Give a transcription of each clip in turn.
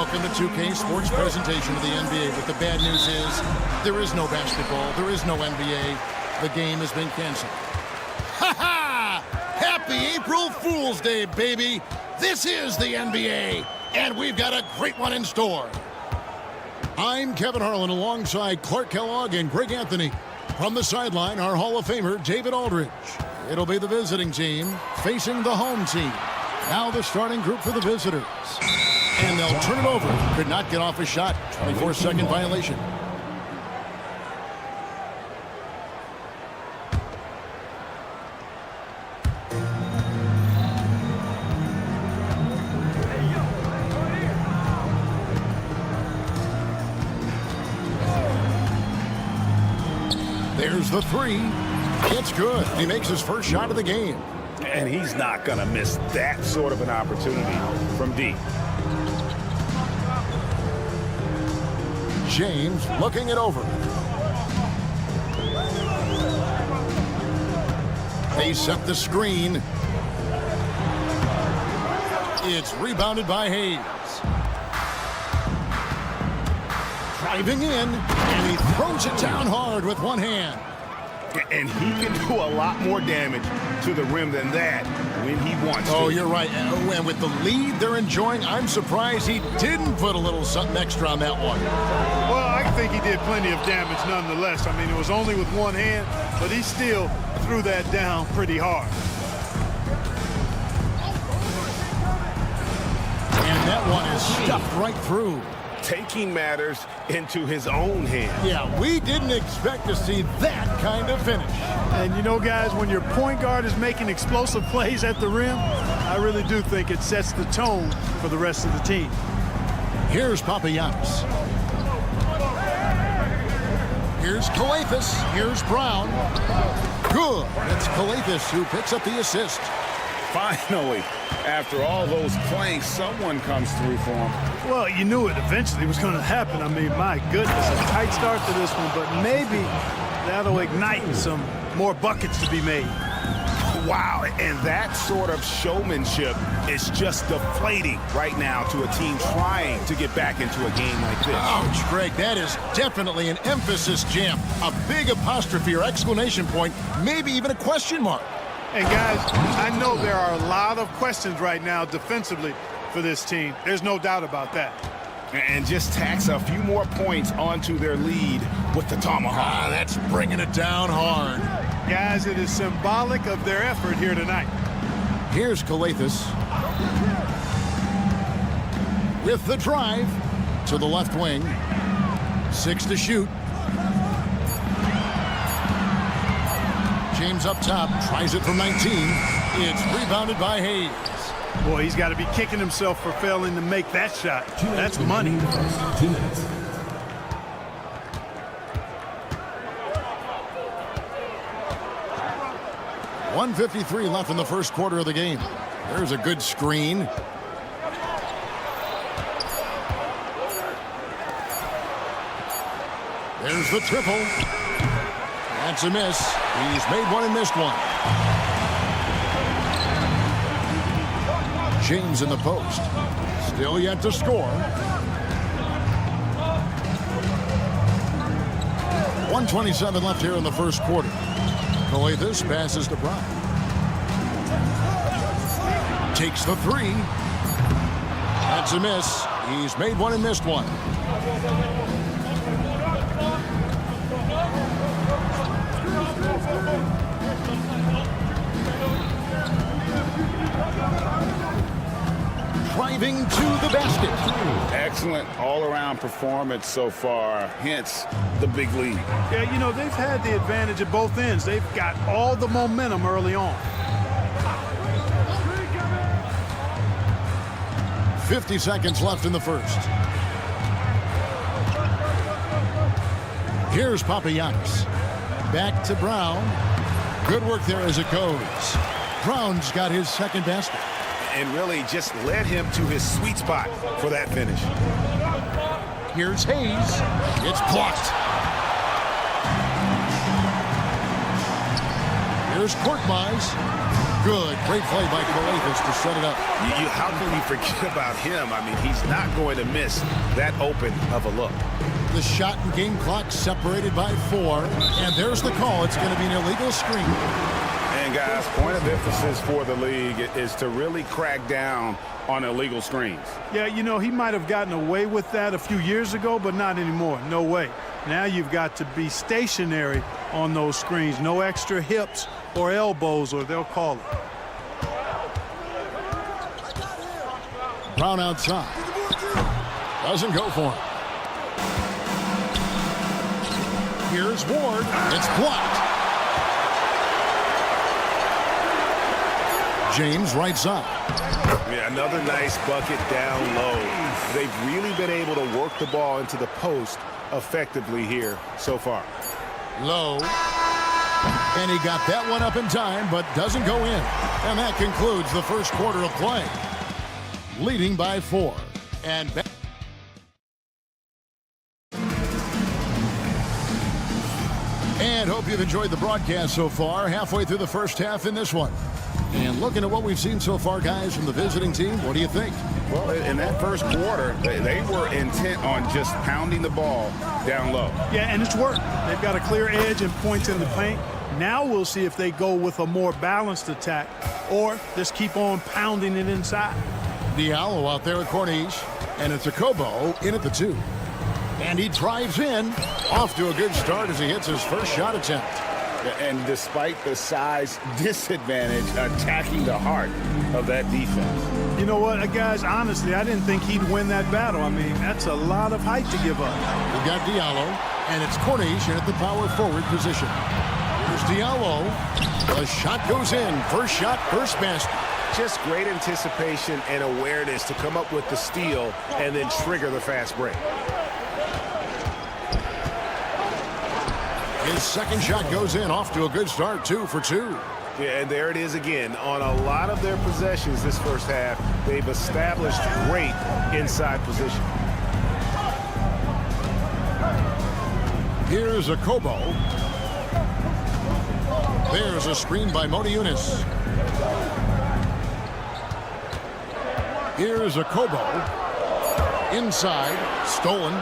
welcome to 2K Sports presentation of the NBA. But the bad news is there is no basketball, there is no NBA. The game has been canceled. Ha ha! Happy April Fool's Day, baby! This is the NBA, and we've got a great one in store. I'm Kevin Harlan alongside Clark Kellogg and Greg Anthony. From the sideline, our Hall of Famer, David Aldridge. It'll be the visiting team facing the home team. Now the starting group for the visitors. And they'll turn it over. Could not get off a shot. 24-second violation. There's the three. It's good. He makes his first shot of the game. And he's not going to miss that sort of an opportunity from deep. James looking it over. They set the screen. It's rebounded by Hayes. Driving in, and he throws it down hard with one hand. And he can do a lot more damage to the rim than that when he wants to. Oh, you're right. And with the lead they're enjoying, I'm surprised he didn't put a little something extra on that one. Well, I think he did plenty of damage nonetheless. I mean, it was only with one hand, but he still threw that down pretty hard. And that one is stuffed right through. Taking matters into his own hands. Yeah, we didn't expect to see that kind of finish. And you know, guys, when your point guard is making explosive plays at the rim, I really do think it sets the tone for the rest of the team. Here's Papagiannis. Here's Calathes. Here's Brown. Good. It's Calathes who picks up the assist. Finally, after all those planks, someone comes through for him. Well, you knew it eventually was going to happen. I mean, my goodness, a tight start to this one, but maybe that'll ignite some more buckets to be made. Wow, and that sort of showmanship is just deflating right now to a team trying to get back into a game like this. Ouch, Greg, that is definitely an emphasis jam. A big apostrophe or exclamation point, maybe even a question mark. And guys, I know there are a lot of questions right now defensively for this team. There's no doubt about that. And just tacks a few more points onto their lead with the tomahawk. That's bringing it down hard. Guys, it is symbolic of their effort here tonight. Here's Calathes. With the drive to the left wing. 6 to shoot. James up top, tries it from 19. It's rebounded by Hayes. Boy, he's got to be kicking himself for failing to make that shot. That's money. 2 minutes. .153 left in the first quarter of the game. There's a good screen. There's the triple. That's a miss. He's made one and missed one. James in the post. Still yet to score. 1:27 left here in the first quarter. Calathes passes to Brown. Takes the three. That's a miss. He's made one and missed one. Driving to the basket. Excellent all-around performance so far, hence the big lead. Yeah, you know, they've had the advantage at both ends. They've got all the momentum early on. 50 seconds left in the first. Here's Papagiannis. Back to Brown. Good work there as it goes. Brown's got his second basket. And really just led him to his sweet spot for that finish. Here's Hayes. It's blocked. Here's Korkmaz. Good. Great play by Coates to set it up. How can you forget about him? I mean, he's not going to miss that open of a look. The shot and game clock separated by 4. And there's the call. It's going to be an illegal screen. And, guys, point of emphasis for the league is to really crack down on illegal screens. Yeah, you know, he might have gotten away with that a few years ago, but not anymore. No way. Now you've got to be stationary on those screens. No extra hips or elbows, or they'll call it. Brown outside. Doesn't go for him. Here's Ward. It's blocked. James right side. Yeah, another nice bucket down low. They've really been able to work the ball into the post effectively here so far. Low. And he got that one up in time, but doesn't go in. And that concludes the first quarter of play. Leading by 4. And hope you've enjoyed the broadcast so far. Halfway through the first half in this one. And looking at what we've seen so far, guys, from the visiting team, what do you think? Well, in that first quarter, they were intent on just pounding the ball down low. Yeah, and it's worked. They've got a clear edge and points in the paint. Now we'll see if they go with a more balanced attack or just keep on pounding it inside. Diallo out there with Corniche, and it's a Kobo in at the 2. And he drives in, off to a good start as he hits his first shot attempt. And despite the size disadvantage, attacking the heart of that defense. You know what, guys, honestly, I didn't think he'd win that battle. I mean, that's a lot of height to give up. We've got Diallo, and it's Corniche in at the power forward position. Here's Diallo. The shot goes in. First shot, first basket. Just great anticipation and awareness to come up with the steal and then trigger the fast break. His second shot goes in, off to a good start, 2 for 2. Yeah, and there it is again. On a lot of their possessions this first half, they've established great inside position. Here's a Kobo. There's a screen by Modiunas. Here's a Kobo. Inside, stolen.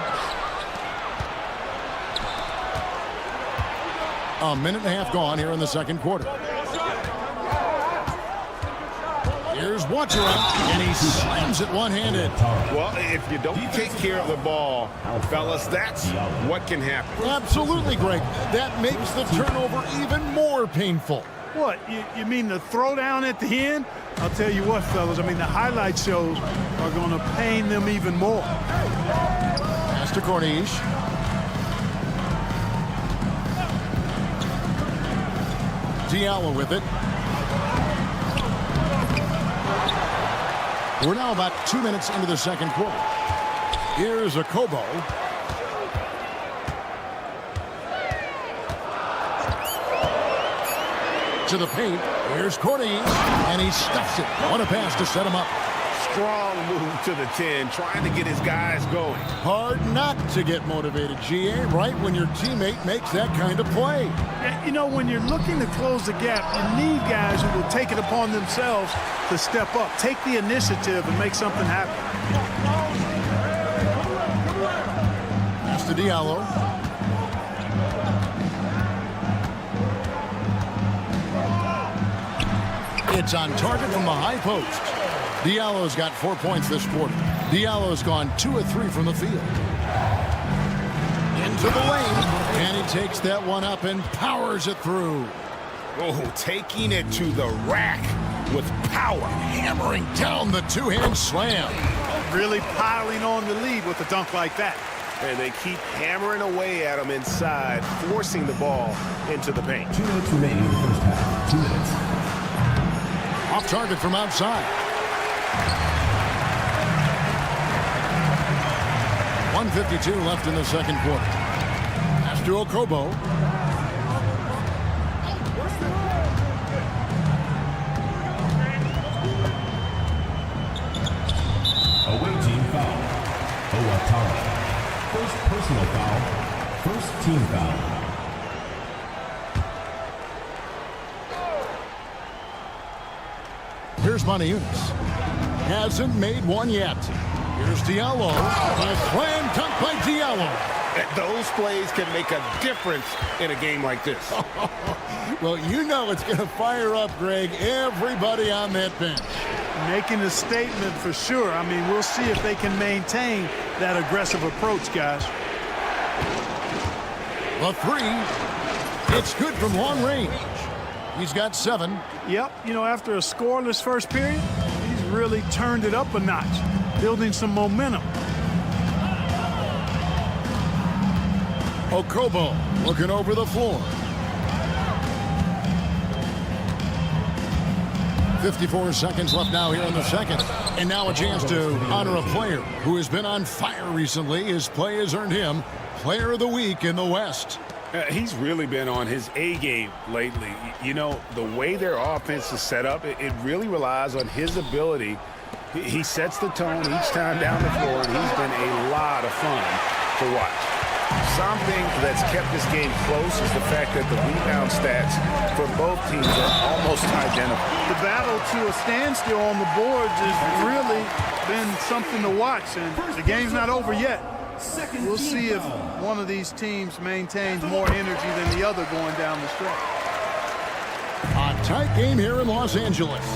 A minute and a half gone here in the second quarter. Here's Watchera, and he slams it one-handed. Well, if you don't take care of the ball, fellas, that's what can happen. Absolutely, Greg. That makes the turnover even more painful. What, you mean the throwdown at the end? I'll tell you what, fellas, I mean, the highlight shows are going to pain them even more. Pass to Corniche. Diallo with it. We're now about 2 minutes into the second quarter. Here's a Kobo. To the paint. Here's Corniche, and he stuffs it. What a pass to set him up. Strong move to the 10, trying to get his guys going. Hard not to get motivated, GA, right when your teammate makes that kind of play. You know, when you're looking to close the gap, you need guys who will take it upon themselves to step up, take the initiative, and make something happen. Pass to Diallo. It's on target from the high post. Diallo's got 4 points this quarter. Diallo's gone 2 of 3 from the field. Into the lane, and he takes that one up and powers it through. Oh, taking it to the rack with power. Hammering down the two-hand slam. Really piling on the lead with a dunk like that. And they keep hammering away at him inside, forcing the ball into the paint. 2 minutes remaining in the first half. 2 minutes. Off target from outside. 1:52 left in the second quarter. Pass to Okobo. Away team foul. Owatara. First personal foul. First team foul. Here's Monaco. Hasn't made one yet. Here's Diallo. A slam dunk by Diallo. Those plays can make a difference in a game like this. Well, you know it's going to fire up, Greg, everybody on that bench. Making a statement for sure. I mean, we'll see if they can maintain that aggressive approach, guys. A three. It's good from long range. He's got 7. Yep, you know, after a scoreless first period, he's really turned it up a notch, building some momentum. Okobo looking over the floor. 54 seconds left now here in the second. And now a chance to honor a player who has been on fire recently. His play has earned him Player of the Week in the West. He's really been on his A game lately. You know, the way their offense is set up, it really relies on his ability. He sets the tone each time down the floor, and he's been a lot of fun to watch. Something that's kept this game close is the fact that the rebound stats for both teams are almost identical. The battle to a standstill on the boards has really been something to watch, and the game's not over yet. We'll see if one of these teams maintains more energy than the other going down the stretch. A tight game here in Los Angeles.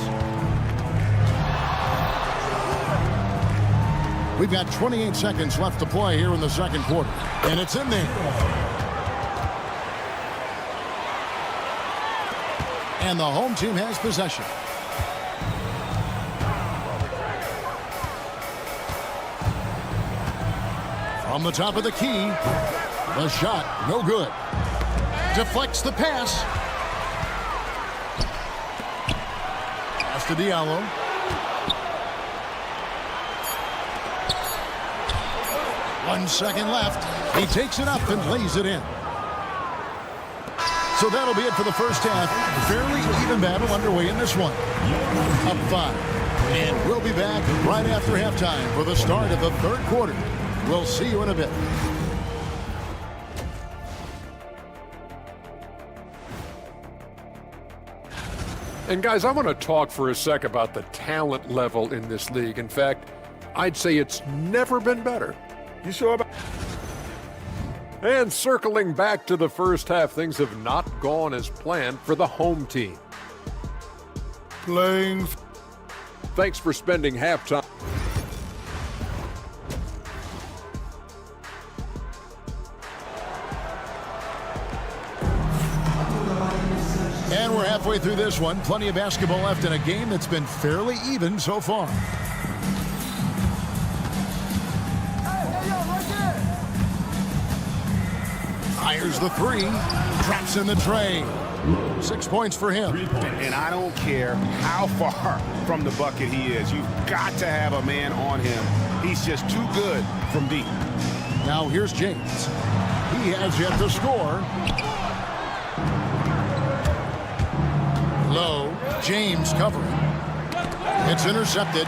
We've got 28 seconds left to play here in the second quarter. And it's in there. And the home team has possession. From the top of the key. The shot, no good. Deflects the pass. Pass to Diallo. One second left. He takes it up and lays it in. So that'll be it for the first half. Fairly even battle underway in this one. Up 5. And we'll be back right after halftime for the start of the third quarter. We'll see you in a bit. And guys, I want to talk for a sec about the talent level in this league. In fact, I'd say it's never been better. You sure about? And circling back to the first half, things have not gone as planned for the home team. Playing. Thanks for spending halftime. And we're halfway through this one. Plenty of basketball left in a game that's been fairly even so far. Fires the 3. Drops in the tray. 6 points for him. And I don't care how far from the bucket he is. You've got to have a man on him. He's just too good from deep. Now here's James. He has yet to score. Low. James covering. It's intercepted.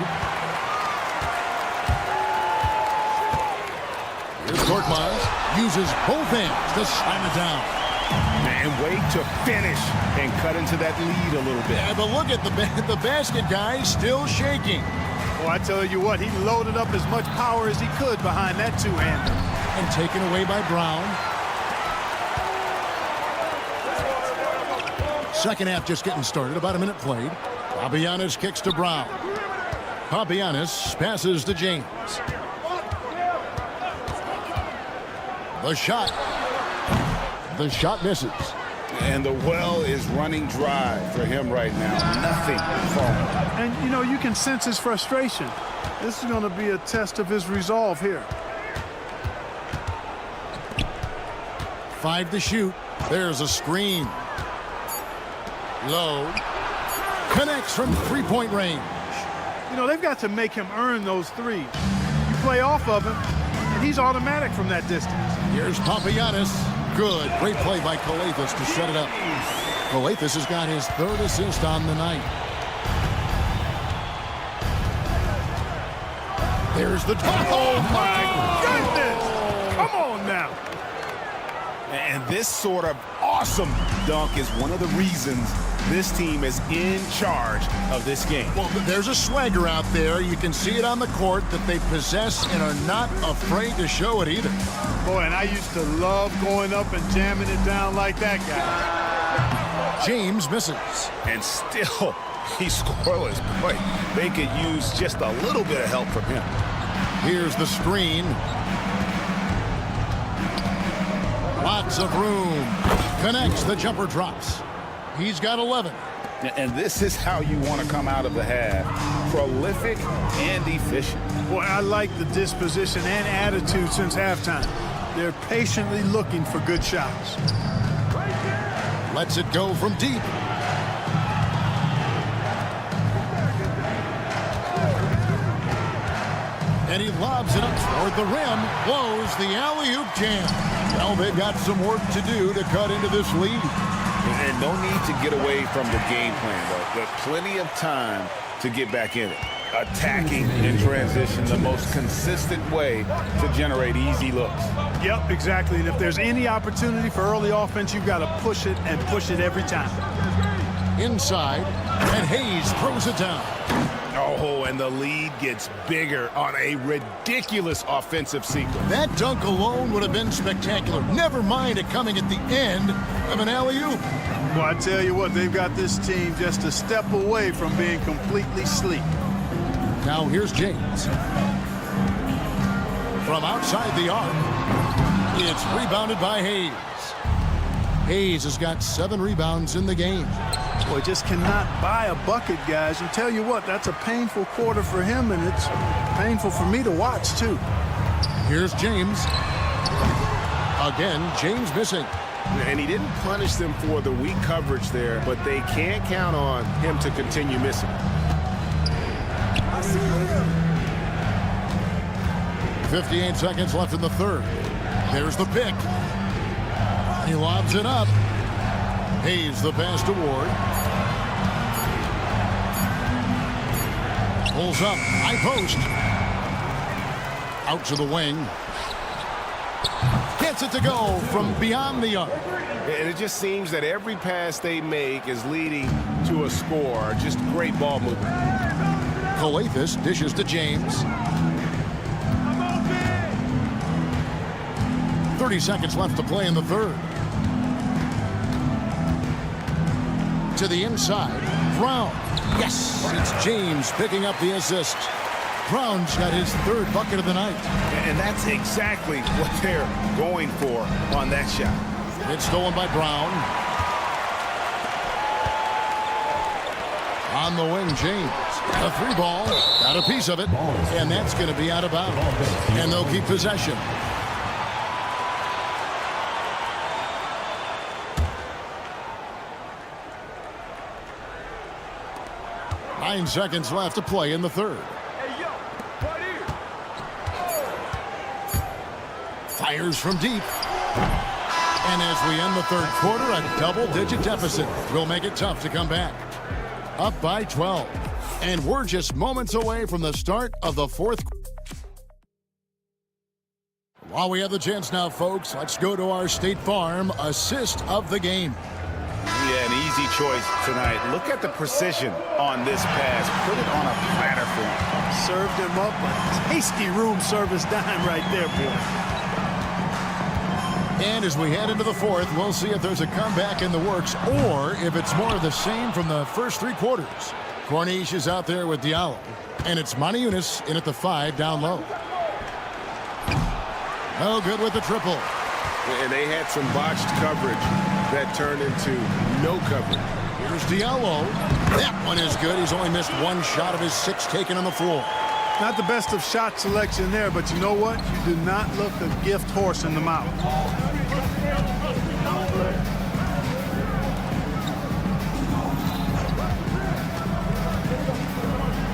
Here's Korkmaz. Uses both hands to slam it down. And wait to finish and cut into that lead a little bit. Yeah, but look at the basket, guys, still shaking. Well, I tell you what, he loaded up as much power as he could behind that two-hander. And taken away by Brown. Second half just getting started. About a minute played. Papagiannis kicks to Brown. Papagiannis passes to James. The shot. The shot misses. And the well is running dry for him right now. Nothing falling. And, you know, you can sense his frustration. This is going to be a test of his resolve here. 5 to shoot. There's a screen. Low. Connects from three-point range. You know, they've got to make him earn those threes. You play off of him, and he's automatic from that distance. Here's Papagiannis. Good. Great play by Calathis to set it up. Calathis has got his 3rd assist on the night. There's the top. Oh, my goodness! Come on now. And this sort of awesome dunk is one of the reasons this team is in charge of this game. Well, there's a swagger out there. You can see it on the court that they possess and are not afraid to show it either. Boy, and I used to love going up and jamming it down like that guy. James misses. And still, he's scoreless. Boy, they could use just a little bit of help from him. Here's the screen. Lots of room. Connects, the jumper drops. He's got 11. And this is how you want to come out of the half. Prolific and efficient. Boy, I like the disposition and attitude since halftime. They're patiently looking for good shots. Lets it go from deep. And he lobs it up toward the rim. Blows the alley-oop jam. Well, they've got some work to do to cut into this lead. And no need to get away from the game plan, though. But plenty of time to get back in it. Attacking in transition, the most consistent way to generate easy looks. Yep, exactly. And if there's any opportunity for early offense, you've got to push it and push it every time. Inside, and Hayes throws it down. Oh, and the lead gets bigger on a ridiculous offensive sequence. That dunk alone would have been spectacular. Never mind it coming at the end of an alley-oop. Well, I tell you what, they've got this team just a step away from being completely sleep. Now here's James. From outside the arc, it's rebounded by Hayes. Hayes has got 7 rebounds in the game. Boy, just cannot buy a bucket, guys. And tell you what, that's a painful quarter for him, and it's painful for me to watch, too. Here's James. Again, James missing. And he didn't punish them for the weak coverage there, but they can't count on him to continue missing. 58 seconds left in the third. There's the pick. He lobs it up. Hayes the pass to Ward. Pulls up. High post. Out to the wing. Gets it to go from beyond the arc. And it just seems that every pass they make is leading to a score. Just great ball movement. Calathis dishes to James. 30 seconds left to play in the third. To the inside. Brown. Yes! It's James picking up the assist. Brown's got his 3rd bucket of the night. And that's exactly what they're going for on that shot. It's stolen by Brown. On the wing, James. A 3 ball. Got a piece of it. And that's going to be out of bounds. And they'll keep possession. Nine seconds left to play in the third. Fires from deep. And as we end the third quarter, a double-digit deficit will make it tough to come back. Up by 12. And we're just moments away from the start of the fourth. While we have the chance now, folks, let's go to our State Farm assist of the game. Yeah, an easy choice tonight. Look at the precision on this pass. Put it on a platter for him. Served him up a tasty room service dime right there, boy. And as we head into the fourth, we'll see if there's a comeback in the works or if it's more of the same from the first 3 quarters. Corniche is out there with Diallo. And it's Monty Eunice in at the 5 down low. No good with the triple. And they had some botched coverage that turned into no coverage. Here's Diallo. That one is good. He's only missed 1 shot of his 6 taken on the floor. Not the best of shot selection there, but you know what? You do not look a gift horse in the mouth.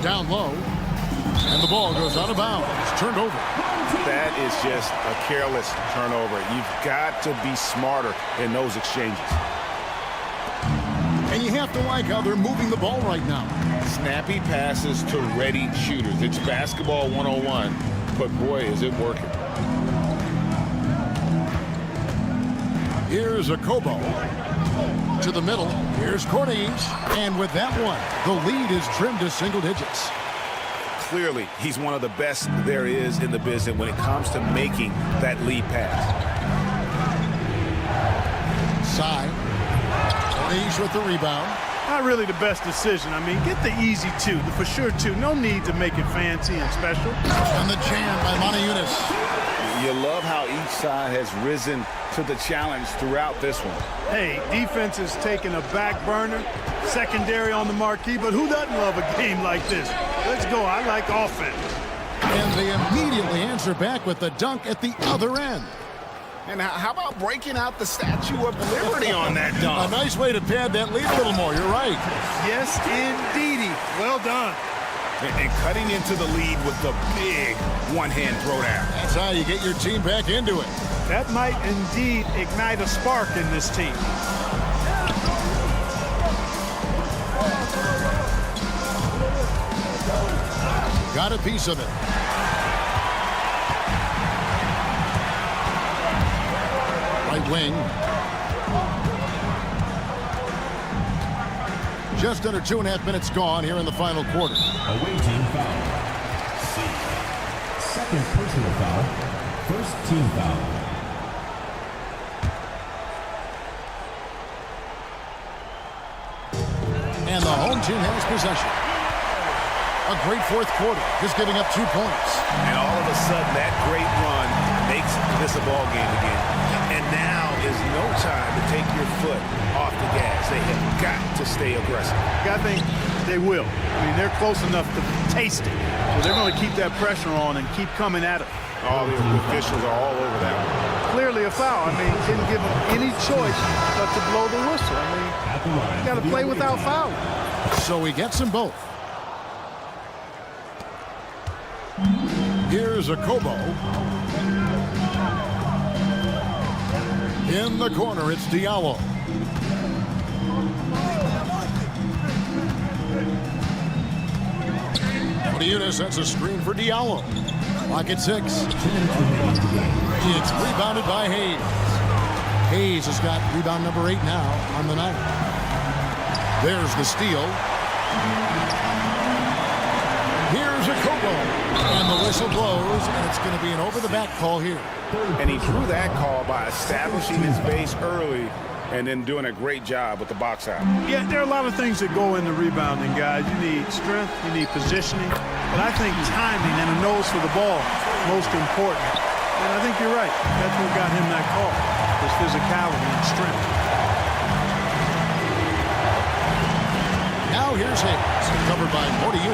Down low. And the ball goes out of bounds. It's turned over. That is just a careless turnover. You've got to be smarter in those exchanges. And you have to like how they're moving the ball right now. Snappy passes to ready shooters. It's basketball 101, but boy, is it working. Here's a Kobo. To the middle. Here's Corniche. And with that one, the lead is trimmed to single digits. Clearly, he's one of the best there is in the business when it comes to making that lead pass. Sai. Corniche with the rebound. Not really the best decision. I mean, get the easy two, the for sure two. No need to make it fancy and special. And the jam by Monaco. You love how each side has risen to the challenge throughout this one. Hey, defense is taking a back burner, secondary on the marquee, but who doesn't love a game like this? Let's go. I like offense. And they immediately answer back with the dunk at the other end. And how about breaking out the Statue of Liberty on that A dunk? nice way to pad that lead a little more. You're right. Yes, indeedy. Well done. And cutting into the lead with the big one-hand throwdown. That's how you get your team back into it. That might indeed ignite a spark in this team. Got a piece of it. Right wing. Just under 2.5 minutes gone here in the final quarter. Away team foul. C. Second personal foul. First team foul. And the home team has possession. A great fourth quarter, just giving up 2 points. And all of a sudden, that great run makes this a ball game again. And now is no time to take your foot off the gas. They have got to stay aggressive. I think they will. I mean, they're close enough to taste it. So they're going to keep that pressure on and keep coming at it. All the officials are all over that one. Clearly a foul. I mean, didn't give them any choice but to blow the whistle. I mean, you got to play without fouling. So he gets them both. Here's a Kobo. In the corner, it's Diallo. Monaco sets a screen for Diallo. Clock at 6. It's rebounded by Hayes. Hayes has got rebound number 8 now on the night. There's the steal. Here's a Kobo. And the whistle blows, and it's going to be an over-the-back call here. And he drew that call by establishing his base early and then doing a great job with the box out. Yeah, there are a lot of things that go into rebounding, guys. You need strength, you need positioning, but I think timing and a nose for the ball is most important. And I think you're right. That's what got him that call, his physicality and strength. Now here's Hayes, covered by Monaco.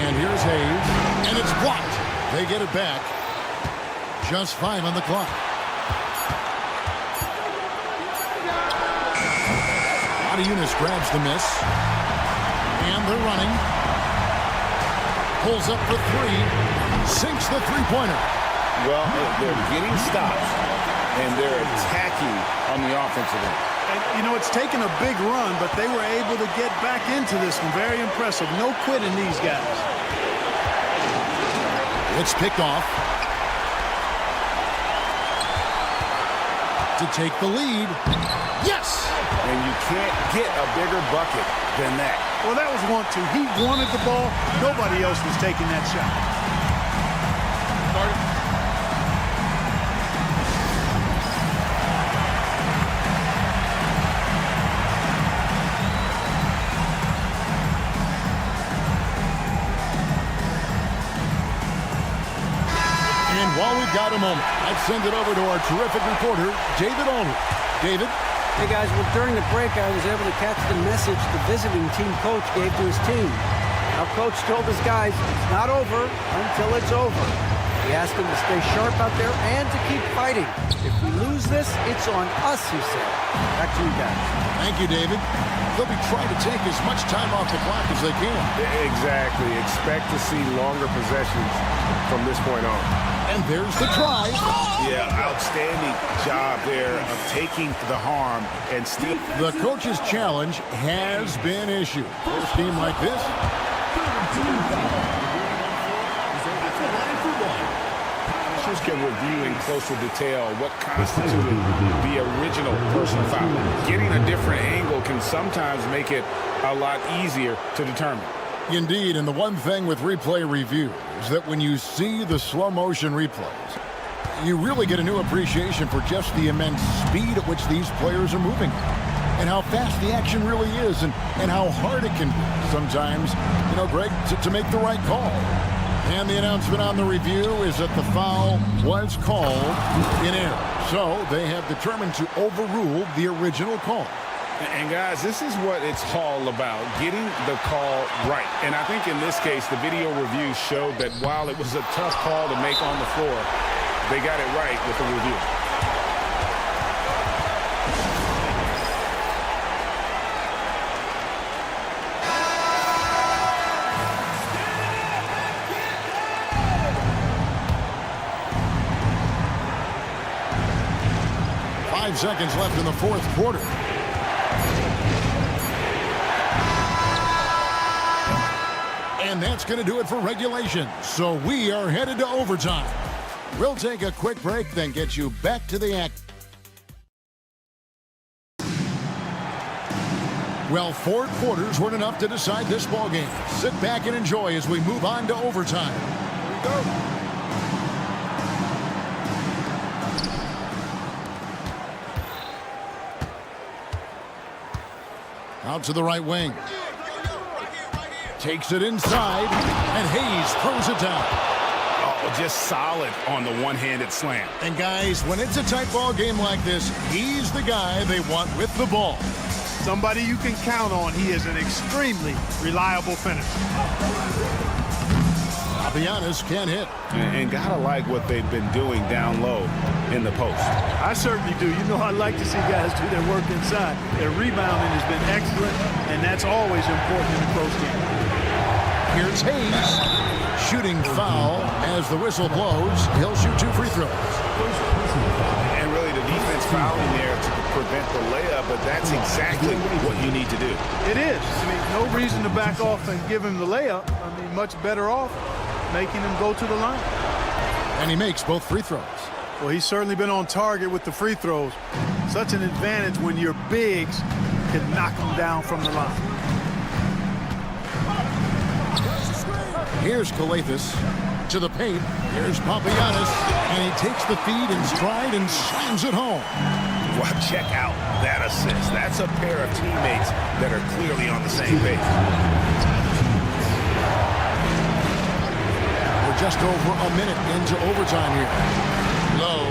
And here's Hayes, and it's blocked. They get it back. Just 5 on the clock. Monaco grabs the miss. And they're running. Pulls up for 3. Sinks the three-pointer. Well, they're getting stops, and they're attacking on the offensive end. And, you know, it's taken a big run, but they were able to get back into this one. Very impressive. No quitting these guys. It's picked off. To take the lead. Yes! And you can't get a bigger bucket than that. Well, that was 1-2. He wanted the ball. Nobody else was taking that shot. And while we've got a moment, I'd send it over to our terrific reporter, David Olney. David? Hey guys, well during the break I was able to catch the message the visiting team coach gave to his team. Our coach told his guys it's not over until it's over. He asked them to stay sharp out there and to keep fighting. If we lose this, it's on us, he said. Back to you guys. Thank you, David. They'll be trying to take as much time off the clock as they can. Exactly. Expect to see longer possessions from this point on. And there's the try. Yeah, outstanding job there of taking the harm and still. The coach's challenge has been issued. First game like this. officials can review in closer detail what constituted the original personal foul. Getting a different angle can sometimes make it a lot easier to determine. Indeed, and the one thing with replay review is that when you see the slow motion replays, you really get a new appreciation for just the immense speed at which these players are moving and how fast the action really is and how hard it can be sometimes, you know, Greg, to make the right call. And the announcement on the review is that the foul was called in error. So they have determined to overrule the original call. And guys, this is what it's all about, getting the call right. And I think in this case, the video review showed that while it was a tough call to make on the floor, they got it right with the review. Five seconds left in the fourth quarter. And that's going to do it for regulation. So we are headed to overtime. We'll take a quick break, then get you back to the act. Well, 4 quarters weren't enough to decide this ball game. Sit back and enjoy as we move on to overtime. Here we go. Out to the right wing. Takes it inside, and Hayes throws it down. Oh, just solid on the one-handed slam. And guys, when it's a tight ball game like this, he's the guy they want with the ball. Somebody you can count on. He is an extremely reliable finisher. Papianis can't hit. And gotta like what they've been doing down low in the post. I certainly do. You know, I like to see guys do their work inside. Their rebounding has been excellent, and that's always important in a close game. Here's Hayes. Shooting foul as the whistle blows. He'll shoot 2 free throws. And really the defense fouling there to prevent the layup, but that's exactly what you need to do. It is. I mean, no reason to back off and give him the layup. I mean, much better off making him go to the line. And he makes both free throws. Well, he's certainly been on target with the free throws. Such an advantage when your bigs can knock them down from the line. Here's Calathis to the paint. Here's Papianis, and he takes the feed in stride and slams it home. Well, check out that assist. That's a pair of teammates that are clearly on the same page. We're just over a minute into overtime here. Low,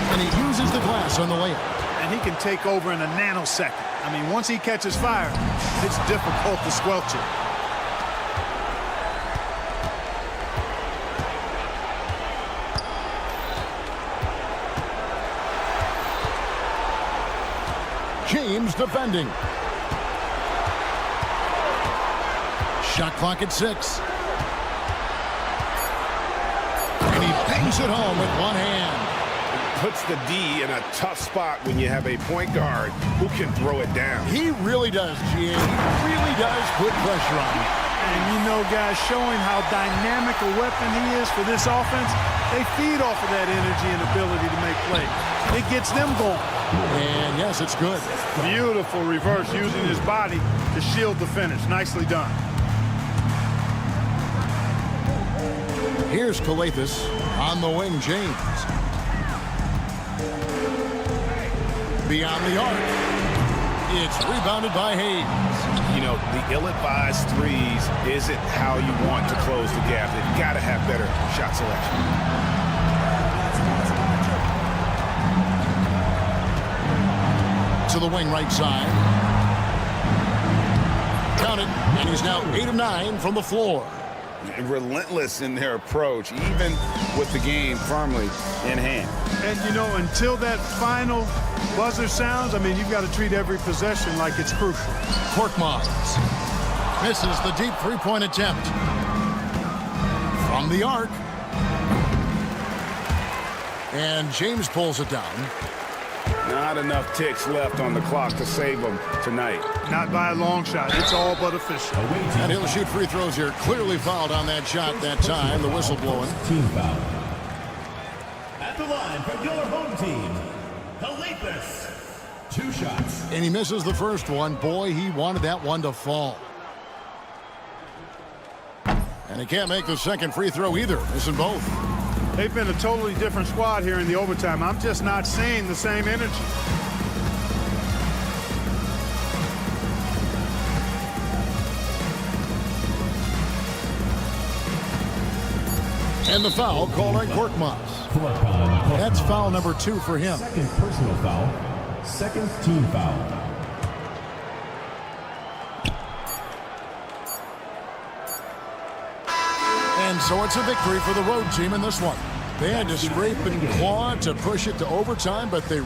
and he uses the glass on the layup. And he can take over in a nanosecond. I mean, once he catches fire, it's difficult to squelch it. James defending. Shot clock at 6. And he bangs it home with one hand. Puts the D in a tough spot when you have a point guard who can throw it down. He really does, GA. He really does put pressure on him. And you know, guys, showing how dynamic a weapon he is for this offense, they feed off of that energy and ability to make plays. It gets them going. And yes, it's good. Beautiful reverse using his body to shield the finish. Nicely done. Here's Calathis on the wing, James. Beyond the arc. It's rebounded by Hayes. You know, the ill-advised threes isn't how you want to close the gap. They've got to have better shot selection. To the wing right side. Count it, and he's now 8 of 9 from the floor. Relentless in their approach, even with the game firmly in hand. And, you know, until that final buzzer sounds, I mean, you've got to treat every possession like it's crucial. Korkmaz misses the deep three-point attempt. From the arc. And James pulls it down. Not enough ticks left on the clock to save them tonight. Not by a long shot. It's all but official. And he'll shoot free throws here. Clearly fouled on that shot that time. The whistle blowing. Team foul. your home team, Calipus. 2 shots. And he misses the first one. Boy, he wanted that one to fall. And he can't make the second free throw either, missing both. They've been a totally different squad here in the overtime. I'm just not seeing the same energy. And the foul called on Korkmaz. That's foul number 2 for him. Second personal foul. Second team foul. And so it's a victory for the road team in this one. They had to scrape and claw to push it to overtime, but they...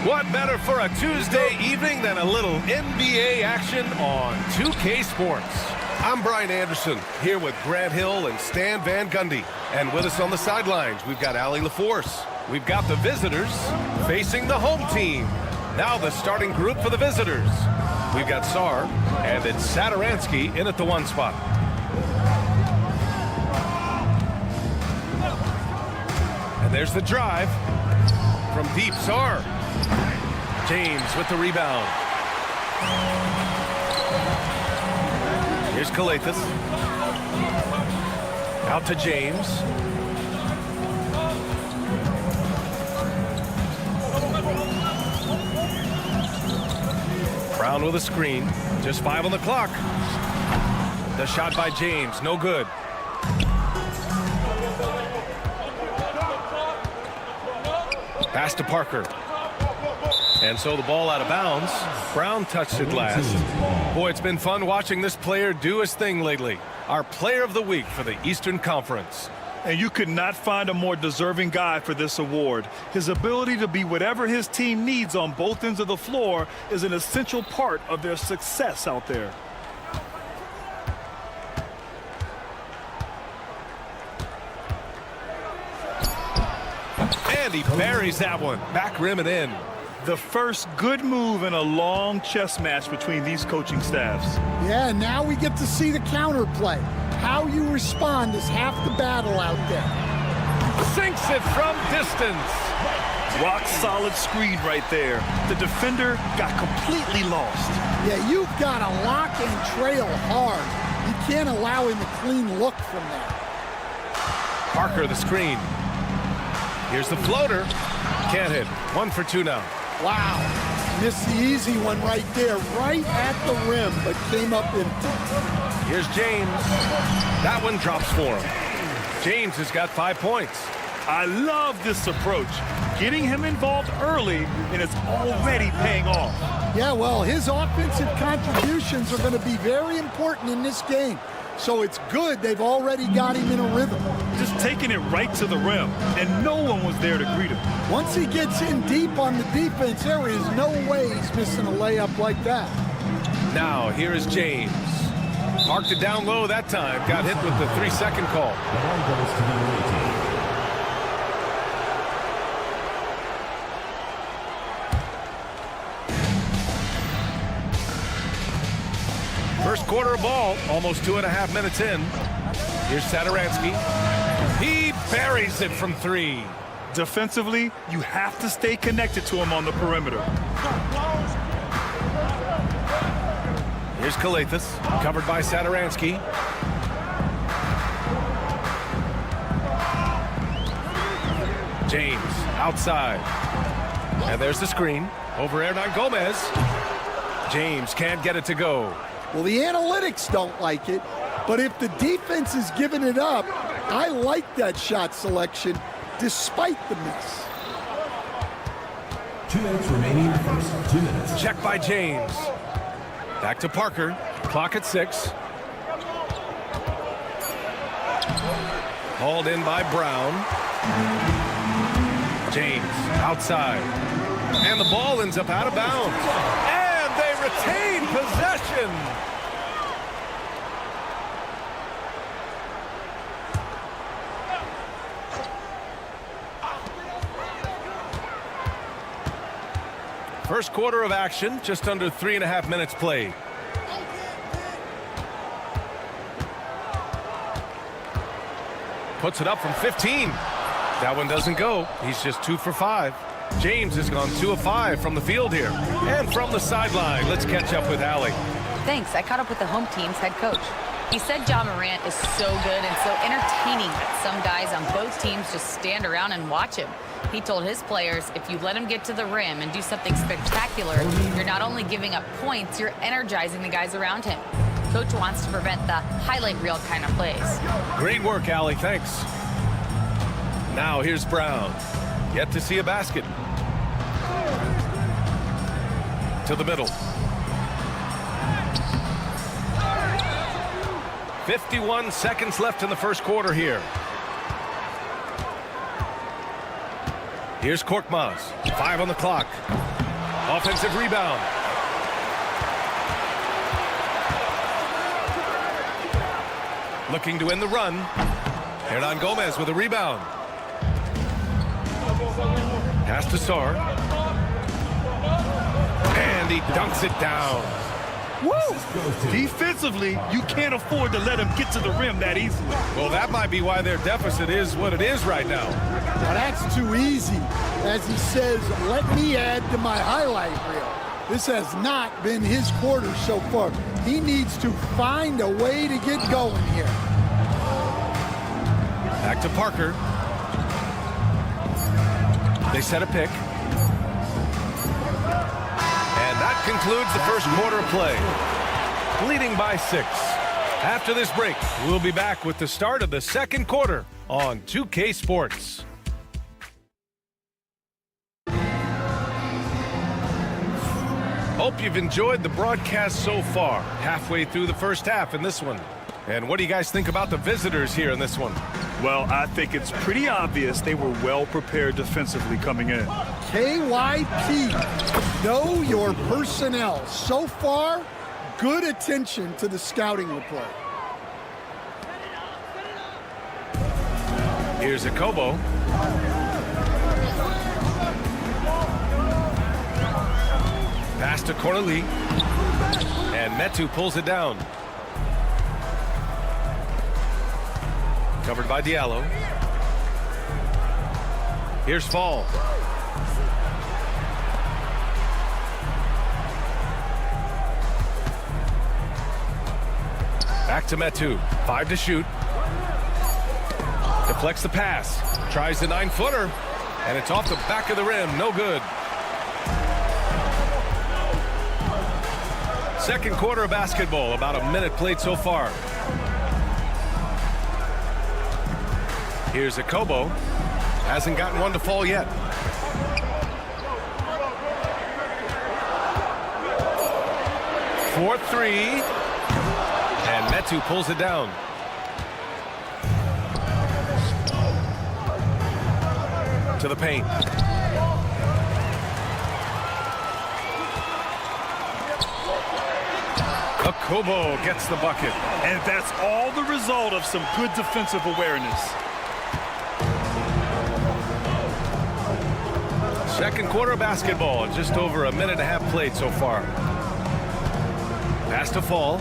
What better for a Tuesday evening than a little NBA action on 2K Sports? I'm Brian Anderson, here with Grant Hill and Stan Van Gundy. And with us on the sidelines, we've got Allie LaForce. We've got the visitors facing the home team. Now the starting group for the visitors. We've got Sar, and it's Saturansky in at the 1 spot. And there's the drive from deep. Sar. James with the rebound. Here's Kalathis. Out to James. Brown with a screen. Just 5 on the clock. The shot by James, no good. Pass to Parker. And so the ball out of bounds. Brown touched it last. Boy, it's been fun watching this player do his thing lately. Our player of the week for the Eastern Conference. And you could not find a more deserving guy for this award. His ability to be whatever his team needs on both ends of the floor is an essential part of their success out there. And he buries that one. Back rim and in. The first good move in a long chess match between these coaching staffs. Yeah, now we get to see the counterplay. How you respond is half the battle out there. Sinks it from distance. Rock solid screen right there. The defender got completely lost. Yeah, you've got to lock and trail hard. You can't allow him a clean look from that. Parker the screen. Here's the floater. Can't hit. 1 for 2 now. Wow, missed the easy one right there, right at the rim, but came up empty. Here's James. That one drops for him. James has got 5 points. I love this approach. Getting him involved early, and it's already paying off. Yeah, well, his offensive contributions are going to be very important in this game. So it's good they've already got him in a rhythm. Just taking it right to the rim, and no one was there to greet him. Once he gets in deep on the defense, there is no way he's missing a layup like that. Now, here is James. Parked it down low that time. Got hit with the 3-second call. The ball goes to the away team. First quarter of ball, almost 2.5 minutes in. Here's Saturansky. He buries it from 3. Defensively, you have to stay connected to him on the perimeter. Here's Kalathis, covered by Saturansky. James, outside. And there's the screen. Over Hernan Gomez. James can't get it to go. Well, the analytics don't like it, but if the defense is giving it up, I like that shot selection despite the miss. 2 minutes remaining in the first 2 minutes. Check by James. Back to Parker. Clock at 6. Hauled in by Brown. James outside. And the ball ends up out of bounds. And they retain possession. First quarter of action, just under 3.5 minutes played. Puts it up from 15. That one doesn't go. He's just 2 for 5. James has gone 2 of 5 from the field here. And from the sideline, let's catch up with Allie. Thanks. I caught up with the home team's head coach. He said Ja Morant is so good and so entertaining that some guys on both teams just stand around and watch him. He told his players, if you let him get to the rim and do something spectacular, you're not only giving up points, you're energizing the guys around him. Coach wants to prevent the highlight reel kind of plays. Great work, Allie. Thanks. Now here's Brown. Yet to see a basket. To the middle. 51 seconds left in the first quarter here. Here's Korkmaz. 5 on the clock. Offensive rebound. Looking to end the run. Hernan Gomez with a rebound. Pass to Sar. And he dunks it down. Woo! Defensively, you can't afford to let him get to the rim that easily. Well, that might be why their deficit is what it is right now. Well, that's too easy. As he says, let me add to my highlight reel. This has not been his quarter so far. He needs to find a way to get going here. Back to Parker. They set a pick. And that concludes the first quarter of play. Leading by 6. After this break, we'll be back with the start of the second quarter on 2K Sports. Hope you've enjoyed the broadcast so far. Halfway through the first half in this one. And what do you guys think about the visitors here in this one? Well, I think it's pretty obvious they were well prepared defensively coming in. KYP, know your personnel. So far, good attention to the scouting report. Here's Akobo. Pass to Corley. And Metu pulls it down. Covered by Diallo. Here's Fall. Back to Metu. 5 to shoot. Deflects the pass. Tries the 9-footer. And it's off the back of the rim. No good. Second quarter of basketball. About a minute played so far. Here's Akobo. Hasn't gotten one to fall yet. For 3. And Metu pulls it down. To the paint. Akobo gets the bucket. And that's all the result of some good defensive awareness. Second quarter of basketball, just over a minute and a half played so far. Pass to Fall.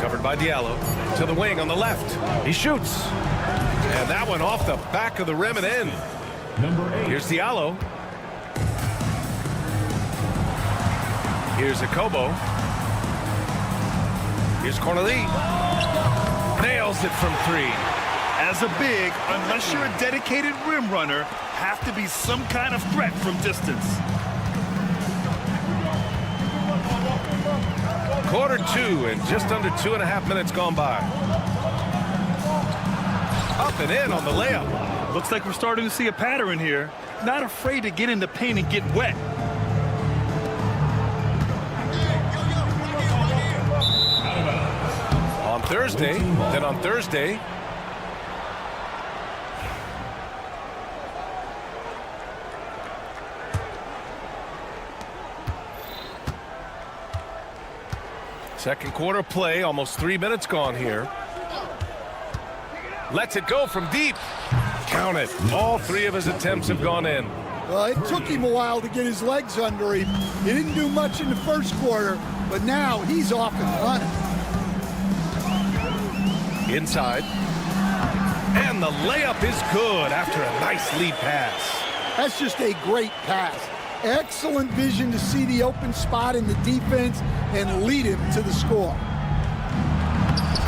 Covered by Diallo. To the wing on the left. He shoots. And that one off the back of the rim and in. Number 8. Here's Diallo. Here's Akobo. Here's Corneli. Nails it from 3. As a big, unless you're a dedicated rim runner, have to be some kind of threat from distance. Quarter 2 and just under 2.5 minutes gone by. Up and in on the layup. Looks like we're starting to see a pattern here. Not afraid to get in the paint and get wet. On Thursday, then on Thursday, second quarter play, almost 3 minutes gone here. Lets it go from deep. Count it. All 3 of his attempts have gone in. Well, it took him a while to get his legs under him. He didn't do much in the first quarter, but now he's off and running. Inside. And the layup is good after a nice lead pass. That's just a great pass. Excellent vision to see the open spot in the defense and lead him to the score.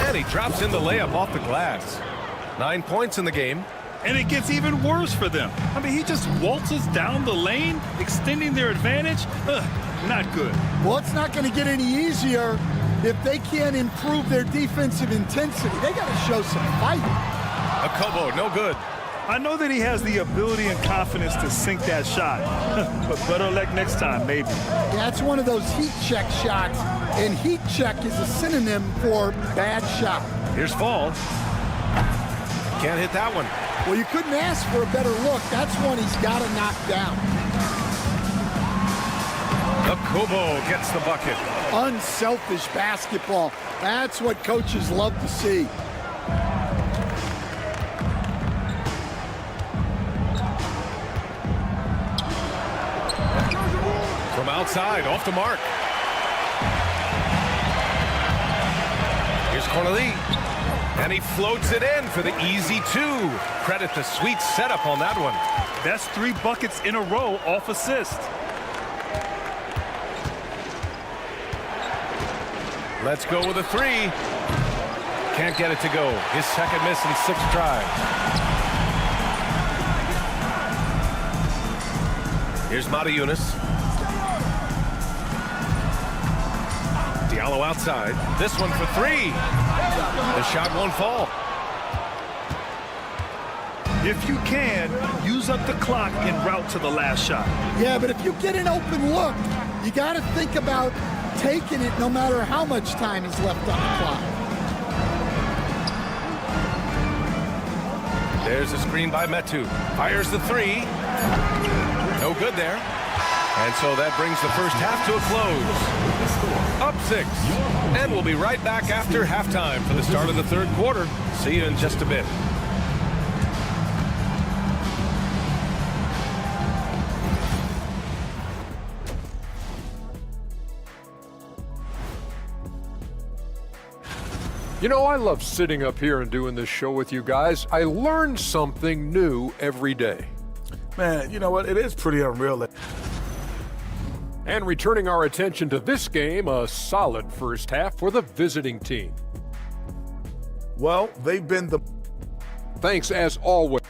And he drops in the layup off the glass. 9 points in the game. And it gets even worse for them. I mean, he just waltzes down the lane, extending their advantage. Not good. Well, it's not going to get any easier if they can't improve their defensive intensity. They got to show some fight. Akobo, no good. I know that he has the ability and confidence to sink that shot, but better luck next time, maybe. That's one of those heat check shots, and heat check is a synonym for bad shot. Here's Fall. Can't hit that one. Well, you couldn't ask for a better look. That's one he's got to knock down. Akobo gets the bucket. Unselfish basketball. That's what coaches love to see. From outside, off the mark. Here's Corneli. And he floats it in for the easy 2. Credit the sweet setup on that one. That's 3 buckets in a row off assist. Let's go with a 3. Can't get it to go. His second miss in 6 tries. Here's Mata Yunus. Diallo outside. This one for 3. The shot won't fall. If you can, use up the clock en route to the last shot. Yeah, but if you get an open look, you got to think about taking it no matter how much time is left on the clock. There's a screen by Metu. Fires the 3. No good there. And so that brings the first half to a close. Up 6. And we'll be right back after halftime for the start of the third quarter. See you in just a bit. You know, I love sitting up here and doing this show with you guys. I learn something new every day. Man, you know what? It is pretty unreal. And returning our attention to this game, a solid first half for the visiting team. Well, they've been the... Thanks as always.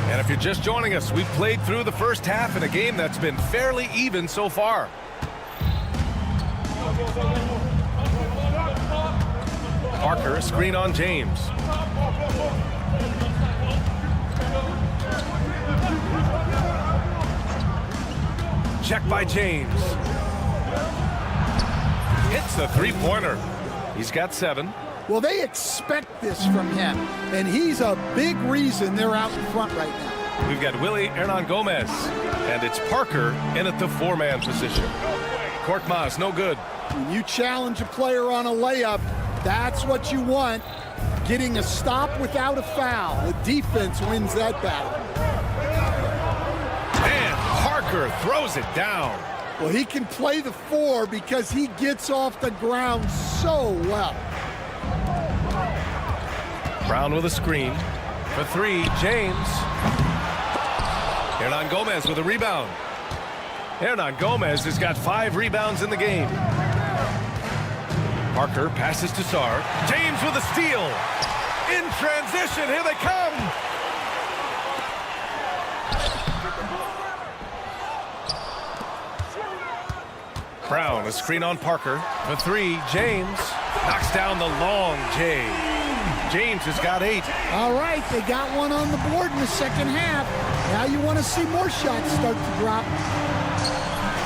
And if you're just joining us, we've played through the first half in a game that's been fairly even so far. Parker, a screen on James. Check by James. Hits the 3-pointer. He's got 7. Well, they expect this from him, and he's a big reason they're out in front right now. We've got Willie Hernan Gomez, and it's Parker in at the 4-man position. Korkmaz, no good. When you challenge a player on a layup, that's what you want. Getting a stop without a foul. The defense wins that battle. And Parker throws it down. Well, he can play the 4 because he gets off the ground so well. Brown with a screen. For 3, James. Hernan Gomez with a rebound. Hernan Gomez has got 5 rebounds in the game. Parker passes to Sar. James with a steal. In transition, here they come. Brown, a screen on Parker. For 3, James. Knocks down the long J. James has got 8. All right, they got one on the board in the second half. Now you want to see more shots start to drop.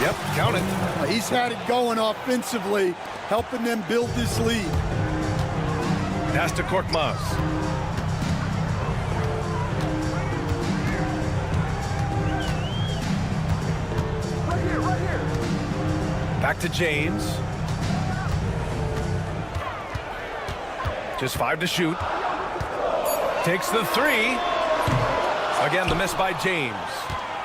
Yep, count it. He's had it going offensively, helping them build this lead. Pass to Korkmaz. Right here. Back to James. Just 5 to shoot. Takes the 3. Again, the miss by James.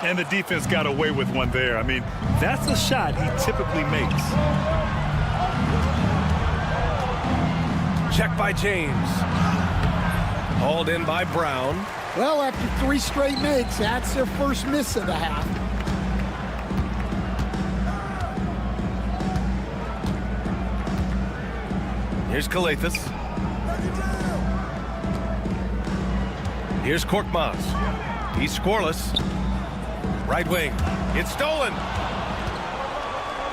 And the defense got away with one there. I mean, that's a shot he typically makes. Check by James. Hauled in by Brown. Well, after 3 straight makes, that's their first miss of the half. Here's Kalathis. Here's Korkmaz. He's scoreless. Right wing. It's stolen.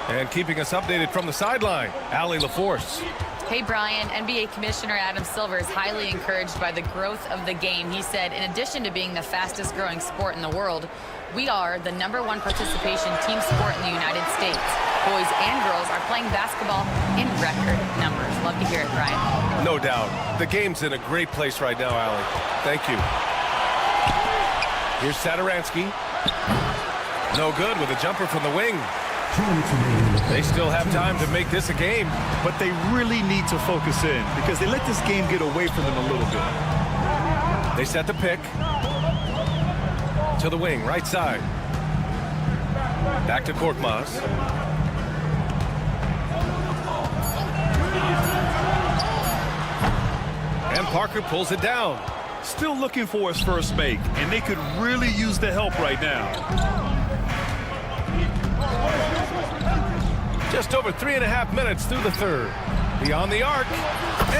And keeping us updated from the sideline, Allie LaForce. Hey, Brian, NBA Commissioner Adam Silver is highly encouraged by the growth of the game. He said, in addition to being the fastest growing sport in the world, we are the #1 participation team sport in the United States. Boys and girls are playing basketball in record numbers. Love to hear it, Brian. No doubt. The game's in a great place right now, Allie. Thank you. Here's Satoransky. No good with a jumper from the wing. They still have time to make this a game. But they really need to focus in because they let this game get away from them a little bit. They set the pick. To the wing, right side. Back to Korkmaz. And Parker pulls it down. Still looking for his first make, and they could really use the help right now. Just over 3.5 minutes through the third. Beyond the arc,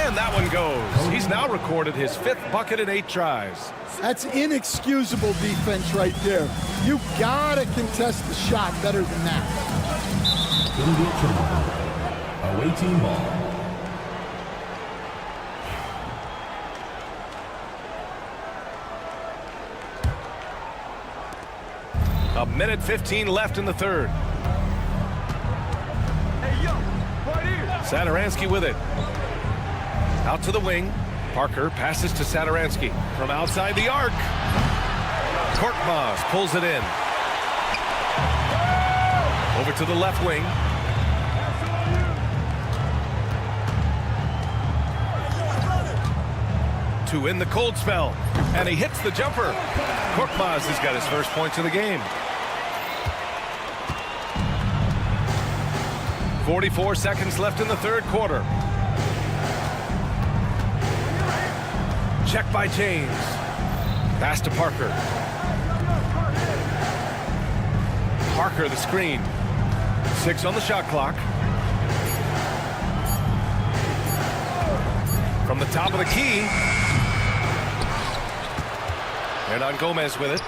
and that one goes. He's now recorded his 5th bucket in 8 tries. That's inexcusable defense right there. You gotta contest the shot better than that. Away team ball. A minute 15 left in the third. Satoransky with it. Out to the wing. Parker passes to Satoransky from outside the arc. Korkmaz pulls it in. Over to the left wing. To in the cold spell. And he hits the jumper. Korkmaz has got his first points of the game. 44 seconds left in the third quarter. Check by James. Pass to Parker. Parker the screen. 6 on the shot clock. From the top of the key. Hernan Gomez with it.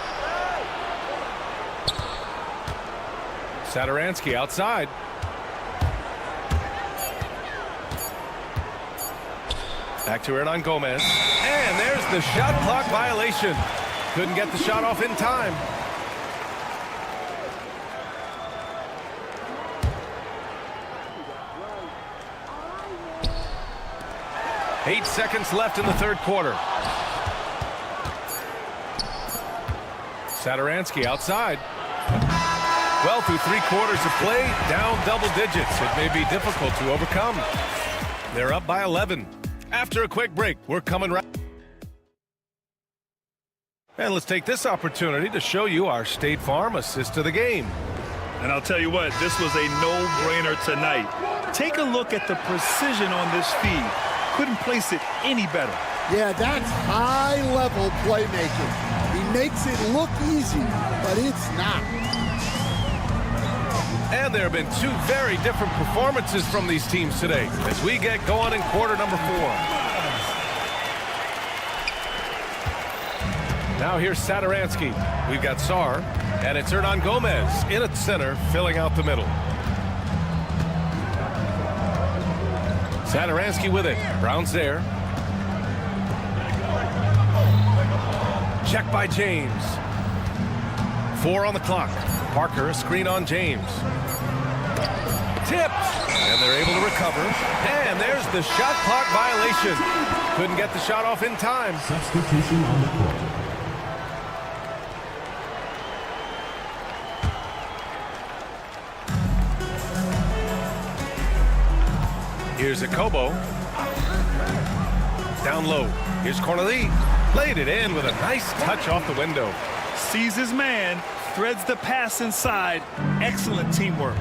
Satoransky outside. Back to Hernan Gomez. And there's the shot clock violation. Couldn't get the shot off in time. Eight seconds left in the third quarter. Satoransky outside. Well, through 3 quarters of play, down double digits. It may be difficult to overcome. They're up by 11. After a quick break, we're coming right. And let's take this opportunity to show you our State Farm assist to the game. And I'll tell you what, this was a no-brainer tonight. Take a look at the precision on this feed. Couldn't place it any better. Yeah, that's high-level playmaking. He makes it look easy, but it's not. And there have been 2 very different performances from these teams today as we get going in quarter number 4. Now here's Satoransky. We've got Sar, and it's Hernan Gomez in at center, filling out the middle. Satoransky with it. Brown's there. Check by James. 4 on the clock. Parker, a screen on James. Tipped. And they're able to recover. And there's the shot clock violation. Couldn't get the shot off in time. Substitution on the court. Here's Akobo. Down low. Here's Corneli. Laid it in with a nice touch off the window. Sees his man, threads the pass inside. Excellent teamwork.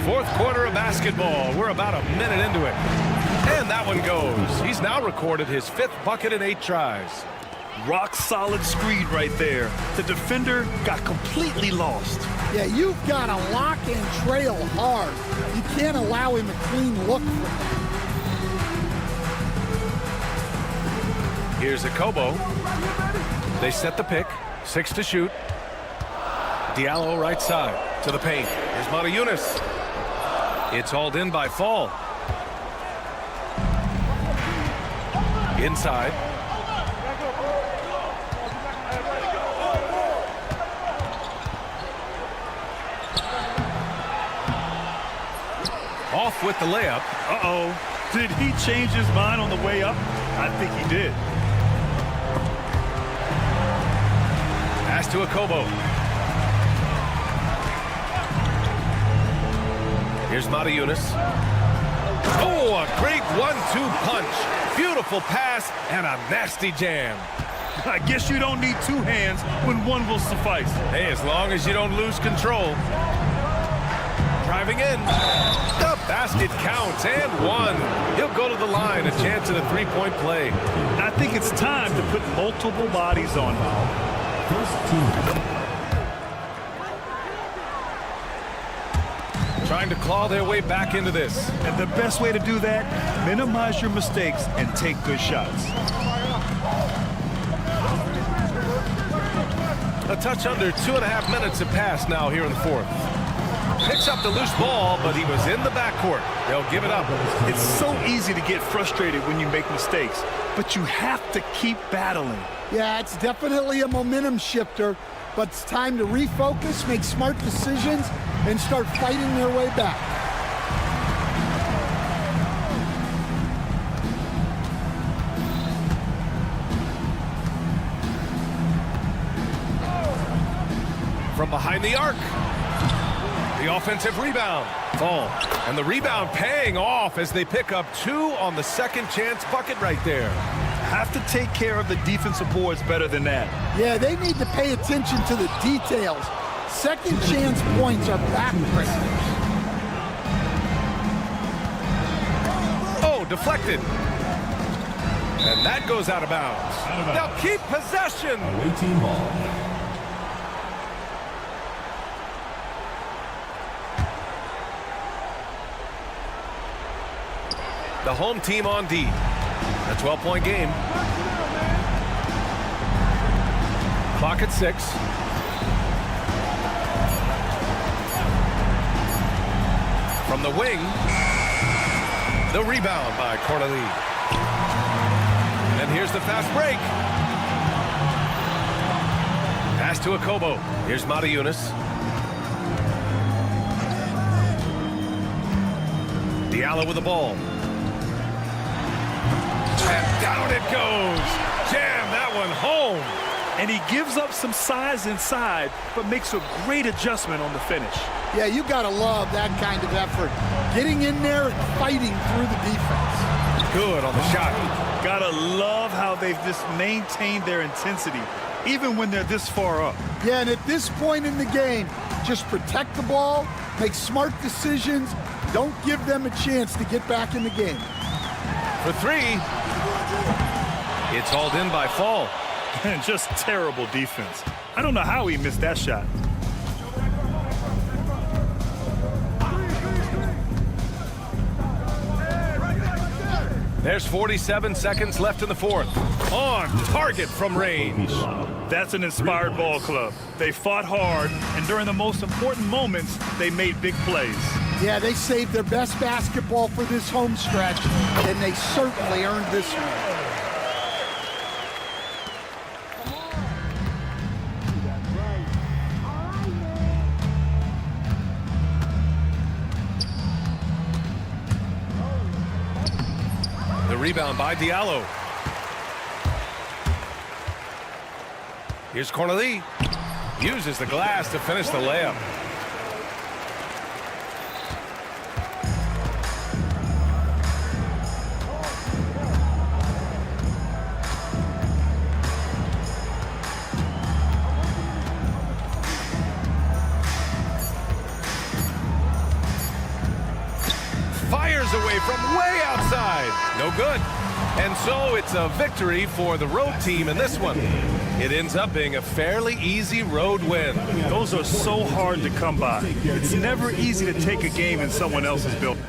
Fourth quarter of basketball. We're about a minute into it. And that one goes. He's now recorded his 5th bucket in 8 tries. Rock solid screen right there. The defender got completely lost. Yeah, you've got to lock and trail hard. You can't allow him a clean look for that. Here's Akobo. They set the pick. 6 to shoot. Diallo right side to the paint. Here's Motiejunas. It's hauled in by Fall. Inside. Off with the layup. Uh-oh. Did he change his mind on the way up? I think he did. Pass to Akobo. Here's Motiejunas. Oh, a great 1-2 punch. Beautiful pass and a nasty jam. I guess you don't need 2 hands when one will suffice. Hey, as long as you don't lose control. Driving in. The basket counts and 1. He'll go to the line, a chance at a 3-point play. I think it's time to put multiple bodies on him. First team. Trying to claw their way back into this. And the best way to do that, minimize your mistakes and take good shots. A touch under 2.5 minutes have passed now here in the 4th. Picks up the loose ball, but he was in the backcourt. They'll give it up. It's so easy to get frustrated when you make mistakes, but you have to keep battling. Yeah, it's definitely a momentum shifter, but it's time to refocus, make smart decisions, and start fighting their way back. From behind the arc. The offensive rebound. Fall. And the rebound paying off as they pick up 2 on the second chance bucket right there. Have to take care of the defensive boards better than that. Yeah, they need to pay attention to the details. Second chance points are backbreakers. Oh, deflected. And that goes out of bounds. They'll keep possession. Away team ball. The home team on D. A 12-point game. Clock at 6. From the wing. The rebound by Corneli. And here's the fast break. Pass to Akobo. Here's Motiejunas. Diallo with the ball. And down it goes. Jam that one home. And he gives up some size inside, but makes a great adjustment on the finish. Yeah, you got to love that kind of effort. Getting in there and fighting through the defense. Good on the shot. Gotta love how they've just maintained their intensity, even when they're this far up. Yeah, and at this point in the game, just protect the ball, make smart decisions, don't give them a chance to get back in the game. For 3. It's hauled in by Fall. And just terrible defense. I don't know how he missed that shot. There's 47 seconds left in the 4th. On target from range. That's an inspired ball club. They fought hard, and during the most important moments, they made big plays. Yeah, they saved their best basketball for this home stretch, and they certainly earned this one. The rebound by Diallo. Here's Corneli. Uses the glass to finish the layup. from way outside. No good. And so it's a victory for the road team in this one. It ends up being a fairly easy road win. Those are so hard to come by. It's never easy to take a game in someone else's building.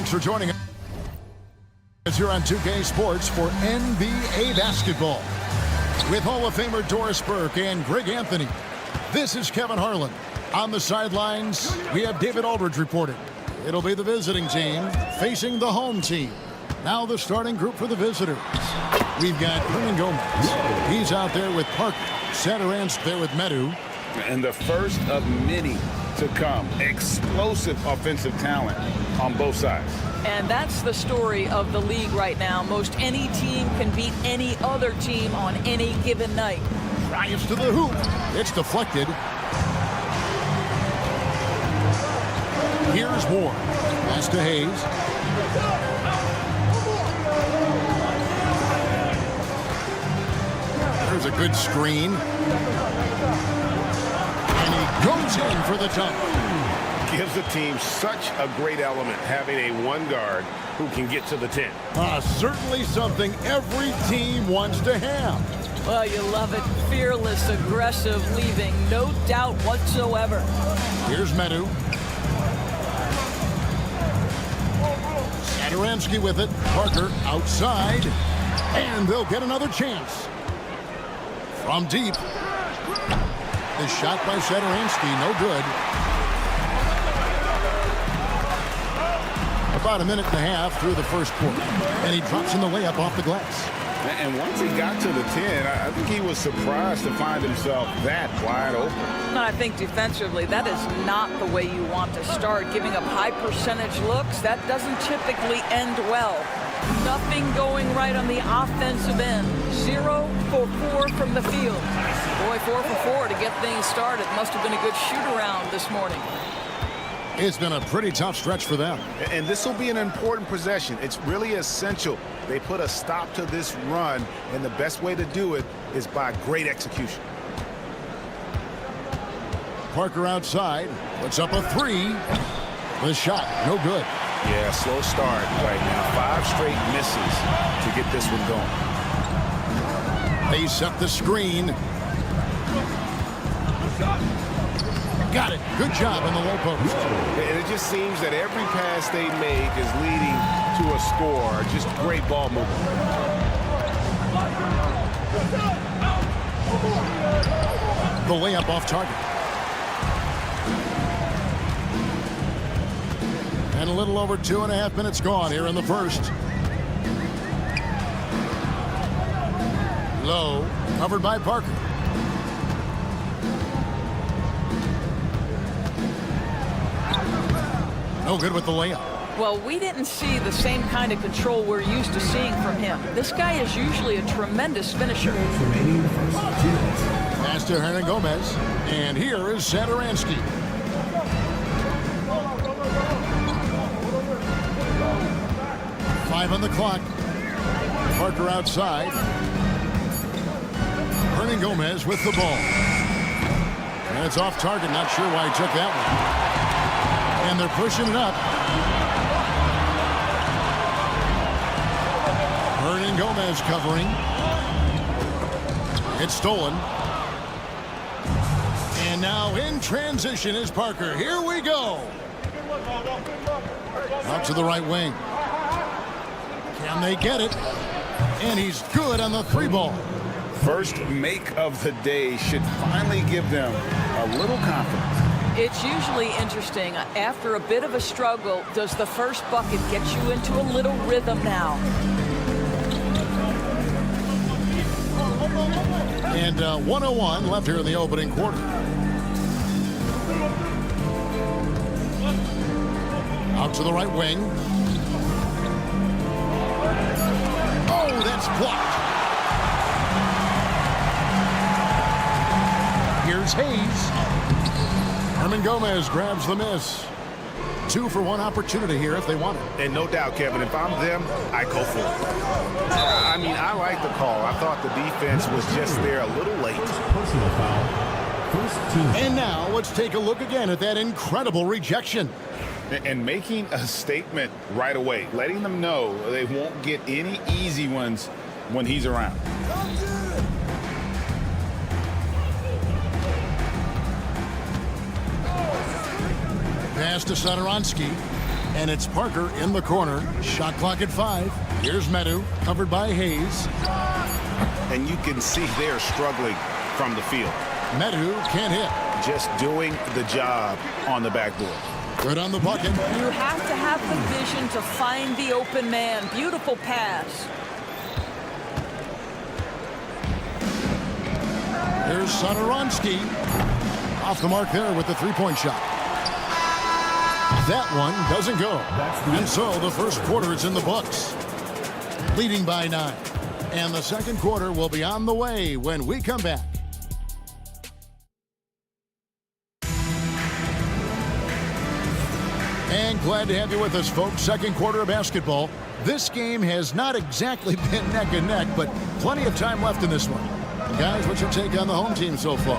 Thanks for joining us here on 2K Sports for NBA basketball. With Hall of Famer Doris Burke and Greg Anthony, this is Kevin Harlan. On the sidelines, we have David Aldridge reporting. It'll be the visiting team facing the home team. Now the starting group for the visitors. We've got Hernan Gomez. He's out there with Parker. Satoransk there with Medu. And the first of many to come. Explosive offensive talent on both sides. And that's the story of the league right now. Most any team can beat any other team on any given night. Drives to the hoop. It's deflected. Here's Ward. Pass to Hayes. There's a good screen. And he goes in for the dunk. Gives the team such a great element having a one guard who can get to the 10. Certainly something every team wants to have. Well, you love it. Fearless, aggressive, leaving no doubt whatsoever. Here's Medu. Satoransky with it. Parker outside. And they'll get another chance. From deep. The shot by Satoransky, no good. About a minute and a half through the first quarter. And he drops in the layup off the glass. And once he got to the 10, I think he was surprised to find himself that wide open. And I think defensively, that is not the way you want to start. Giving up high percentage looks, that doesn't typically end well. Nothing going right on the offensive end. 0 for 4 from the field. Boy, 4 for 4 to get things started. Must have been a good shoot-around this morning. It's been a pretty tough stretch for them. And this will be an important possession. It's really essential they put a stop to this run, and the best way to do it is by great execution. Parker outside, puts up a 3. The shot, no good. Yeah, slow start right now. 5 straight misses to get this one going. They set the screen. Got it. Good job in the low post. And it just seems that every pass they make is leading to a score. Just great ball movement. The layup off target. And a little over 2.5 minutes gone here in the first. Low, covered by Parker. No good with the layup. Well, we didn't see the same kind of control we're used to seeing from him. This guy is usually a tremendous finisher. Pass to Hernan Gomez. And here is Satoransky. Five on the clock. Parker outside. Hernan Gomez with the ball. And it's off target. Not sure why he took that one. And they're pushing it up. Hernan Gomez covering. It's stolen. And now in transition is Parker. Here we go. Out to the right wing. Can they get it? And he's good on the 3 ball. First make of the day should finally give them a little confidence. It's usually interesting. After a bit of a struggle, does the first bucket get you into a little rhythm now? And 1:01 left here in the opening quarter. Out to the right wing. Oh, that's blocked. Here's Hayes. Hernan Gomez grabs the miss. 2 for 1 opportunity here if they want it. And no doubt, Kevin, if I'm them, I go for it. I mean, I like the call. I thought the defense was just there a little late. Personal foul. First team. And now let's take a look again at that incredible rejection. And making a statement right away, letting them know they won't get any easy ones when he's around. Pass to Satoransky, and it's Parker in the corner. Shot clock at 5. Here's Medu, covered by Hayes. And you can see they're struggling from the field. Medu can't hit. Just doing the job on the backboard. Good on the bucket. You have to have the vision to find the open man. Beautiful pass. Here's Satoransky. Off the mark there with the three-point shot. That one doesn't go. And so the first quarter is in the books. Leading by 9. And the second quarter will be on the way when we come back. And glad to have you with us, folks. Second quarter of basketball. This game has not exactly been neck and neck, but plenty of time left in this one. Guys, what's your take on the home team so far?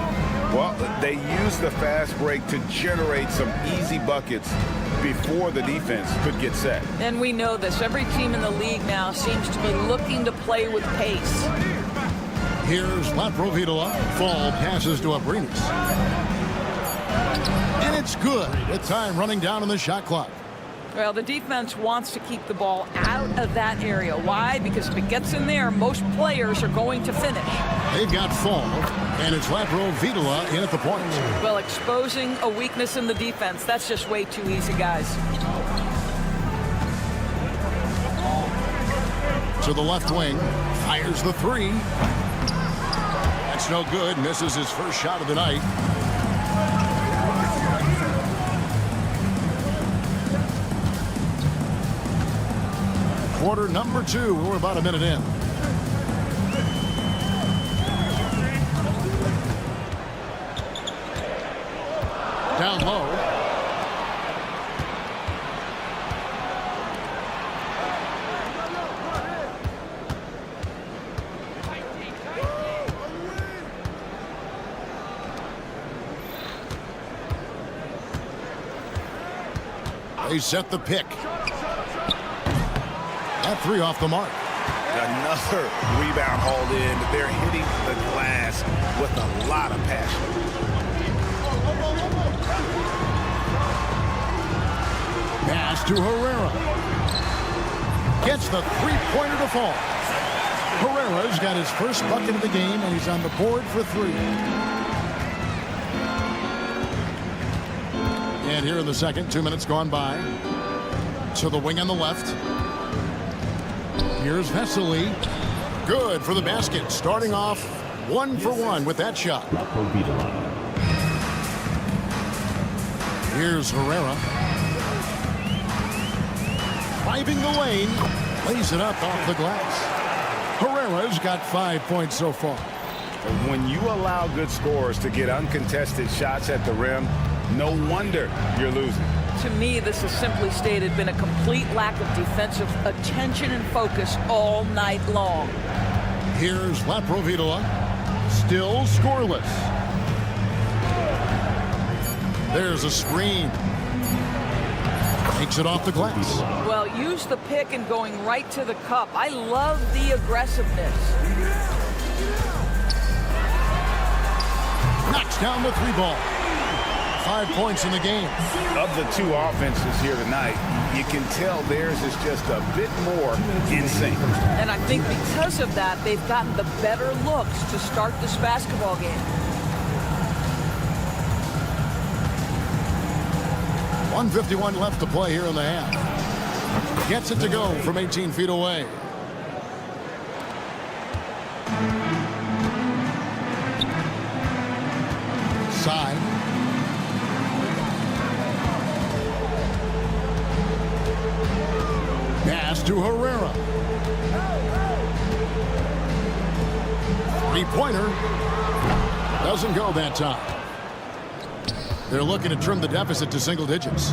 Well, they used the fast break to generate some easy buckets before the defense could get set. And we know this. Every team in the league now seems to be looking to play with pace. Here's Laprovitola. Fall passes to Abrinas. And it's good with time running down on the shot clock. Well, the defense wants to keep the ball out of that area. Why? Because if it gets in there, most players are going to finish. They've got Fall, and it's Laprovitola in at the point. Well, exposing a weakness in the defense, that's just way too easy, guys. To the left wing, fires the three. That's no good, misses his first shot of the night. Quarter number 2. We're about a minute in. Down low. They set the pick. That three off the mark. Another rebound hauled in. They're hitting the glass with a lot of passion. Pass to Herrera. Gets the three-pointer to fall. Herrera's got his first bucket of the game, and he's on the board for 3. And here in the second, 2 minutes gone by. To the wing on the left. Here's Vesely. Good for the basket. Starting off 1 for 1 with that shot. Here's Herrera. Driving the lane. Lays it up off the glass. Herrera's got 5 points so far. When you allow good scorers to get uncontested shots at the rim, no wonder you're losing. To me, this has simply stated been a complete lack of defensive attention and focus all night long. Here's Laprovitola. Still scoreless. There's a screen. Takes it off the glass. Well, use the pick and going right to the cup. I love the aggressiveness. Knocks down the 3 ball. 5 points in the game. Of the 2 offenses here tonight, you can tell theirs is just a bit more in sync. And I think because of that, they've gotten the better looks to start this basketball game. 1:51 left to play here in the half. Gets it to go from 18 feet away. Side. Pass to Herrera. Three-pointer. Doesn't go that time. They're looking to trim the deficit to single digits.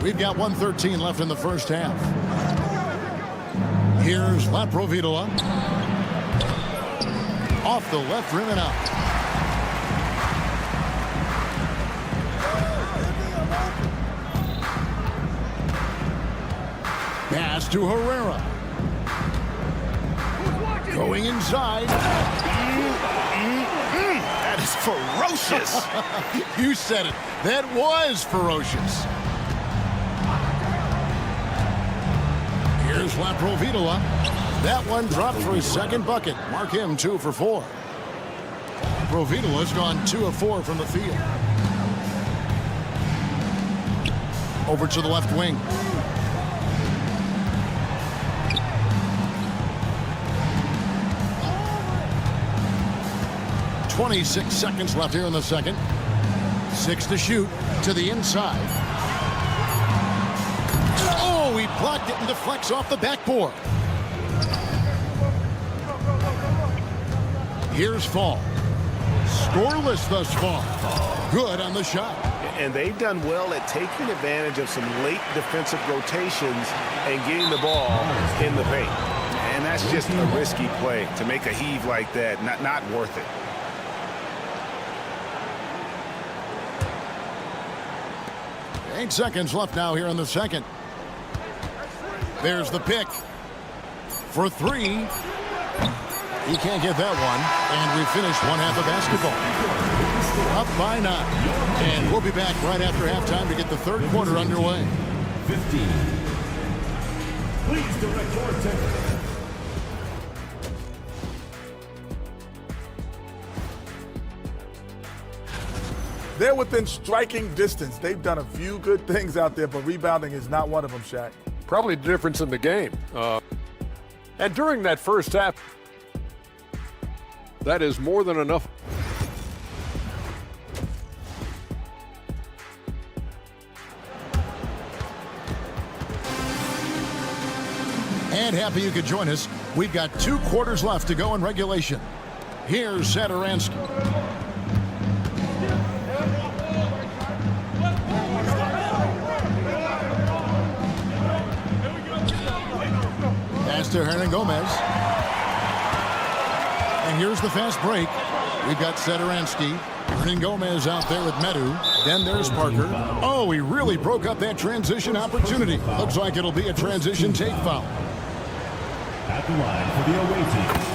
We've got 1:13 left in the first half. Here's Laprovitola. Off the left rim and out. Pass to Herrera. Going inside. That is ferocious. You said it. That was ferocious. Here's Laprovitola. That one dropped for his second bucket. Mark him 2 for 4. Laprovitola's gone 2 of 4 from the field. Over to the left wing. 26 seconds left here in the second. 6 to shoot to the inside. Oh, he blocked it and deflects off the backboard. Here's Fall. Scoreless thus far. Good on the shot. And they've done well at taking advantage of some late defensive rotations and getting the ball in the paint. And that's just a risky play. To make a heave like that, not worth it. Eight seconds left now here in the second. There's the pick for 3. He can't get that one. And we finished one half of basketball. Up by 9. And we'll be back right after halftime to get the third quarter underway. 15. Please direct your attention. They're within striking distance. They've done a few good things out there, but rebounding is not one of them, Shaq. Probably the difference in the game. And during that first half, that is more than enough. And happy you could join us. We've got 2 quarters left to go in regulation. Here's Satoransky. Pass to Hernan Gomez. And here's the fast break. We've got Satoransky. Hernan Gomez out there with Medu. Then there's Parker. Oh, he really broke up that transition opportunity. Looks like it'll be a transition take foul. At the line for the away team.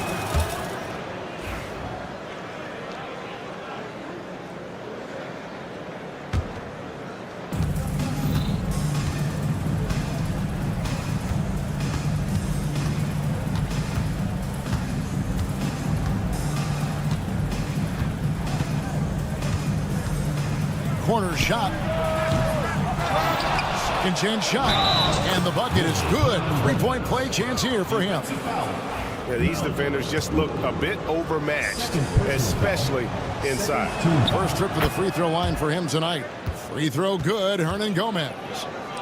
Corner shot. Second chance shot. And the bucket is good. 3-point play chance here for him. Yeah, these defenders just look a bit overmatched, especially inside. First trip to the free throw line for him tonight. Free throw good. Hernan Gomez.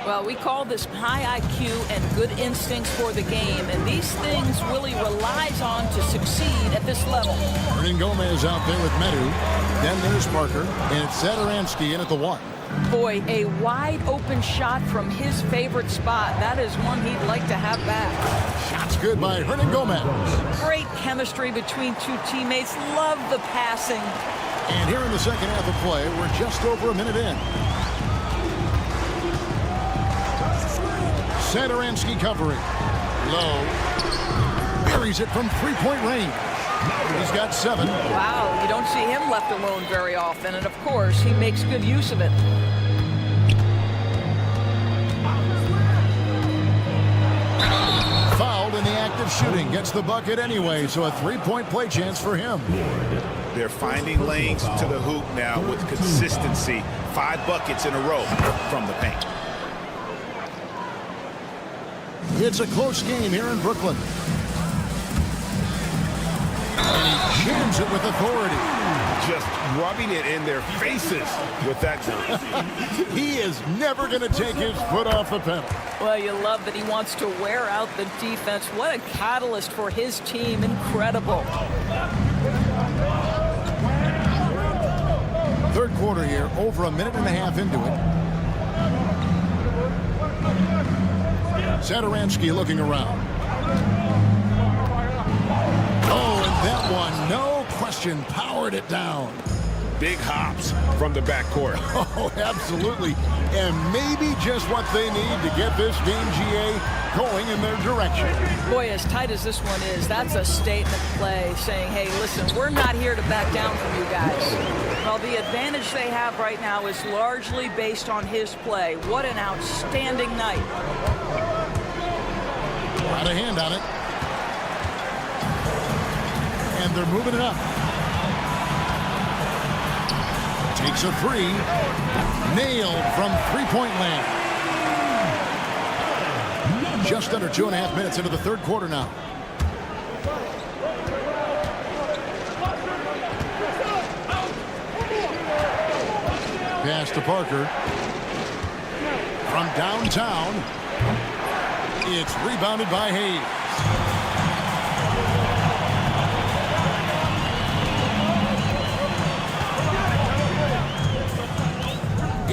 Well, we call this high IQ and good instincts for the game, and these things Willie relies on to succeed at this level. Hernan Gomez out there with Medu. Then there's Parker, and it's Satoransky in at the 1. Boy, a wide open shot from his favorite spot. That is one he'd like to have back. Shot's good by Hernan Gomez. Great chemistry between 2 teammates. Love the passing. And here in the second half of play, we're just over a minute in. Satoransky covering. Low. Buries it from 3-point range. He's got 7. Wow, you don't see him left alone very often, and of course, he makes good use of it. Fouled in the act of shooting. Gets the bucket anyway, so a 3-point play chance for him. They're finding lanes to the hoop now with consistency. 5 buckets in a row from the paint. It's a close game here in Brooklyn. And he jams it with authority. Just rubbing it in their faces with that dunk. He is never going to take his foot off the pedal. Well, you love that he wants to wear out the defense. What a catalyst for his team. Incredible. Third quarter here, over a minute and a half into it. Satoransky looking around. Oh, and that one, no question, powered it down. Big hops from the backcourt. Oh, absolutely. And maybe just what they need to get this game, GA, going in their direction. Boy, as tight as this one is, that's a statement play saying, hey, listen, we're not here to back down from you guys. Well, the advantage they have right now is largely based on his play. What an outstanding night. Out of hand on it. And they're moving it up. Takes a 3. Nailed from 3-point land. Just under 2.5 minutes into the third quarter now. pass to Parker. From downtown, it's rebounded by Hayes.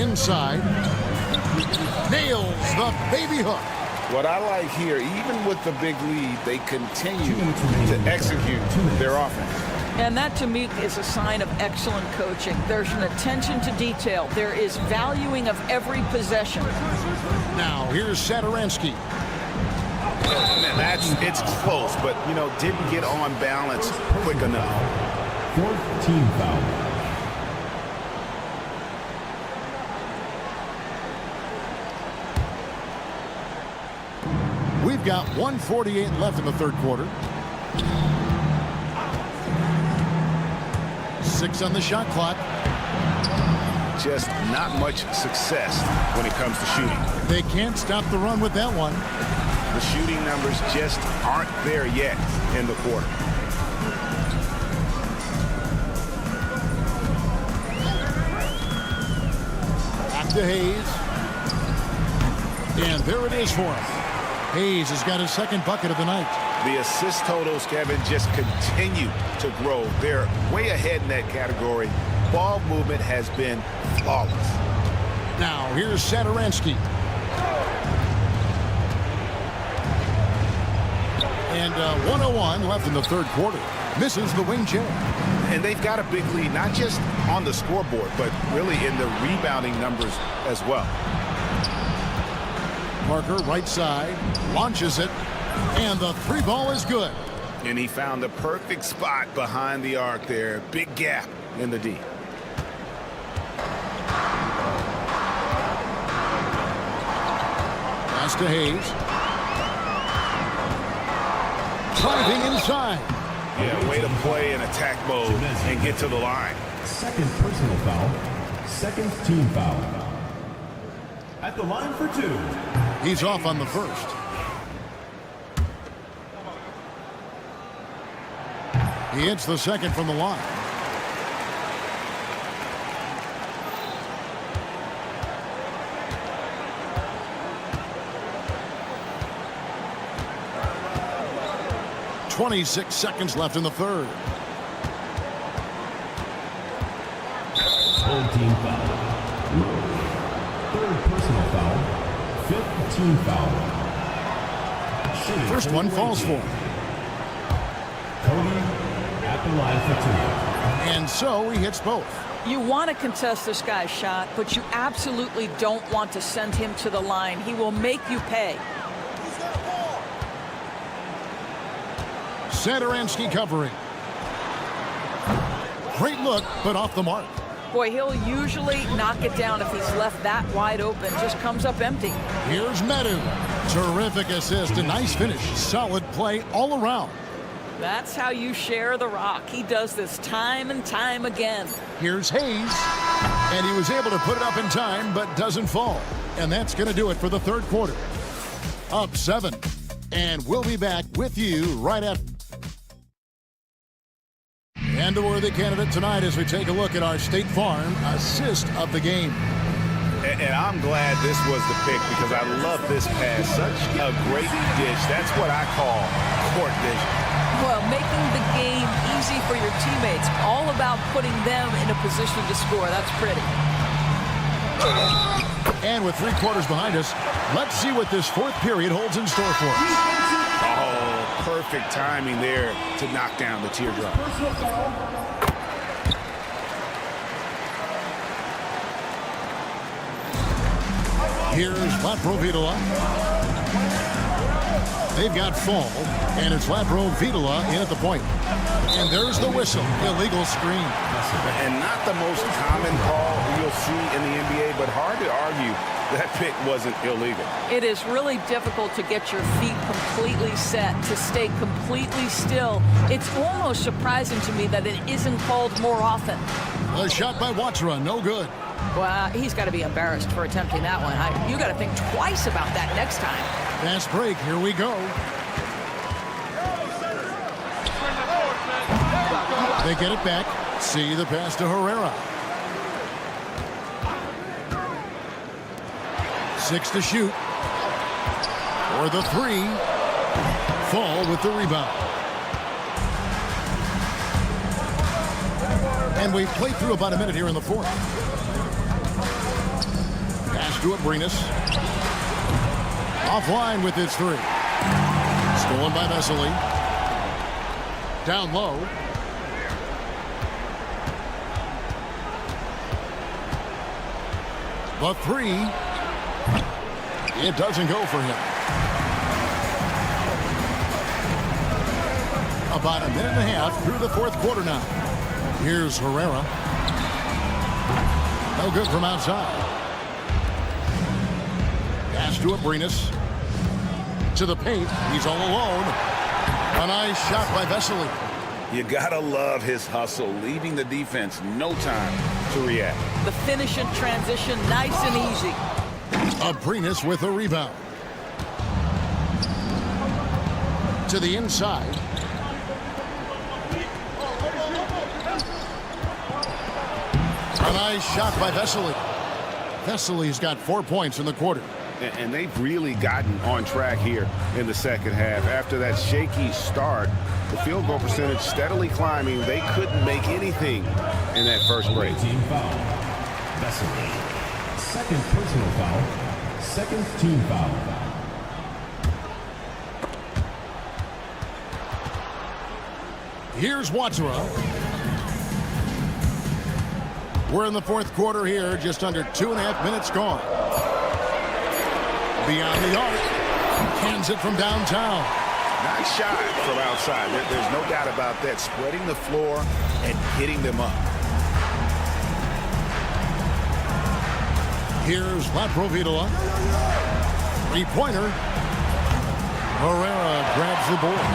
Inside, nails the baby hook. What I like here, even with the big lead, they continue to execute their offense. And that, to me, is a sign of excellent coaching. There's an attention to detail. There is valuing of every possession. Now, here's Satoransky. Man, it's close, but, didn't get on balance quick enough. 4th team foul. We've got 1:48 left in the third quarter. 6 on the shot clock. Just not much success when it comes to shooting. They can't stop the run with that one. The shooting numbers just aren't there yet in the quarter. Back to Hayes. And there it is for him. Hayes has got his second bucket of the night. The assist totals, Kevin, just continue to grow. They're way ahead in that category. Ball movement has been flawless. Now, here's Satoransky. And 1:01 left in the third quarter. Misses the wing chair. And they've got a big lead, not just on the scoreboard, but really in the rebounding numbers as well. Parker, right side, launches it, and the three ball is good. And he found the perfect spot behind the arc there. Big gap in the D. Pass to Hayes. Driving inside. Yeah, way to play in attack mode and get to the line. Second personal foul. Second team foul. At the line for 2. He's off on the first. He hits the second from the line. .26 seconds left in the third. Third team foul. Third personal foul. Fifth team foul. First one falls for him. Cody at the line for 2. And so he hits both. You want to contest this guy's shot, but you absolutely don't want to send him to the line. He will make you pay. Satoransky covering. Great look, but off the mark. Boy, he'll usually knock it down if he's left that wide open. Just comes up empty. Here's Medu. Terrific assist, a nice finish. Solid play all around. That's how you share the rock. He does this time and time again. Here's Hayes. And he was able to put it up in time, but doesn't fall. And that's going to do it for the third quarter. Up 7. And we'll be back with you right after. And a worthy candidate tonight as we take a look at our State Farm assist of the game. And I'm glad this was the pick because I love this pass. Such a great dish. That's what I call court vision. Well, making the game easy for your teammates. All about putting them in a position to score. That's pretty. And with 3 quarters behind us, let's see what this fourth period holds in store for us. Oh, perfect timing there to knock down the teardrop. Here's Laprovitola. They've got Fall, and it's Laprovitola in at the point. And there's the whistle, illegal screen. And not the most common call you'll see in the NBA, but hard to argue that pick wasn't illegal. It is really difficult to get your feet completely set, to stay completely still. It's almost surprising to me that it isn't called more often. A shot by Watra, no good. Well, he's got to be embarrassed for attempting that one. You got to think twice about that next time. Fast break, here we go. They get it back. See the pass to Herrera. 6 to shoot. For the 3. Fall with the rebound. And we've played through about a minute here in the fourth. Pass to Abrinas. Offline with his 3. Stolen by Vesely. Down low. The 3. It doesn't go for him. About a minute and a half through the fourth quarter now. Here's Herrera. No good from outside. Pass to Abrinas. To the paint. He's all alone. A nice shot by Vesely. You gotta love his hustle, leaving the defense no time to react. The finish in transition, nice and easy. Abrinas with a rebound. To the inside. A nice shot by Vesely. Vesely's got 4 points in the quarter. And they've really gotten on track here in the second half. After that shaky start, the field goal percentage steadily climbing. They couldn't make anything in that first break. Team foul. Vesely. Second personal foul. Second team foul. Here's Watsura. We're in the fourth quarter here, just under 2.5 minutes gone. Beyond the arc. Cans it from downtown. Nice shot from outside. There's no doubt about that. Spreading the floor and hitting them up. Here's Latrovitola. Three-pointer. Herrera grabs the board.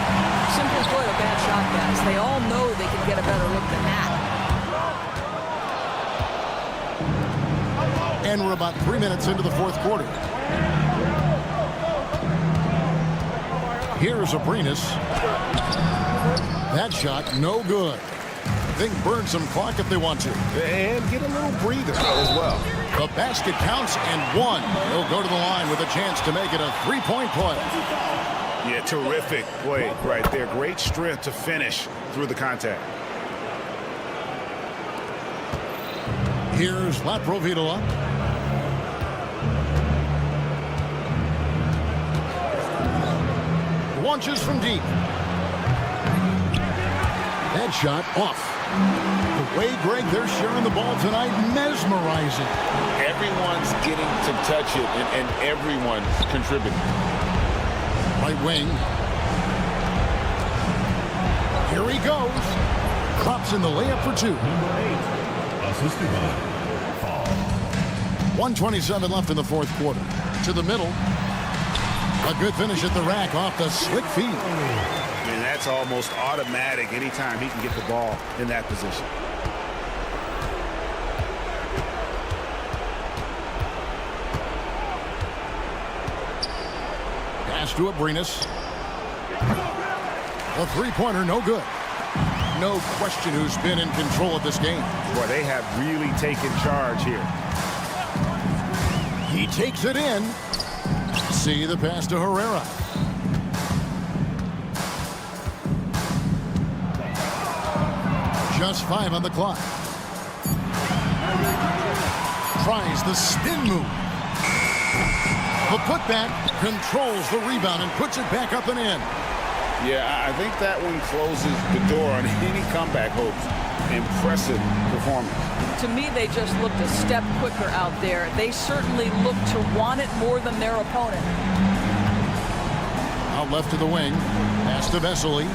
Simple put, a bad shot, guys. They all know they can get a better look than that. And we're about 3 minutes into the fourth quarter. Here's Abrinas. That shot, no good. They can burn some clock if they want to. And get a little breather as well. The basket counts and 1. He'll go to the line with a chance to make it a three-point play. Yeah, terrific play right there. Great strength to finish through the contact. Here's Latrovitola. Launches from deep. That shot off. The way, Greg, they're sharing the ball tonight, mesmerizing. Everyone's getting to touch it, and everyone's contributing. Right wing. Here he goes. Drops in the layup for 2. Number 8. Assisted by foul. 1:27 left in the fourth quarter. To the middle. A good finish at the rack off the slick feed. And that's almost automatic anytime he can get the ball in that position. Pass to Abrinas. A three-pointer, no good. No question who's been in control of this game. Boy, they have really taken charge here. He takes it in. See the pass to Herrera. Just 5 on the clock. Tries the spin move. The putback controls the rebound and puts it back up and in. Yeah, I think that one closes the door on any comeback hopes. Impressive performance. To me, they just looked a step quicker out there. They certainly looked to want it more than their opponent. Out left to the wing. Pass to Vesely.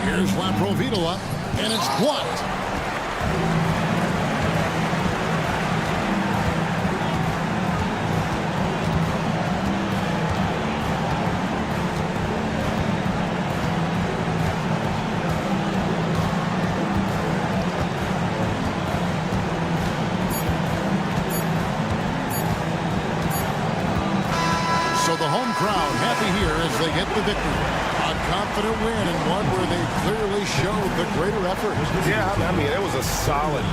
Here's Latrovitola, and it's blocked. So the home crowd happy here as they get the victory. A confident win and one where they clearly showed the greater effort. Yeah, I mean, it was a solid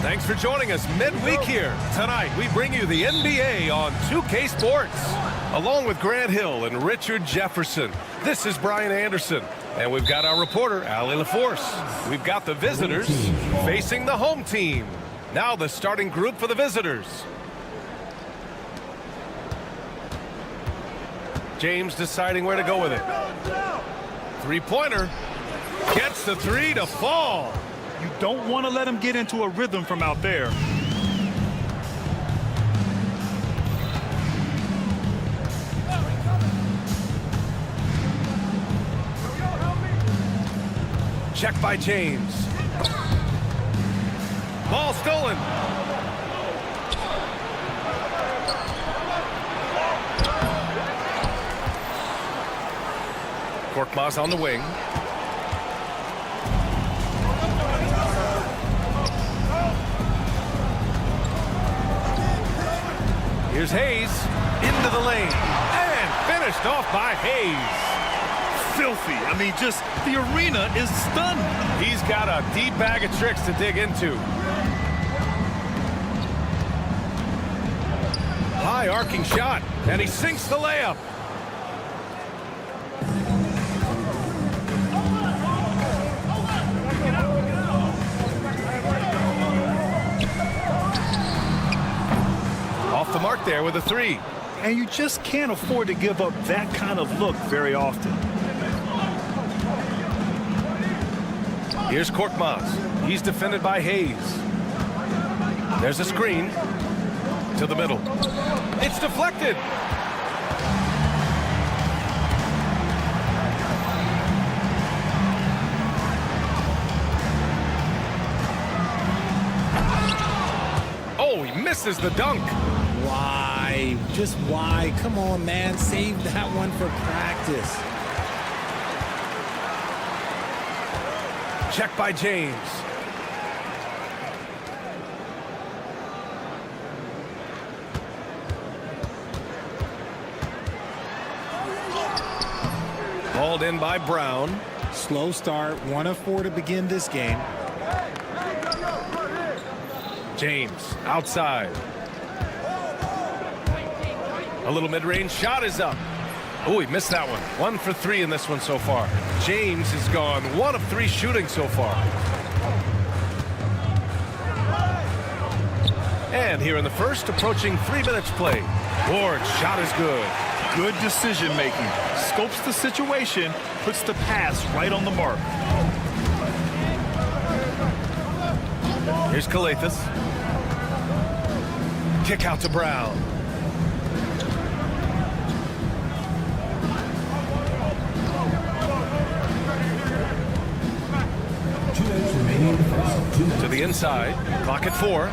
Thanks for joining us midweek here. Tonight, we bring you the NBA on 2K Sports. Along with Grant Hill and Richard Jefferson, this is Brian Anderson. And we've got our reporter, Allie LaForce. We've got the visitors facing the home team. Now the starting group for the visitors. James deciding where to go with it. Three-pointer. Gets the three to fall. You don't want to let him get into a rhythm from out there. Check by James. Ball stolen. Korkmaz on the wing. Here's Hayes into the lane and finished off by Hayes. Filthy. I mean, just the arena is stunned. He's got a deep bag of tricks to dig into. High arcing shot, and he sinks the layup. Off the mark there with a three. And you just can't afford to give up that kind of look very often. Here's Korkmaz. He's defended by Hayes. There's a screen to the middle. It's deflected. Oh, he misses the dunk. Why? Just why? Come on, man. Save that one for practice. Check by James. Hauled in by Brown. Slow start, 1 of 4 to begin this game. James outside. A little mid-range shot is up. Oh, he missed that one. 1 for 3 in this one so far. James has gone 1 of 3 shooting so far. And here in the first, approaching 3 minutes play. Ward's shot is good. Good decision making. Scopes the situation, puts the pass right on the mark. Here's Calathis. Kick out to Brown. To the inside. Clock at 4.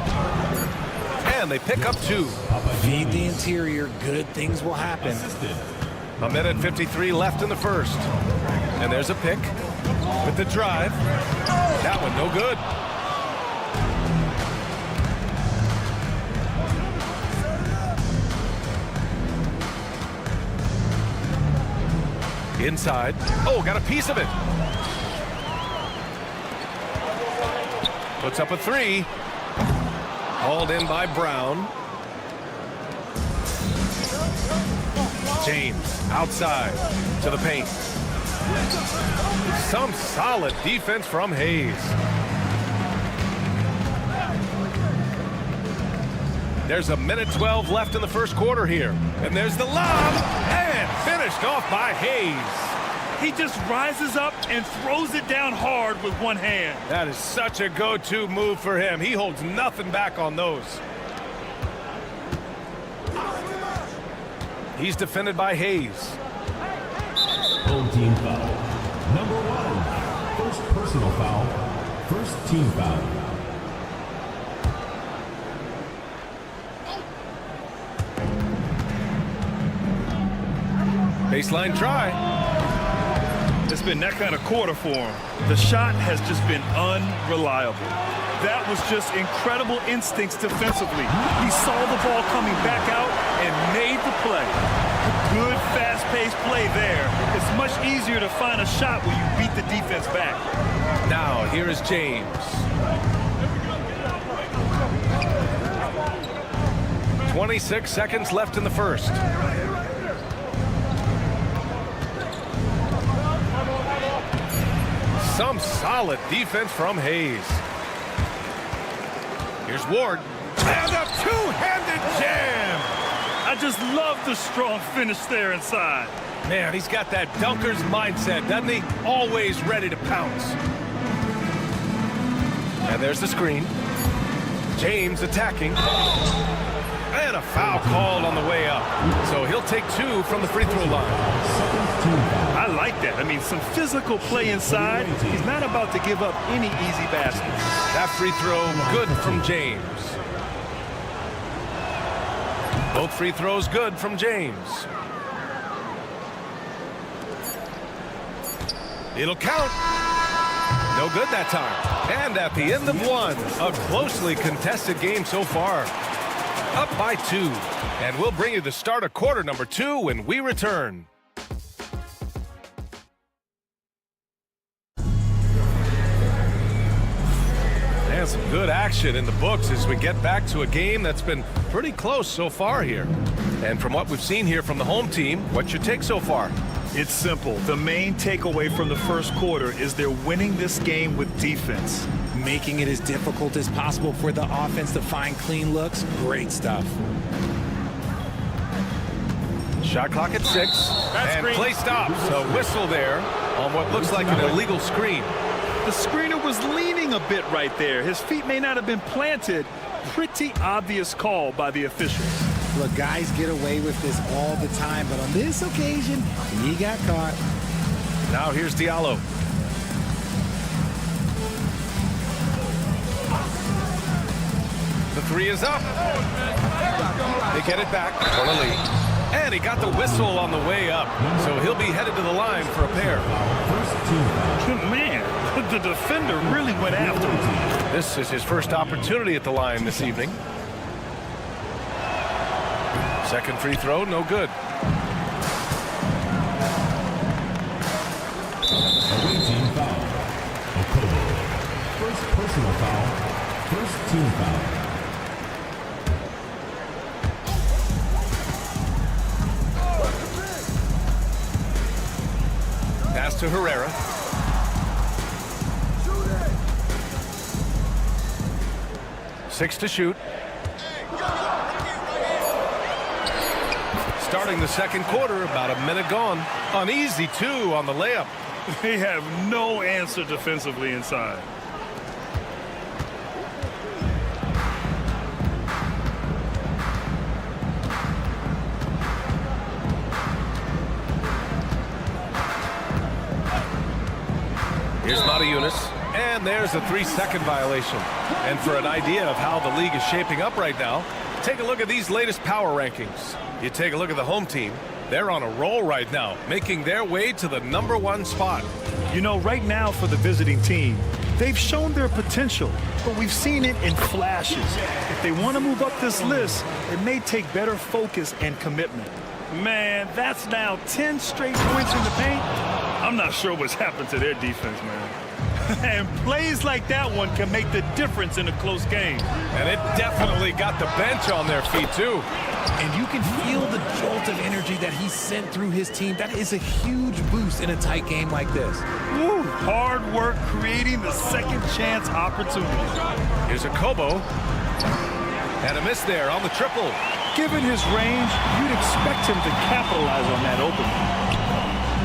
And they pick up 2. Feed the interior. Good things will happen. A minute 53 left in the first. And there's a pick with the drive. That one no good. Inside. Oh, got a piece of it. Puts up a 3. Hauled in by Brown. James outside to the paint. Some solid defense from Hayes. There's a minute 12 left in the first quarter here. And there's the lob. And finished off by Hayes. He just rises up and throws it down hard with one hand. That is such a go-to move for him. He holds nothing back on those. He's defended by Hayes. Home team foul. Number 1. First personal foul. First team foul. Baseline try. It's been that kind of quarter for him. The shot has just been unreliable. That was just incredible instincts defensively. He saw the ball coming back out and made the play. Good, fast-paced play there. It's much easier to find a shot when you beat the defense back. Now, here is James. .26 seconds left in the first. Some solid defense from Hayes. Here's Ward. And a two-handed jam. I just love the strong finish there inside. Man, he's got that dunker's mindset, doesn't he? Always ready to pounce. And there's the screen. James attacking. And a foul called on the way up. So he'll take 2 from the free throw line. I like that. I mean, some physical play inside. He's not about to give up any easy baskets. That free throw good from James. Both free throws good from James. It'll count. No good that time. And at the end of 1, a closely contested game so far. Up by 2. And we'll bring you the start of quarter number 2 when we return. And some good action in the books as we get back to a game that's been pretty close so far here. And from what we've seen here from the home team, what's your take so far? It's simple. The main takeaway from the first quarter is they're winning this game with defense. Making it as difficult as possible for the offense to find clean looks. Great stuff. Shot clock at 6. And play stops. A whistle there on what looks like an illegal screen. The screener was leaning a bit right there. His feet may not have been planted. Pretty obvious call by the officials. Look, guys get away with this all the time, but on this occasion, he got caught. Now here's Diallo. The 3 is up. They get it back for the lead. And he got the whistle on the way up, so he'll be headed to the line for a pair. Man, the defender really went after him. This is his first opportunity at the line this evening. Second free throw, no good. Away team foul. First personal foul. First team foul. Pass to Herrera. Six to shoot. Starting the second quarter, about a minute gone. An easy 2 on the layup. They have no answer defensively inside. out of Eunice. And there's a 3-second violation. And for an idea of how the league is shaping up right now, take a look at these latest power rankings. You take a look at the home team. They're on a roll right now, making their way to the #1 spot. You know, right now for the visiting team, they've shown their potential, but we've seen it in flashes. If they want to move up this list, it may take better focus and commitment. Man, that's now 10 straight points in the paint. I'm not sure what's happened to their defense, man. And plays like that one can make the difference in a close game. And it definitely got the bench on their feet, too. And you can feel the jolt of energy that he sent through his team. That is a huge boost in a tight game like this. Woo, hard work creating the second chance opportunity. Here's a Kobo. And a miss there on the triple. Given his range, you'd expect him to capitalize on that opening.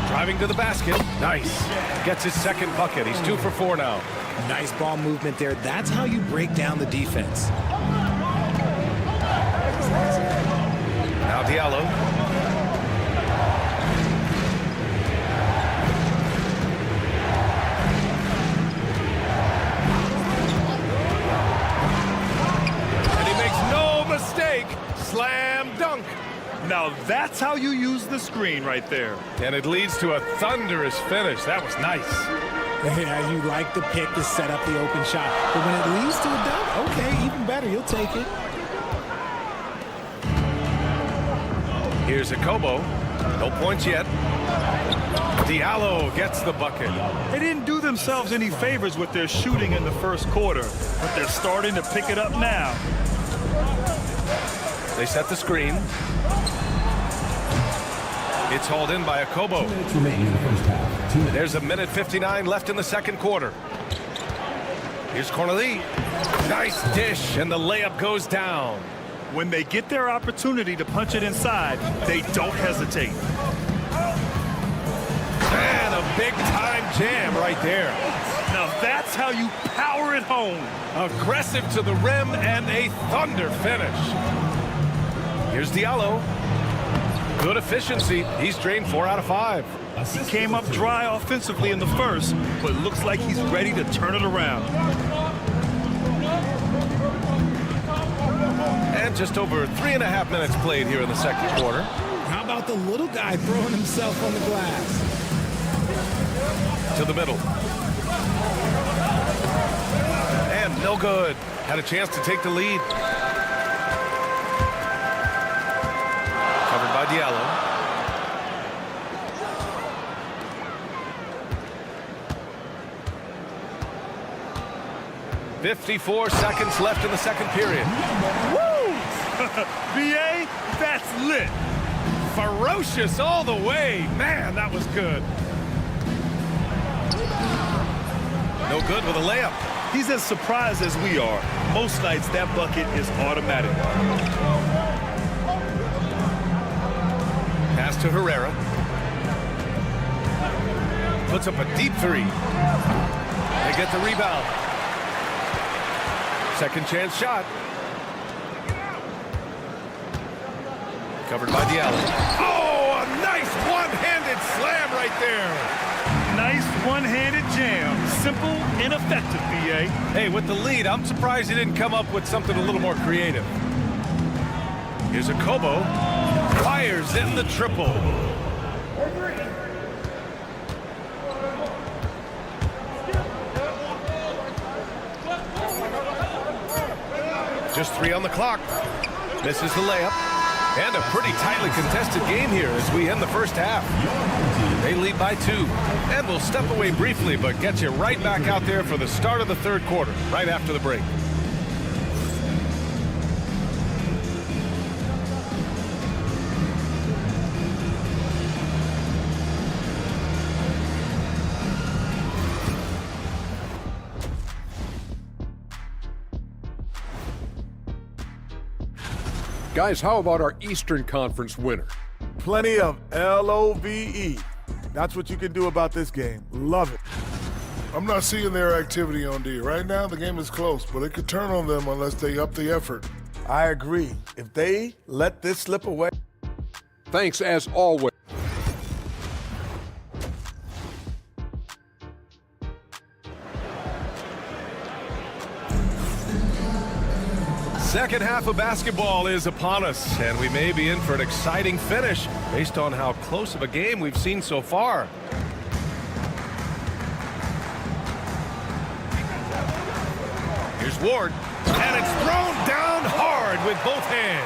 Driving to the basket. Nice. Gets his second bucket. He's 2 for 4 now. Nice ball movement there. That's how you break down the defense. Now Diallo. And he makes no mistake. Slam dunk. Now that's how you use the screen right there. And it leads to a thunderous finish. That was nice. Yeah, you like the pick to set up the open shot. But when it leads to a dunk, okay, even better. You'll take it. Here's a Kobo. No points yet. Diallo gets the bucket. They didn't do themselves any favors with their shooting in the first quarter, but they're starting to pick it up now. They set the screen. It's hauled in by a Kobo. 2 minutes remaining in the first half. 2 minutes. There's a minute 59 left in the second quarter. Here's Corneli. Nice dish, and the layup goes down. When they get their opportunity to punch it inside, they don't hesitate. And a big-time jam right there. Now that's how you power it home. Aggressive to the rim and a thunder finish. Here's Diallo. Good efficiency. He's drained 4 out of 5. He came up dry offensively in the first, but looks like he's ready to turn it around. And just over 3.5 minutes played here in the second quarter. How about the little guy throwing himself on the glass? To the middle. And no good. Had a chance to take the lead. Covered by Diallo. "54 seconds left in the second period." Woo! BA, that's lit. Ferocious all the way. Man, that was good. No good with a layup. He's as surprised as we are. Most nights, that bucket is automatic. Pass to Herrera. Puts up a deep 3. They get the rebound. Second chance shot. Covered by Diallo. Oh, a nice one-handed slam right there. Nice one-handed jam. Simple and effective, BA. Hey, with the lead, I'm surprised he didn't come up with something a little more creative. Here's a Kobo. Fires in the triple. Just 3 on the clock. Misses the layup. And a pretty tightly contested game here as we end the first half. They lead by 2. And we'll step away briefly, but get you right back out there for the start of the third quarter, right after the break. Guys, how about our Eastern Conference winner? Plenty of LOVE. That's what you can do about this game. Love it. I'm not seeing their activity on D. Right now, the game is close, but it could turn on them unless they up the effort. I agree. If they let this slip away. Thanks as always. Second half of basketball is upon us, and we may be in for an exciting finish based on how close of a game we've seen so far. Here's Ward, and it's thrown down hard with both hands.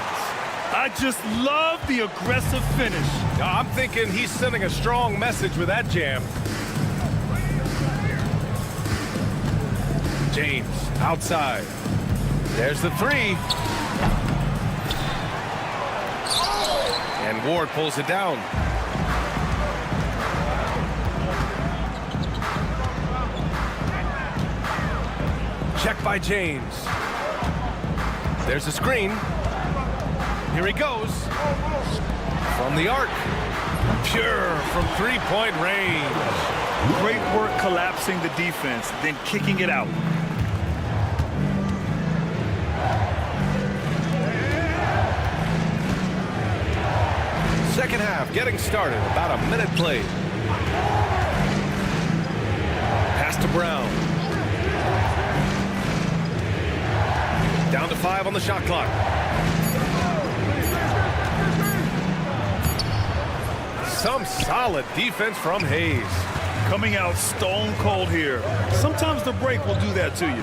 I just love the aggressive finish. I'm thinking he's sending a strong message with that jam. James outside. There's the three. And Ward pulls it down. Check by James. There's a screen. Here he goes. From the arc. Pure from three-point range. Great work collapsing the defense, then kicking it out. Second half getting started. About a minute played. Pass to Brown. Down to 5 on the shot clock. Some solid defense from Hayes. Coming out stone cold here. Sometimes the break will do that to you.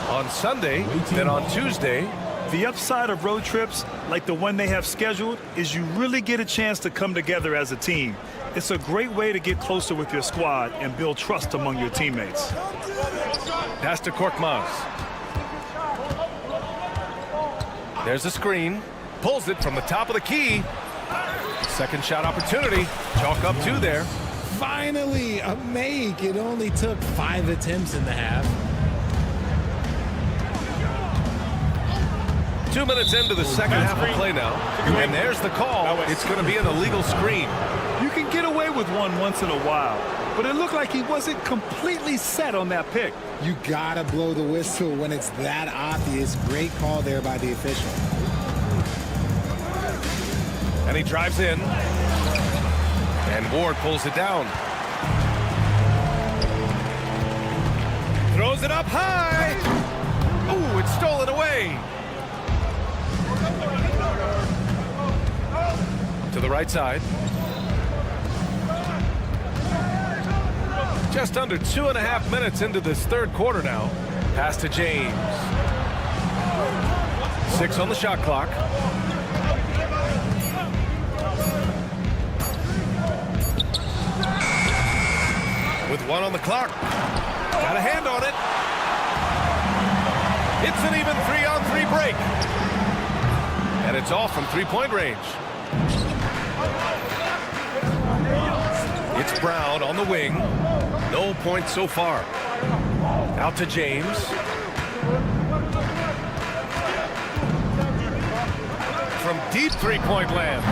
On Sunday, then on Tuesday. The upside of road trips, like the one they have scheduled, is you really get a chance to come together as a team. It's a great way to get closer with your squad and build trust among your teammates. Pass to Korkmaz. There's a screen. Pulls it from the top of the key. Second shot opportunity. Chalk up 2 there. Finally, a make. It only took 5 attempts in the half. 2 minutes into the second half of play now. And there's the call. It's going to be an illegal screen. You can get away with one once in a while, but it looked like he wasn't completely set on that pick. You gotta blow the whistle when it's that obvious. Great call there by the official. And he drives in. And Ward pulls it down. Throws it up high. Ooh, it's stolen away. To the right side. Just under 2.5 minutes into this third quarter now. Pass to James. 6 on the shot clock. With 1 on the clock. Got a hand on it. It's an even 3-on-3 break. And it's off from three-point range. It's Brown on the wing. No points so far. Out to James. From deep three-point land.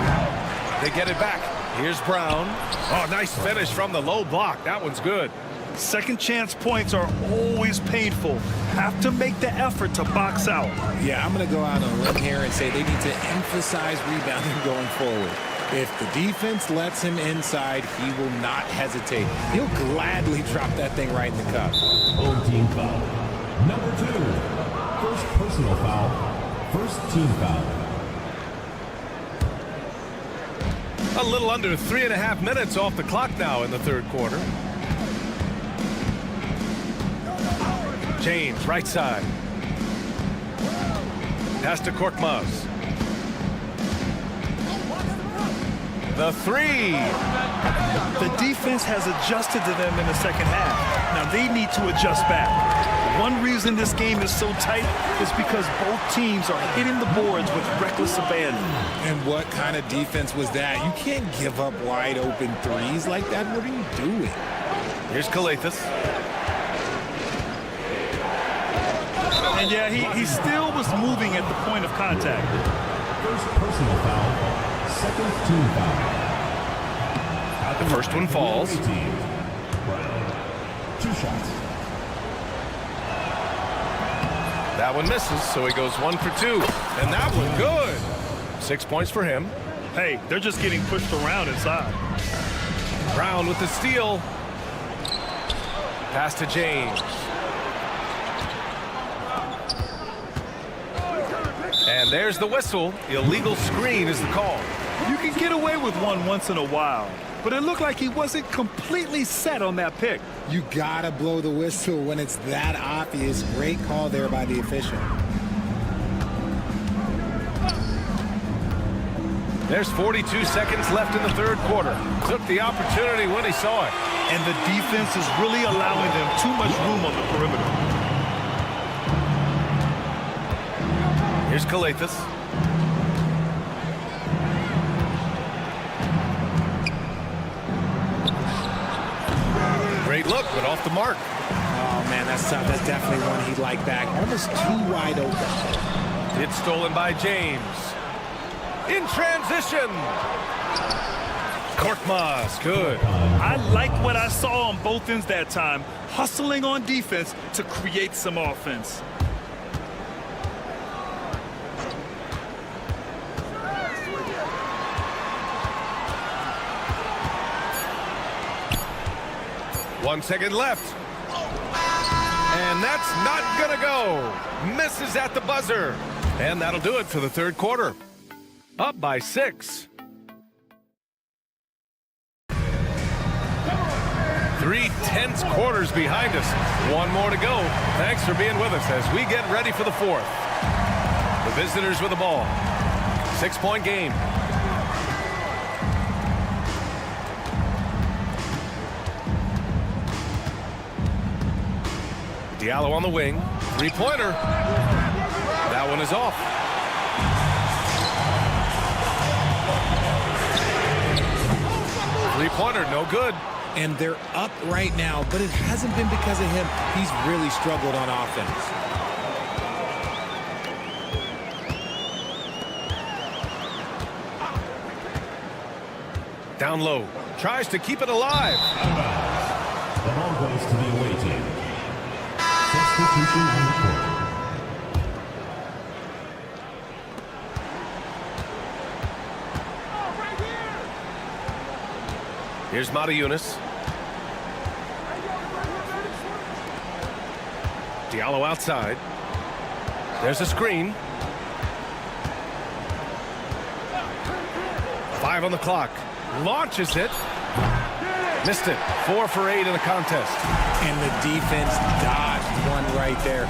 They get it back. Here's Brown. Oh, nice finish from the low block. That one's good. Second chance points are always painful. Have to make the effort to box out. Yeah, I'm going to go out on a limb here and say they need to emphasize rebounding going forward. If the defense lets him inside, he will not hesitate. He'll gladly drop that thing right in the cup. Home team foul. Number 2. First personal foul. First team foul. A little under 3.5 minutes off the clock now in the third quarter. James, right side. Pass to Korkmaz. The three. The defense has adjusted to them in the second half. Now they need to adjust back. One reason this game is so tight is because both teams are hitting the boards with reckless abandon. And what kind of defense was that? You can't give up wide open threes like that. What are you doing? Here's Kalathis. And yeah, he still was moving at the point of contact. First personal foul. Second team foul. The first one falls. 2 shots. That one misses, so he goes 1 for 2. And that one good. 6 points for him. Hey, they're just getting pushed around inside. Brown with the steal. Pass to James. And there's the whistle. Illegal screen is the call. You can get away with one once in a while, but it looked like he wasn't completely set on that pick. You gotta blow the whistle when it's that obvious. Great call there by the official. There's 42 seconds left in the third quarter. Took the opportunity when he saw it. And the defense is really allowing them too much room on the perimeter. Here's Kalathis. Great look, but off the mark. Oh, man, that's tough. That's definitely one he'd like back. Almost too wide open. It's stolen by James. In transition. Korkmaz, good. I like what I saw on both ends that time, hustling on defense to create some offense. One second left. And that's not gonna go. Misses at the buzzer. And that'll do it for the third quarter. Up by 6. 3 tense quarters behind us. One more to go. Thanks for being with us as we get ready for the fourth. The visitors with the ball. 6-point game. Diallo on the wing. 3-pointer. That one is off. Three-pointer, no good. And they're up right now, but it hasn't been because of him. He's really struggled on offense. Down low. Tries to keep it alive. The ball goes to the away team. Substitution on the court. Here's Mata-Yunus. Diallo outside. There's a screen. 5 on the clock. Launches it. Missed it. 4 for 8 in the contest. And the defense dodged one right there.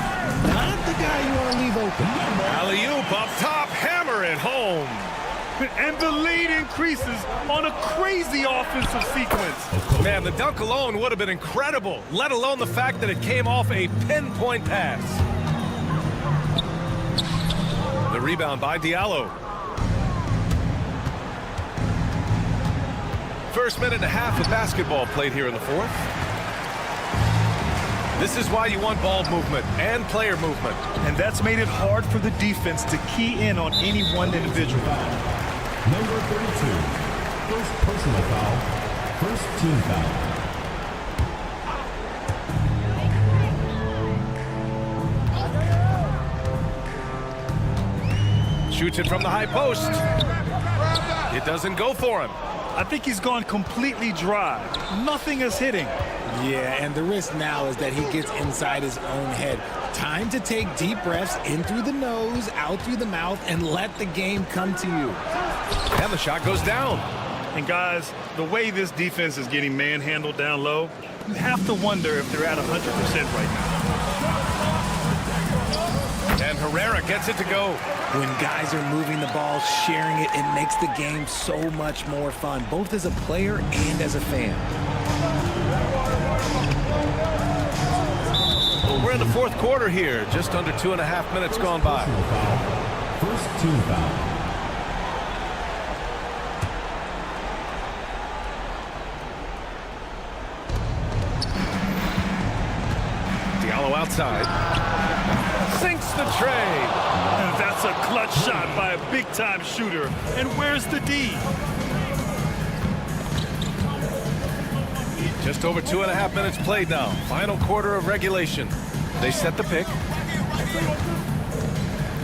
Not the guy you want to leave open. Alley-oop up top. Hammer it home. And the lead increases on a crazy offensive sequence. Man, the dunk alone would have been incredible, let alone the fact that it came off a pinpoint pass. The rebound by Diallo. First minute and a half of basketball played here in the fourth. This is why you want ball movement and player movement. And that's made it hard for the defense to key in on any one individual. Number 32, first personal foul, first team foul. Shoots it from the high post. It doesn't go for him. I think he's gone completely dry. Nothing is hitting. Yeah, and the risk now is that he gets inside his own head. Time to take deep breaths in through the nose, out through the mouth, and let the game come to you. And the shot goes down. And guys, the way this defense is getting manhandled down low, you have to wonder if they're at 100% right now. And Herrera gets it to go. When guys are moving the ball, sharing it, it makes the game so much more fun, both as a player and as a fan. We're in the fourth quarter here, just under 2.5 minutes gone by. First team foul. Diallo outside. Sinks the tray. And that's a clutch shot by a big-time shooter. And where's the D? Just over 2.5 minutes played now. Final quarter of regulation. They set the pick.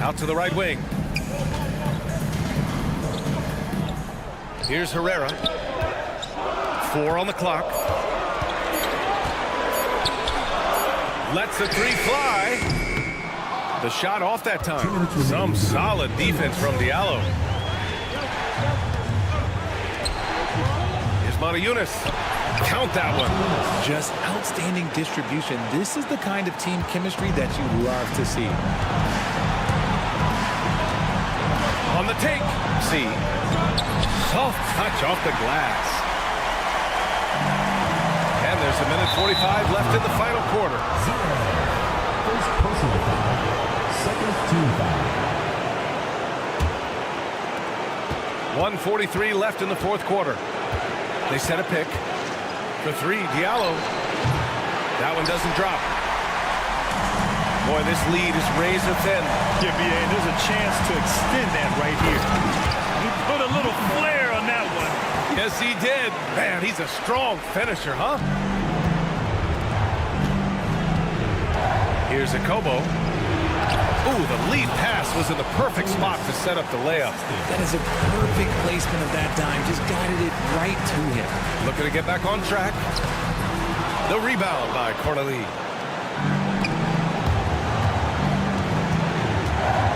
Out to the right wing. Here's Herrera. 4 on the clock. Lets the three fly. The shot off that time. Some solid defense from Diallo. Here's Matajunas. Count that one. Just outstanding distribution. This is the kind of team chemistry that you love to see. On the take. See. Soft touch off the glass. And there's a minute 45 left in the final quarter. First personal foul. Second team foul. 1:43 left in the fourth quarter. They set a pick. For three, Diallo. That one doesn't drop. Boy, this lead is razor thin. Yeah, BA, and there's a chance to extend that right here. He put a little flair on that one. Yes, he did. Man, he's a strong finisher, huh? Here's Akobo. Ooh, the lead pass was in the perfect spot to set up the layup. That is a perfect placement of that dime. Just guided it right to him. Looking to get back on track. The rebound by Corneli.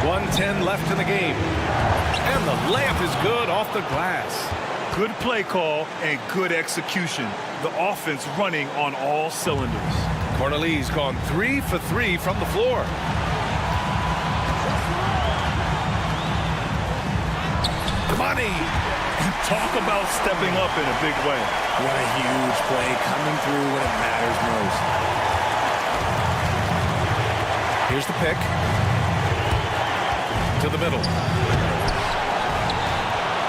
1:10 left in the game. And the layup is good off the glass. Good play call and good execution. The offense running on all cylinders. Corneli's gone 3 for 3 from the floor. Money. Talk about stepping up in a big way. What a huge play coming through when it matters most. Here's the pick. To the middle.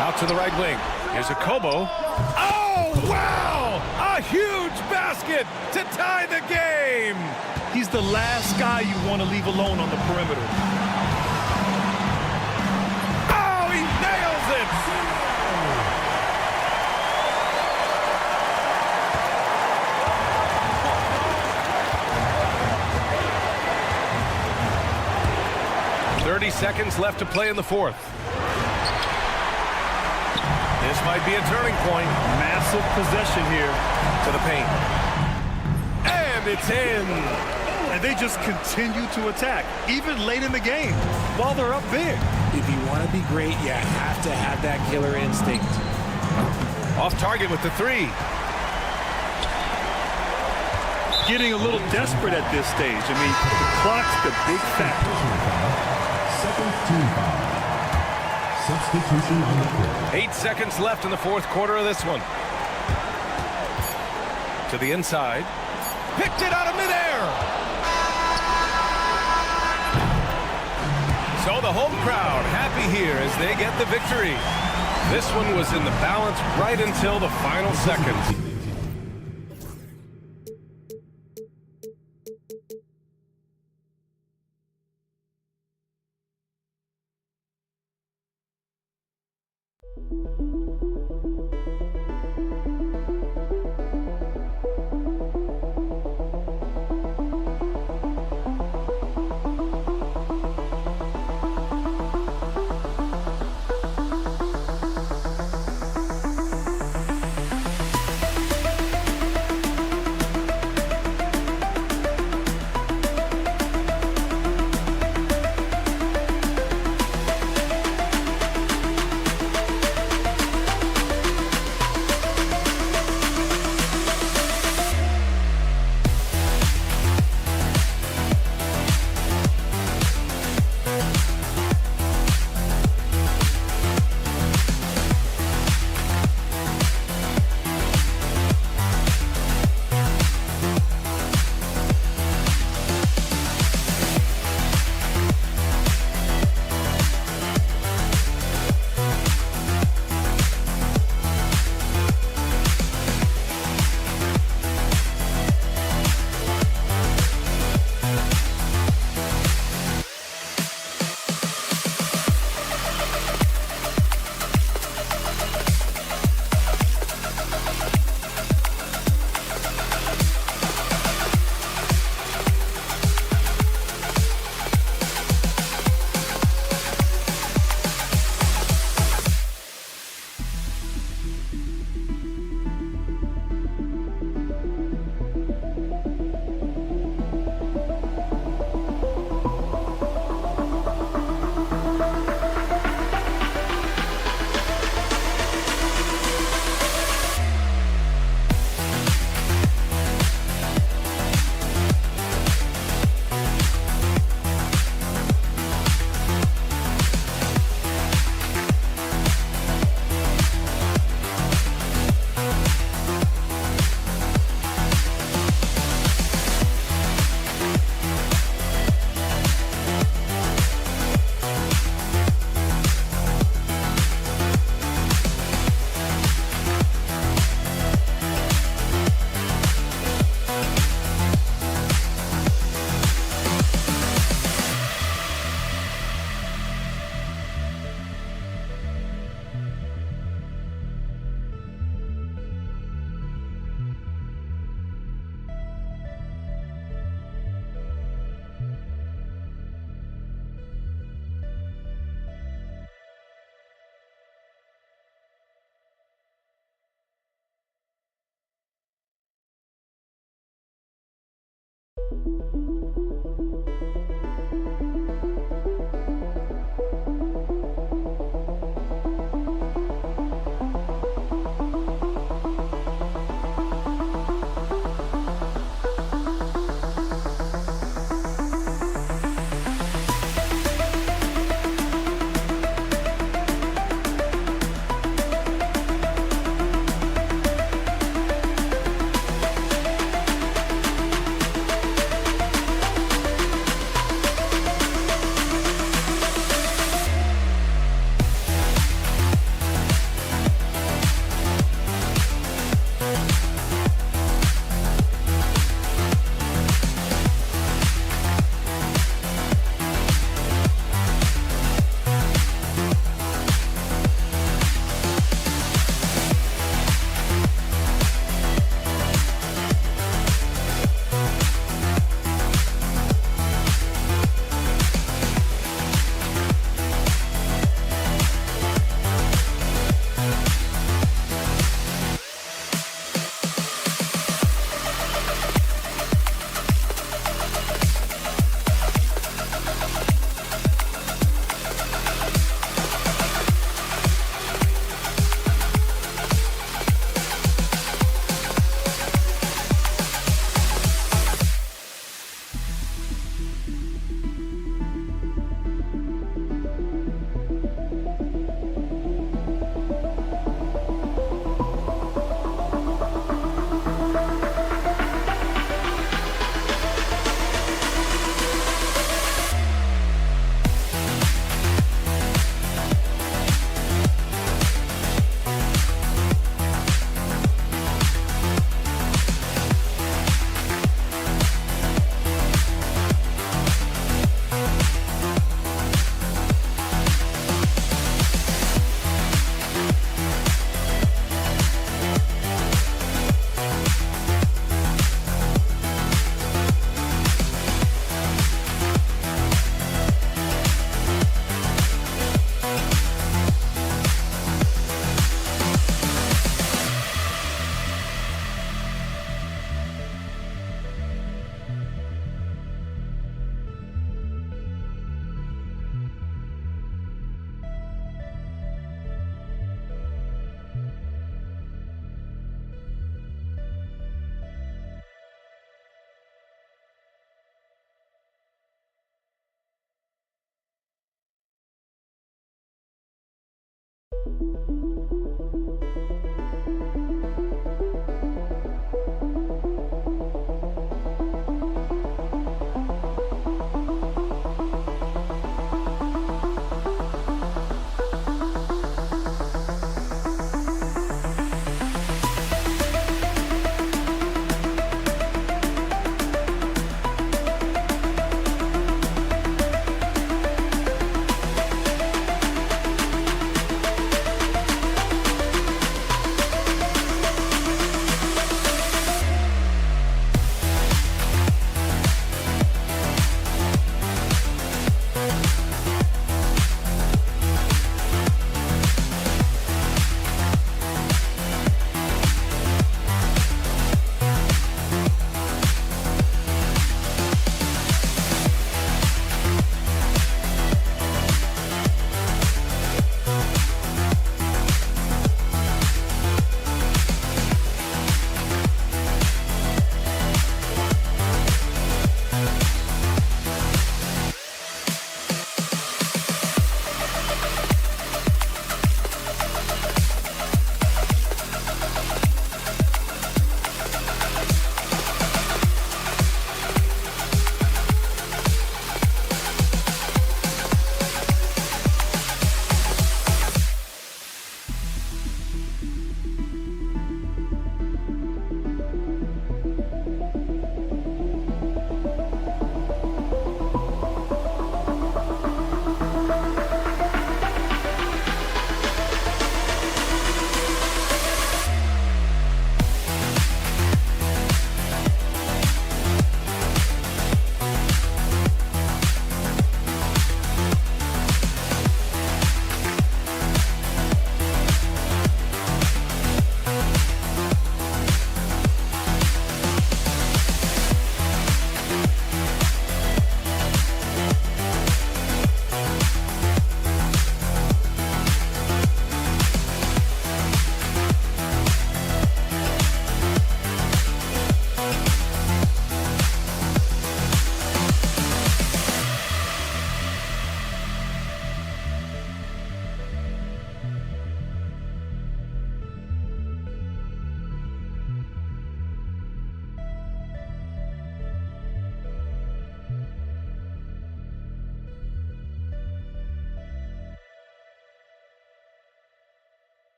Out to the right wing. Here's Akobo. Oh, wow! A huge basket to tie the game! He's the last guy you want to leave alone on the perimeter. Oh, he nails it! Seconds left to play in the fourth. This might be a turning point. Massive possession here. To the paint. And it's in. And they just continue to attack, even late in the game, while they're up big. If you want to be great, you have to have that killer instinct. Off target with the three. Getting a little desperate at this stage. I mean, the clock's the big factor. Second team foul. Substitution on the court. 8 seconds left in the fourth quarter of this one. To the inside. Picked it out of midair. So the home crowd happy here as they get the victory. This one was in the balance right until the final seconds.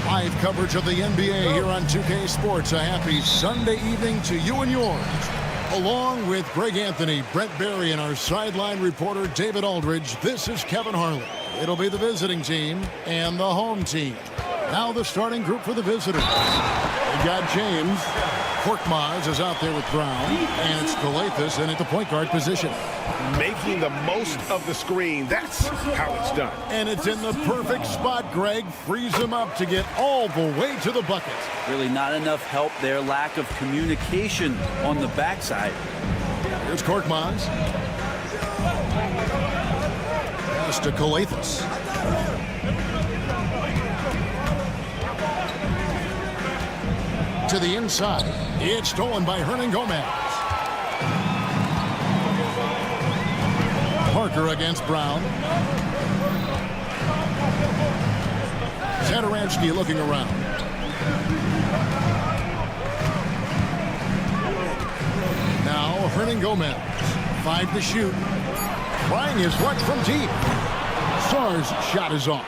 Live coverage of the NBA here on 2K Sports. A happy Sunday evening to you and yours. Along with Greg Anthony, Brent Barry, and our sideline reporter David Aldridge, this is Kevin Harlan. It'll be the visiting team and the home team. Now the starting group for the visitors. They got James. Korkmaz is out there with Brown, and it's Galathis in at the point guard position. Making the most of the screen. That's how it's done. And it's in the perfect spot, Greg. Frees him up to get all the way to the bucket. Really not enough help there. Lack of communication on the backside. Here's Korkmaz. Pass to Galathis. To the inside. It's stolen by Hernan Gomez. Parker against Brown. Zadaransky looking around. Now Hernan Gomez. 5 to shoot. Trying his luck from deep. Sarr's shot is off.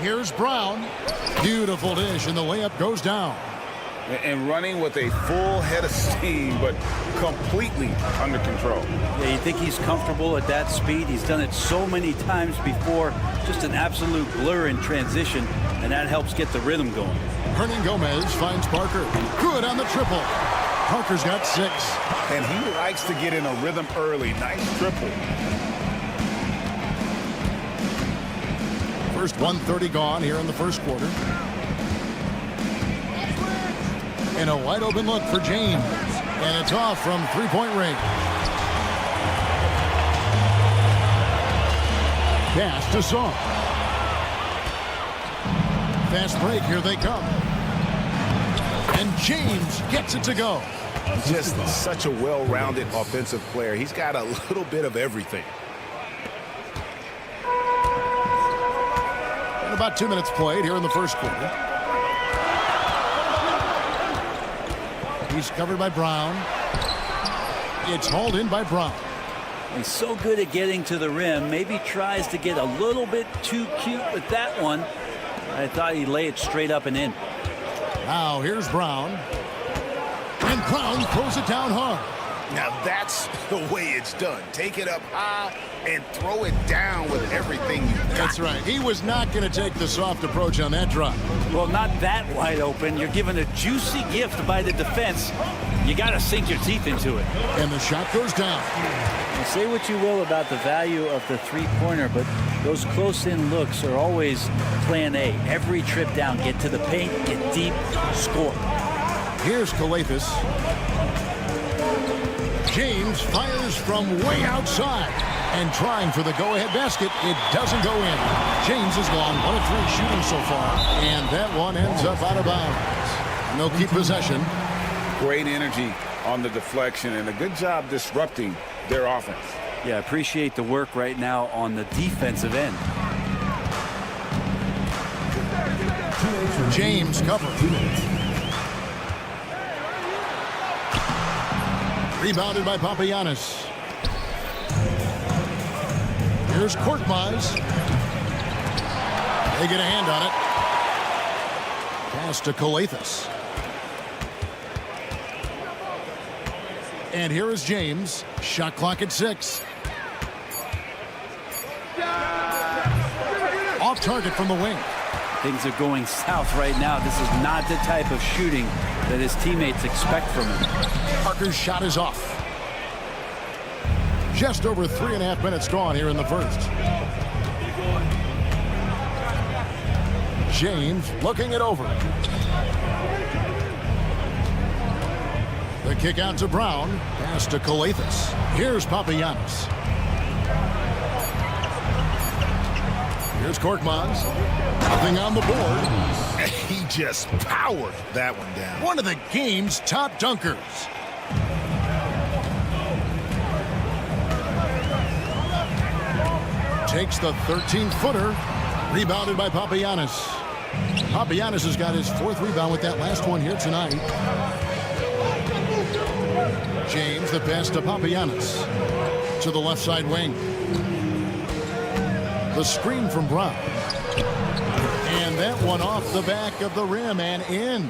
Here's Brown. Beautiful dish, and the layup goes down. And running with a full head of steam, but completely under control. Yeah, you think he's comfortable at that speed. He's done it so many times before. Just an absolute blur in transition, and that helps get the rhythm going. Hernan Gomez finds Parker. Good on the triple. Parker's got 6. And he likes to get in a rhythm early. Nice triple. First 1:30 gone here in the first quarter. And a wide open look for James. And it's off from three-point range. Pass to Song. Fast break, here they come. And James gets it to go. Just such a well-rounded offensive player. He's got a little bit of everything. And about 2 minutes played here in the first quarter. He's covered by Brown. It's hauled in by Brown. He's so good at getting to the rim. Maybe tries to get a little bit too cute with that one. I thought he'd lay it straight up and in. Now here's Brown. And Brown throws it down hard. Now that's the way it's done. Take it up high and throw it down with everything you got. That's right. He was not going to take the soft approach on that drop. Well, not that wide open. You're given a juicy gift by the defense. You got to sink your teeth into it. And the shot goes down. Now, say what you will about the value of the three-pointer, but those close-in looks are always plan A. Every trip down, get to the paint, get deep, score. Here's Calathis. James fires from way outside. And trying for the go-ahead basket, it doesn't go in. James is long, 1 of 3 shooting so far. And that one ends up out of bounds. No keep possession. Great energy on the deflection and a good job disrupting their offense. Yeah, appreciate the work right now on the defensive end. James covered. Rebounded by Papagiannis. Here's Korkmaz. They get a hand on it. Pass to Calathis. And here is James. Shot clock at 6. Off target from the wing. Things are going south right now. This is not the type of shooting that his teammates expect from him. Parker's shot is off. Just over 3.5 minutes gone here in the first. James looking it over. The kick out to Brown. Pass to Calathis. Here's Papagiannis. Here's Korkmaz. Nothing on the board. He just powered that one down. One of the game's top dunkers. Takes the 13-footer. Rebounded by Papagiannis. Papagiannis has got his 4th rebound with that last one here tonight. James, the pass to Papagiannis. To the left side wing. The screen from Brown. And that one off the back of the rim and in.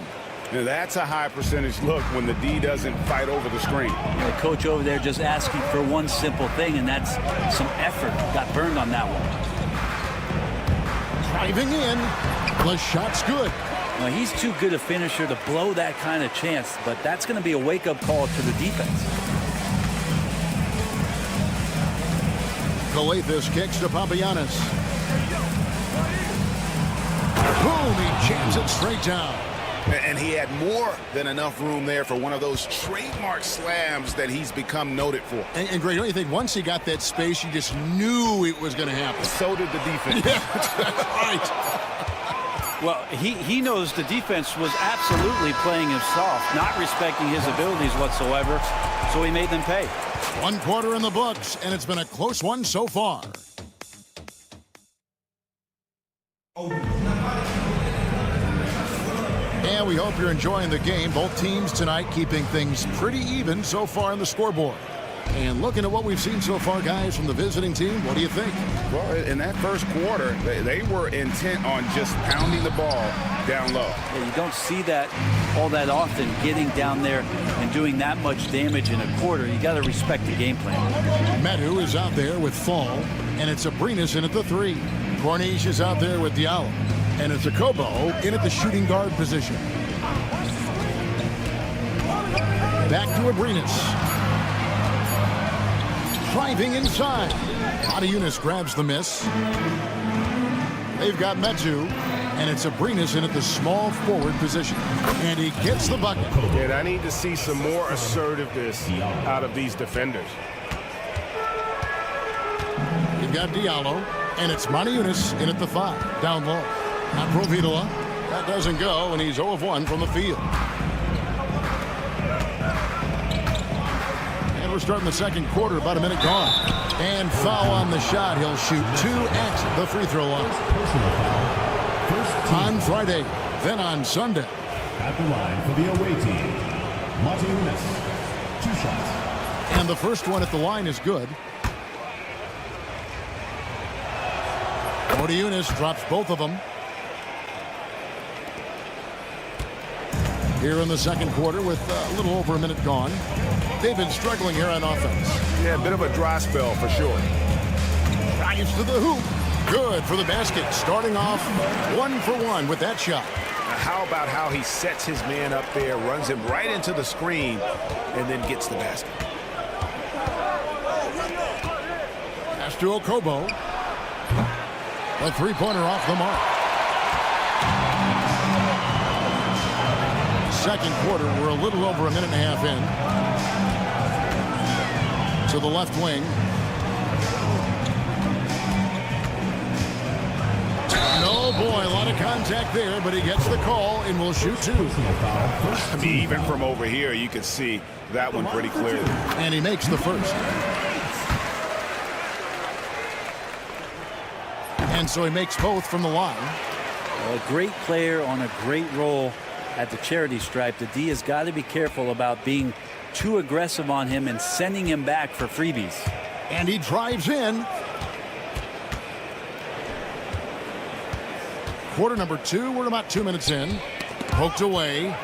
Now that's a high percentage look when the D doesn't fight over the screen. The coach over there just asking for one simple thing, and that's some effort. Got burned on that one. Driving in. The shot's good. Well, he's too good a finisher to blow that kind of chance, but that's going to be a wake-up call to the defense. Calathis kicks to Papagiannis. Boom, he jams it straight down. And he had more than enough room there for one of those trademark slams that he's become noted for. And Greg, don't you think once he got that space, you just knew it was going to happen? So did the defense. Yeah, that's right. Well, he knows the defense was absolutely playing him soft, not respecting his abilities whatsoever, so he made them pay. 1 quarter in the books, and it's been a close one so far. And we hope you're enjoying the game. Both teams tonight keeping things pretty even so far on the scoreboard. And looking at what we've seen so far, guys, from the visiting team, what do you think? Well, in that first quarter, they were intent on just pounding the ball down low. Yeah, you don't see that all that often, getting down there and doing that much damage in a quarter. You got to respect the game plan. Medu is out there with Fall, and it's Abrinas in at the 3. Corniche is out there with Diallo, and it's Akobo in at the shooting guard position. Back to Abrinas. Driving inside. Adiunas grabs the miss. They've got Metu, and it's Abrinas in at the small forward position. And he gets the bucket. And I need to see some more assertiveness out of these defenders. You've got Diallo, and it's Adiunas in at the 5, down low. Not Provitola. That doesn't go, and he's 0 of 1 from the field. And we're starting the second quarter, about a minute gone. And foul on the shot. He'll shoot 2 at the free throw line. On Friday, then on Sunday. At the line for the away team, Martinez, 2 shots. And the first one at the line is good. Eunice drops both of them. Here in the second quarter with a little over a minute gone. They've been struggling here on offense. Yeah, a bit of a dry spell for sure. Drives to the hoop. Good for the basket. Starting off 1 for 1 with that shot. Now, how about how he sets his man up there, runs him right into the screen, and then gets the basket. Pass to Okobo. A 3-pointer off the mark. Second quarter, we're a little over a minute and a half in. To the left wing. No, boy, a lot of contact there, but he gets the call and will shoot 2. I mean, even from over here, you can see that one pretty clearly. And he makes the first. And so he makes both from the line. A great player on a great role at the charity stripe. The D has got to be careful about being too aggressive on him and sending him back for freebies. And he drives in. Quarter number 2. We're about 2 minutes in. Poked away.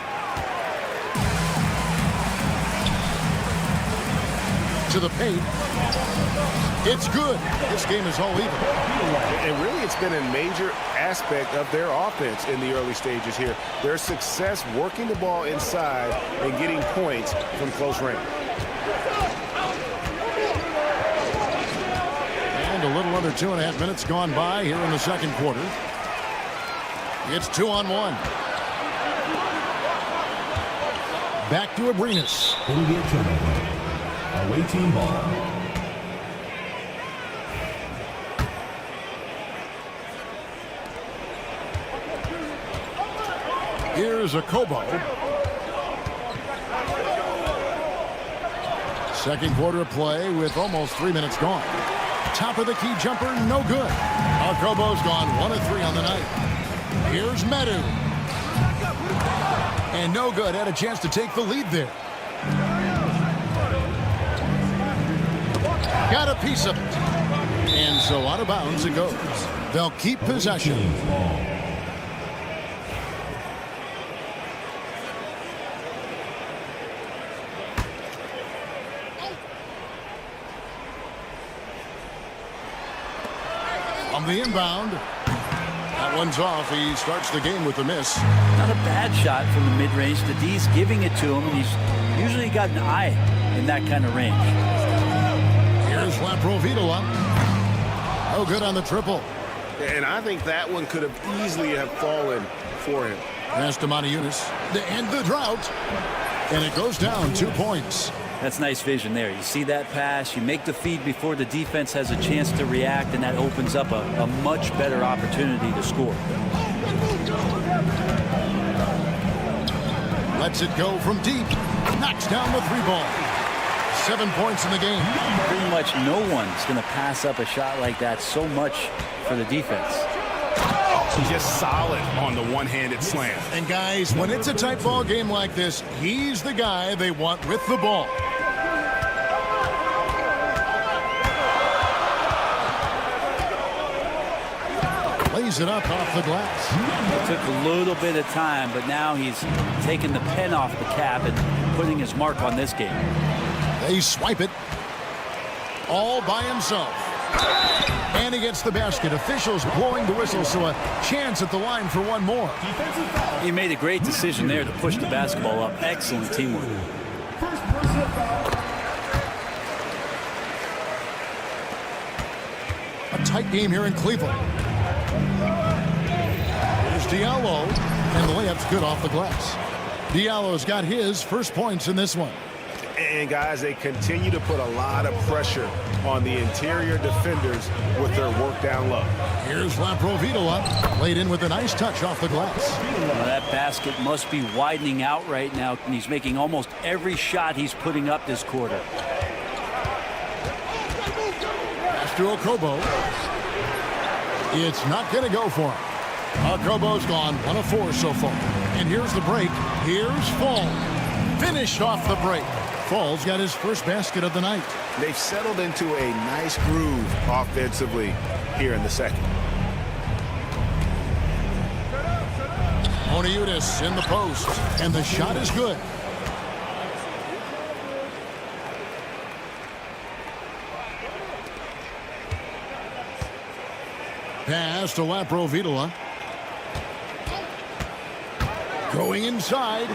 To the paint. It's good. This game is all even. And really, it's been a major aspect of their offense in the early stages here. Their success working the ball inside and getting points from close range. And a little under 2.5 minutes gone by here in the second quarter. It's 2-on-1. Back to Abrinas. It'll be a turnover. Away team ball. Here's a Kobo. Second quarter of play with almost 3 minutes gone. Top of the key jumper, no good. Kobo's gone 1 of 3 on the night. Here's Medu. And no good. Had a chance to take the lead there. Got a piece of it. And so out of bounds it goes. They'll keep possession. On the inbound. That one's off. He starts the game with a miss. Not a bad shot from the mid-range. The D's giving it to him, and he's usually got an eye in that kind of range. Here's Laprovitola. Oh, good on the triple. And I think that one could have easily have fallen for him. Pass to Eunice. To end the drought. And it goes down 2 points. That's nice vision there. You see that pass, you make the feed before the defense has a chance to react, and that opens up a much better opportunity to score. Lets it go from deep. Knocks down the 3-ball. 7 points in the game. Pretty much no one's going to pass up a shot like that so much for the defense. Just solid on the one-handed slam. And guys, when it's a tight ball game like this, he's the guy they want with the ball. Lays it up off the glass. It took a little bit of time, but now he's taking the pen off the cap and putting his mark on this game. They swipe it all by himself. And he gets the basket. Officials blowing the whistle, so a chance at the line for one more. He made a great decision there to push the basketball up. Excellent teamwork. A tight game here in Cleveland. Here's Diallo, and the layup's good off the glass. Diallo's got his first points in this one. And guys, they continue to put a lot of pressure on the interior defenders with their work down low. Here's Laprovitola, laid in with a nice touch off the glass. Well, that basket must be widening out right now, and he's making almost every shot he's putting up this quarter. to Okobo. It's not going to go for him. Okobo's gone 1 of 4 so far. And here's the break. Here's Fall. Finished off the break. Fall's got his first basket of the night. They've settled into a nice groove offensively here in the second. Moniutis in the post, and the shot is good. Pass to Laprovitola. Going inside.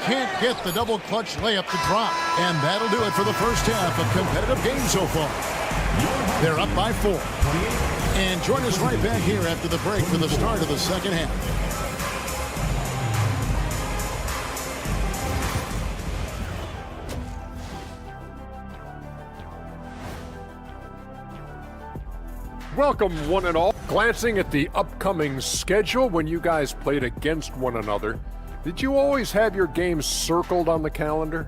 Can't get the double clutch layup to drop. And that'll do it for the first half of competitive game so far. They're up by 4. And join us right back here after the break for the start of the second half. Welcome, one and all. Glancing at the upcoming schedule when you guys played against one another, did you always have your games circled on the calendar?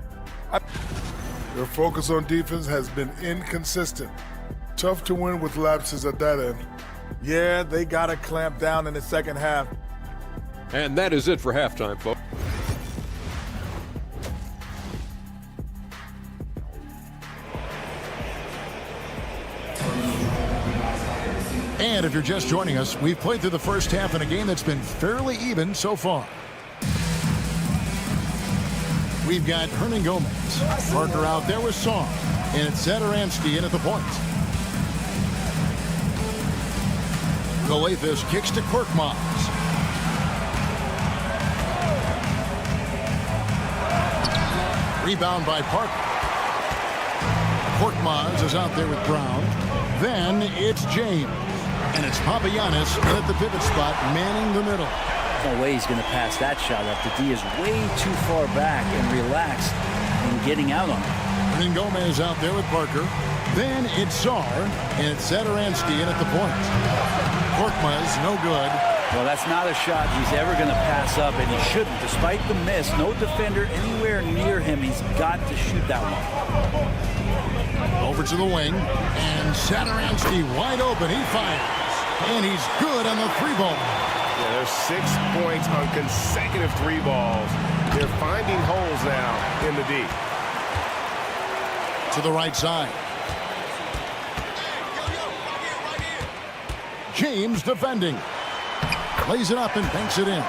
Their focus on defense has been inconsistent. Tough to win with lapses at that end. Yeah, they got to clamp down in the second half. And that is it for halftime, folks. And if you're just joining us, we've played through the first half in a game that's been fairly even so far. We've got Hernan Gomez. Parker out there with Song. And it's Zadaransky in at the point. Galathis kicks to Korkmaz. Rebound by Parker. Korkmaz is out there with Brown. Then it's James. And it's Papagiannis at the pivot spot, manning the middle. No way he's going to pass that shot up. The D is way too far back and relaxed in getting out on it. And then Gomez out there with Parker. Then it's Sar, and it's Zadaransky in at the point. Korkmaz, no good. Well, that's not a shot he's ever going to pass up, and he shouldn't. Despite the miss, no defender anywhere near him. He's got to shoot that one. Over to the wing, and Zadaransky wide open. He fires, and he's good on the 3-ball. Yeah, there's 6 points on consecutive 3 balls. They're finding holes now in the D. To the right side. James defending. Lays it up and banks it in.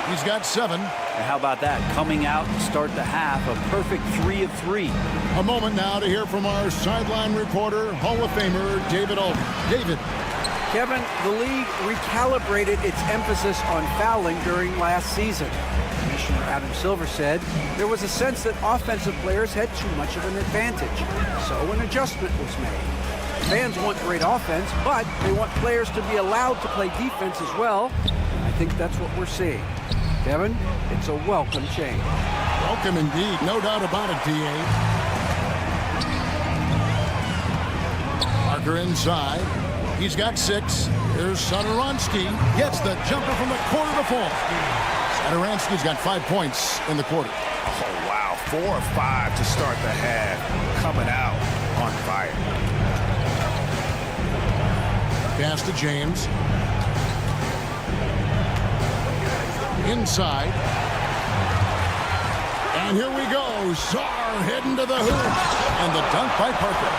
He's got 7. And how about that? Coming out to start the half, a perfect 3 of 3. A moment now to hear from our sideline reporter, Hall of Famer David Aldridge. David. Kevin, the league recalibrated its emphasis on fouling during last season. Commissioner Adam Silver said there was a sense that offensive players had too much of an advantage. So an adjustment was made. Fans want great offense, but they want players to be allowed to play defense as well. And I think that's what we're seeing. Kevin, it's a welcome change. Welcome indeed, no doubt about it, P.A. Parker inside. He's got 6. Here's Zadaransky. Gets the jumper from the corner to fall. Zadaransky's got 5 points in the quarter. Oh, wow. 4 or 5 to start the half. Coming out on fire. Pass to James. Inside. And here we go. Sar heading to the hoop. And the dunk by Parker.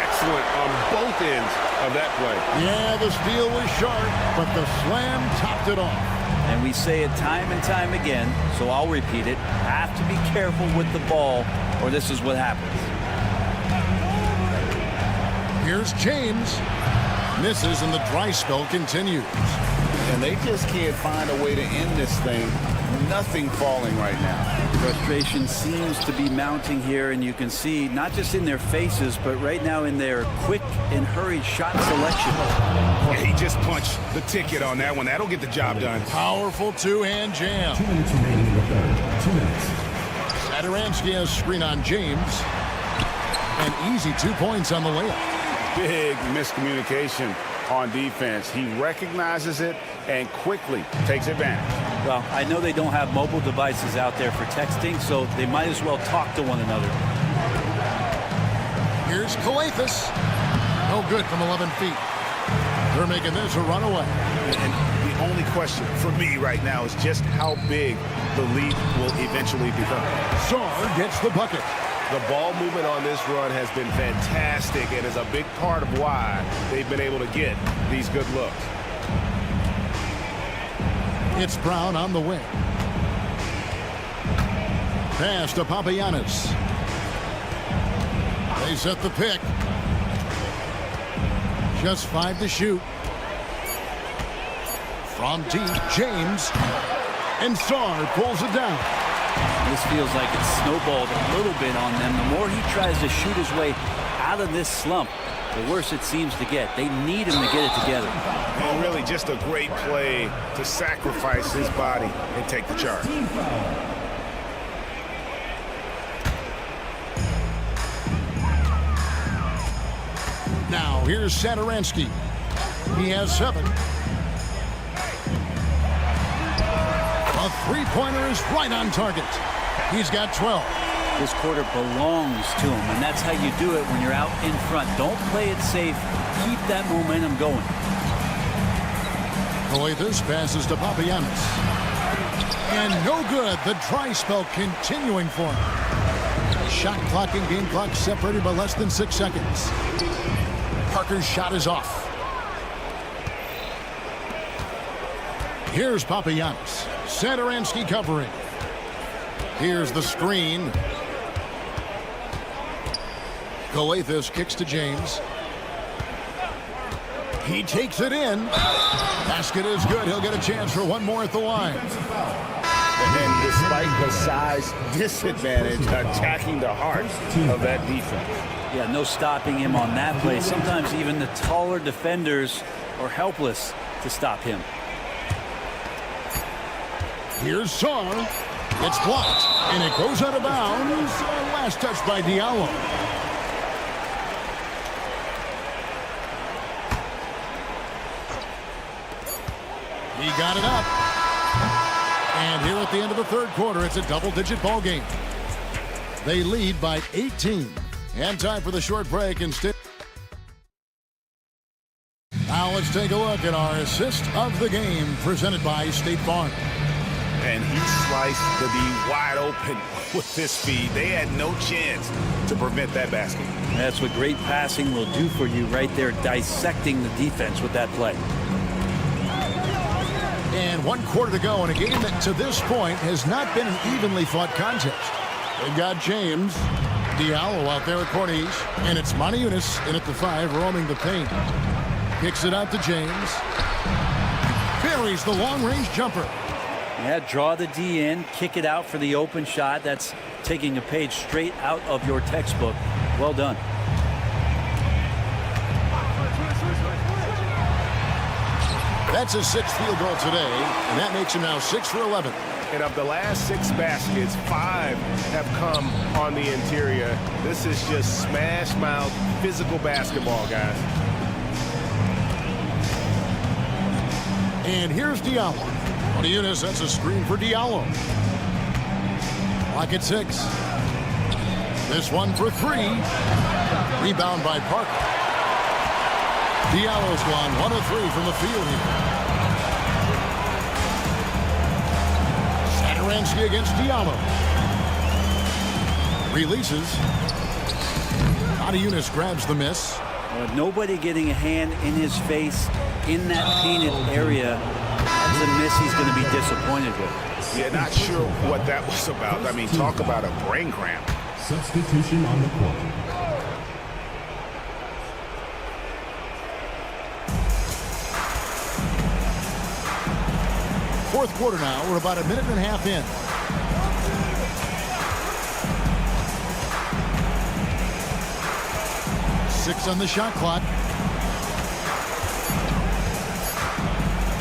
Excellent on both ends of that play. Yeah, the steal was sharp, but the slam topped it off. And we say it time and time again, so I'll repeat it. Have to be careful with the ball, or this is what happens. Here's James. Misses, and the dry spell continues. And they just can't find a way to end this thing. Nothing falling right now. Frustration seems to be mounting here, and you can see not just in their faces, but right now in their quick and hurried shot selection. Yeah, he just punched the ticket on that one. That'll get the job done. Powerful two-hand jam. 2 minutes remaining in the third. 2 minutes. Zadaransky has screen on James. An easy 2 points on the layup. Big miscommunication on defense. He recognizes it and quickly takes advantage. Well, I know they don't have mobile devices out there for texting, so they might as well talk to one another. Here's Galathis. No good from 11 feet. They're making this a runaway. And the only question for me right now is just how big the lead will eventually become. Skarn gets the bucket. The ball movement on this run has been fantastic and is a big part of why they've been able to get these good looks. It's Brown on the wing. Pass to Papagiannis. They set the pick. Just 5 to shoot. From deep, James. And Skarn pulls it down. This feels like it's snowballed a little bit on them. The more he tries to shoot his way out of this slump, the worse it seems to get. They need him to get it together. And really just a great play to sacrifice his body and take the charge. Now here's Satoransky. He has 7. A three-pointer is right on target. He's got 12. This quarter belongs to him, and that's how you do it when you're out in front. Don't play it safe. Keep that momentum going. This passes to Papagiannis. And no good. The dry spell continuing for him. Shot clock and game clock separated by less than 6 seconds. Parker's shot is off. Here's Papagiannis. Satoransky covering. Here's the screen. Goethis kicks to James. He takes it in. Basket is good. He'll get a chance for one more at the line. And despite the size disadvantage, attacking the heart of that defense. Yeah, no stopping him on that play. Sometimes even the taller defenders are helpless to stop him. Here's Skarn. It's blocked, and it goes out of bounds. Last touch by Diallo. He got it up. And here at the end of the third quarter, it's a double-digit ball game. They lead by 18. And time for the short break instead. Now let's take a look at our assist of the game presented by State Farm. And he sliced the D wide open with his speed. They had no chance to prevent that basket. That's what great passing will do for you right there, dissecting the defense with that play. And 1 quarter to go in a game that to this point has not been an evenly fought contest. They've got James, Diallo out there at Corniche, and it's Moniunas in at the 5 roaming the paint. Kicks it out to James. Buries the long-range jumper. Yeah, draw the D in, kick it out for the open shot. That's taking a page straight out of your textbook. Well done. That's his 6th field goal today, and that makes him now 6 for 11. And of the last 6 baskets, 5 have come on the interior. This is just smash mouth physical basketball, guys. And here's Diallo. Moniunas sets a screen for Diallo. Clock at 6. This one for 3. Rebound by Parker. Diallo's gone 1 of 3 from the field here. Satoransky against Diallo. Releases. Moniunas grabs the miss. Nobody getting a hand in his face in that painted area. That's a miss he's going to be disappointed with. Yeah, not sure what that was about. I mean, talk about a brain cramp. Substitution on the court. Fourth quarter now. We're about a minute and a half in. Six on the shot clock.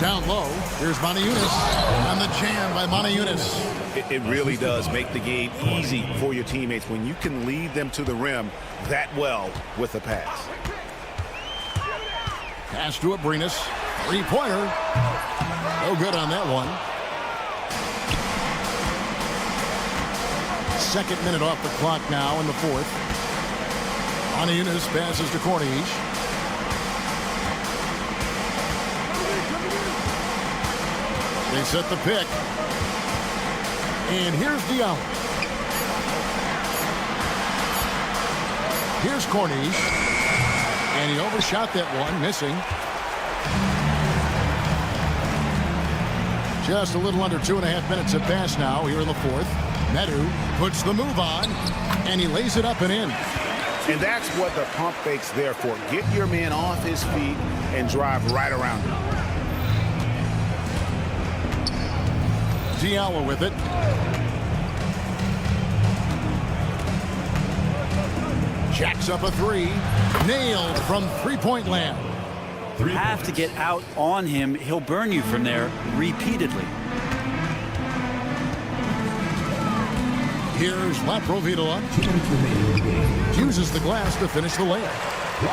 Down low. Here's Moniunas. And the jam by Moniunas. It really does make the game easy for your teammates when you can lead them to the rim that well with a pass. Pass to Abrinas. Three-pointer. No good on that one. Second minute off the clock now in the fourth. Moniunas passes to Corniche. They set the pick. And here's Diallo. Here's Corniche. And he overshot that one, missing. Just a little under 2.5 minutes have passed now here in the fourth. Medu puts the move on, and he lays it up and in. And that's what the pump fake's there for. Get your man off his feet and drive right around him. Diallo with it. Jacks up a three. Nailed from three-point land. You have to get out on him. He'll burn you from there repeatedly. Here's Laprovitola. Uses the glass to finish the layup.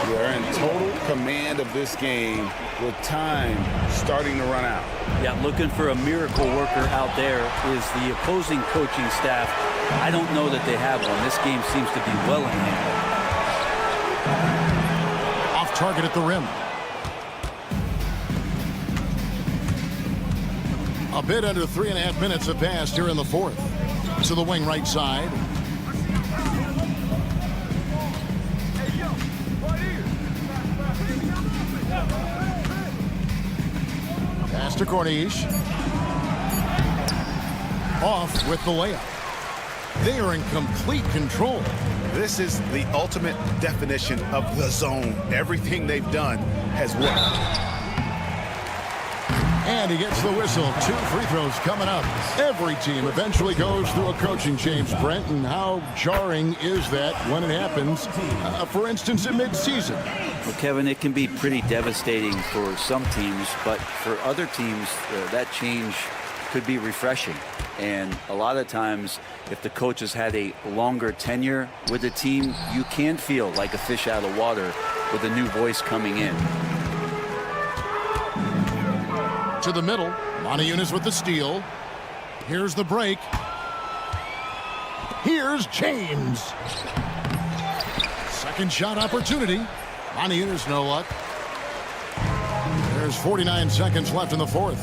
They're in total command of this game with time starting to run out. Yeah, looking for a miracle worker out there is the opposing coaching staff. I don't know that they have one. This game seems to be well in hand. Off target at the rim. A bit under 3.5 minutes have passed here in the fourth. To the wing right side. Pass to Corniche. Off with the layup. They are in complete control. This is the ultimate definition of the zone. Everything they've done has worked. And he gets the whistle. 2 free throws coming up. Every team eventually goes through a coaching change, Brent, and how jarring is that when it happens, for instance, in midseason? Well, Kevin, it can be pretty devastating for some teams, but for other teams, that change could be refreshing. And a lot of times, if the coach has had a longer tenure with the team, you can feel like a fish out of water with a new voice coming in. To the middle. Monteunice with the steal. Here's the break. Here's James. Second shot opportunity. Monteunice no luck. There's 49 seconds left in the fourth.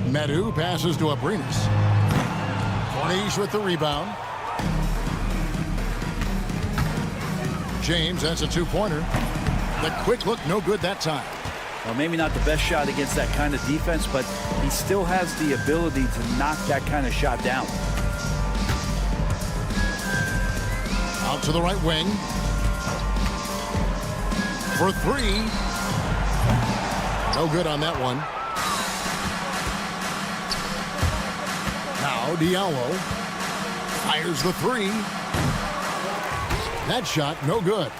Medu passes to Abrinas. Corniche with the rebound. James, that's a two-pointer. The quick look, no good that time. Well, maybe not the best shot against that kind of defense, but he still has the ability to knock that kind of shot down. Out to the right wing. For three. No good on that one. Now Diallo fires the three. That shot, no good.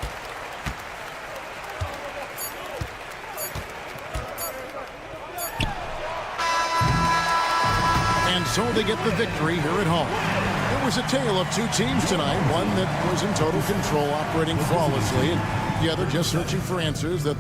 And so they get the victory here at home. It was a tale of two teams tonight, one that was in total control, operating flawlessly, and the other just searching for answers that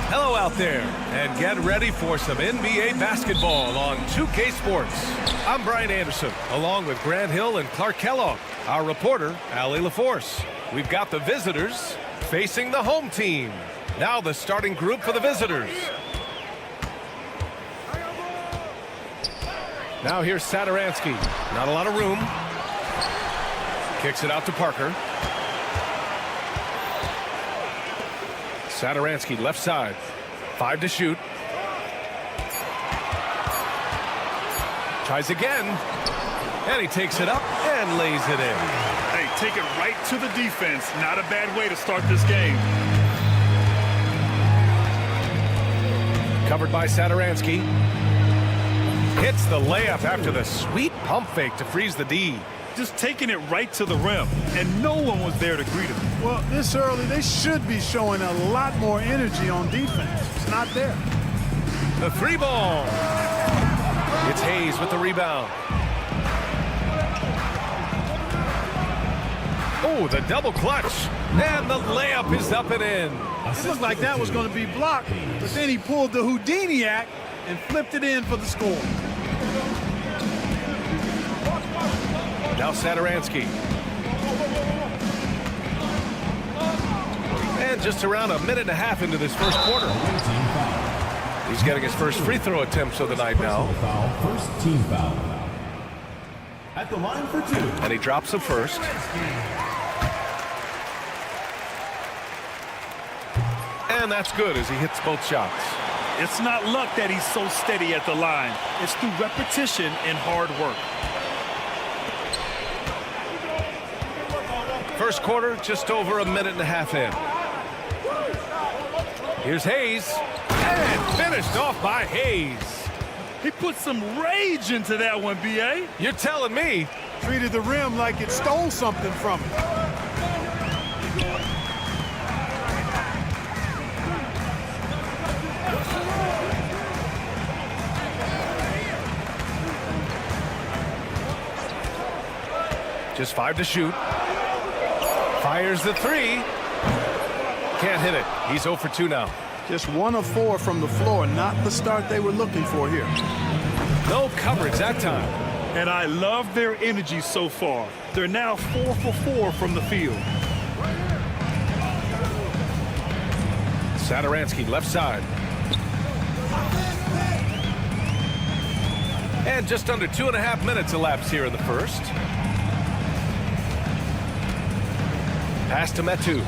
Hello out there, and get ready for some NBA basketball on 2K Sports. I'm Brian Anderson, along with Grant Hill and Clark Kellogg. Our reporter, Allie LaForce. We've got the visitors facing the home team. Now the starting group for the visitors. Now here's Satoransky. Not a lot of room. Kicks it out to Parker. Satoransky left side. 5 to shoot. Tries again. And he takes it up and lays it in. Hey, take it right to the defense. Not a bad way to start this game. Covered by Satoransky. Hits the layup after the sweet pump fake to freeze the D. Just taking it right to the rim, and no one was there to greet him. Well, this early, they should be showing a lot more energy on defense. It's not there. The 3 ball. It's Hayes with the rebound. Oh, the double clutch. And the layup is up and in. It looked like that was going to be blocked, but then he pulled the Houdini act and flipped it in for the score. Now Satoransky. And just around a minute and a half into this first quarter. He's getting his first free throw attempts of the night now. First team foul. At the line for 2. And he drops the first. And that's good as he hits both shots. It's not luck that he's so steady at the line. It's through repetition and hard work. First quarter, just over a minute and a half in. Here's Hayes. And finished off by Hayes. He put some rage into that one, B.A. You're telling me. Treated the rim like it stole something from him. Just 5 to shoot. Fires the 3. Can't hit it. He's 0 for 2 now. Just 1 of 4 from the floor. Not the start they were looking for here. No coverage that time. And I love their energy so far. They're now 4 for 4 from the field. Satoransky left side. And just under 2.5 minutes elapsed here in the first. Pass to Metu.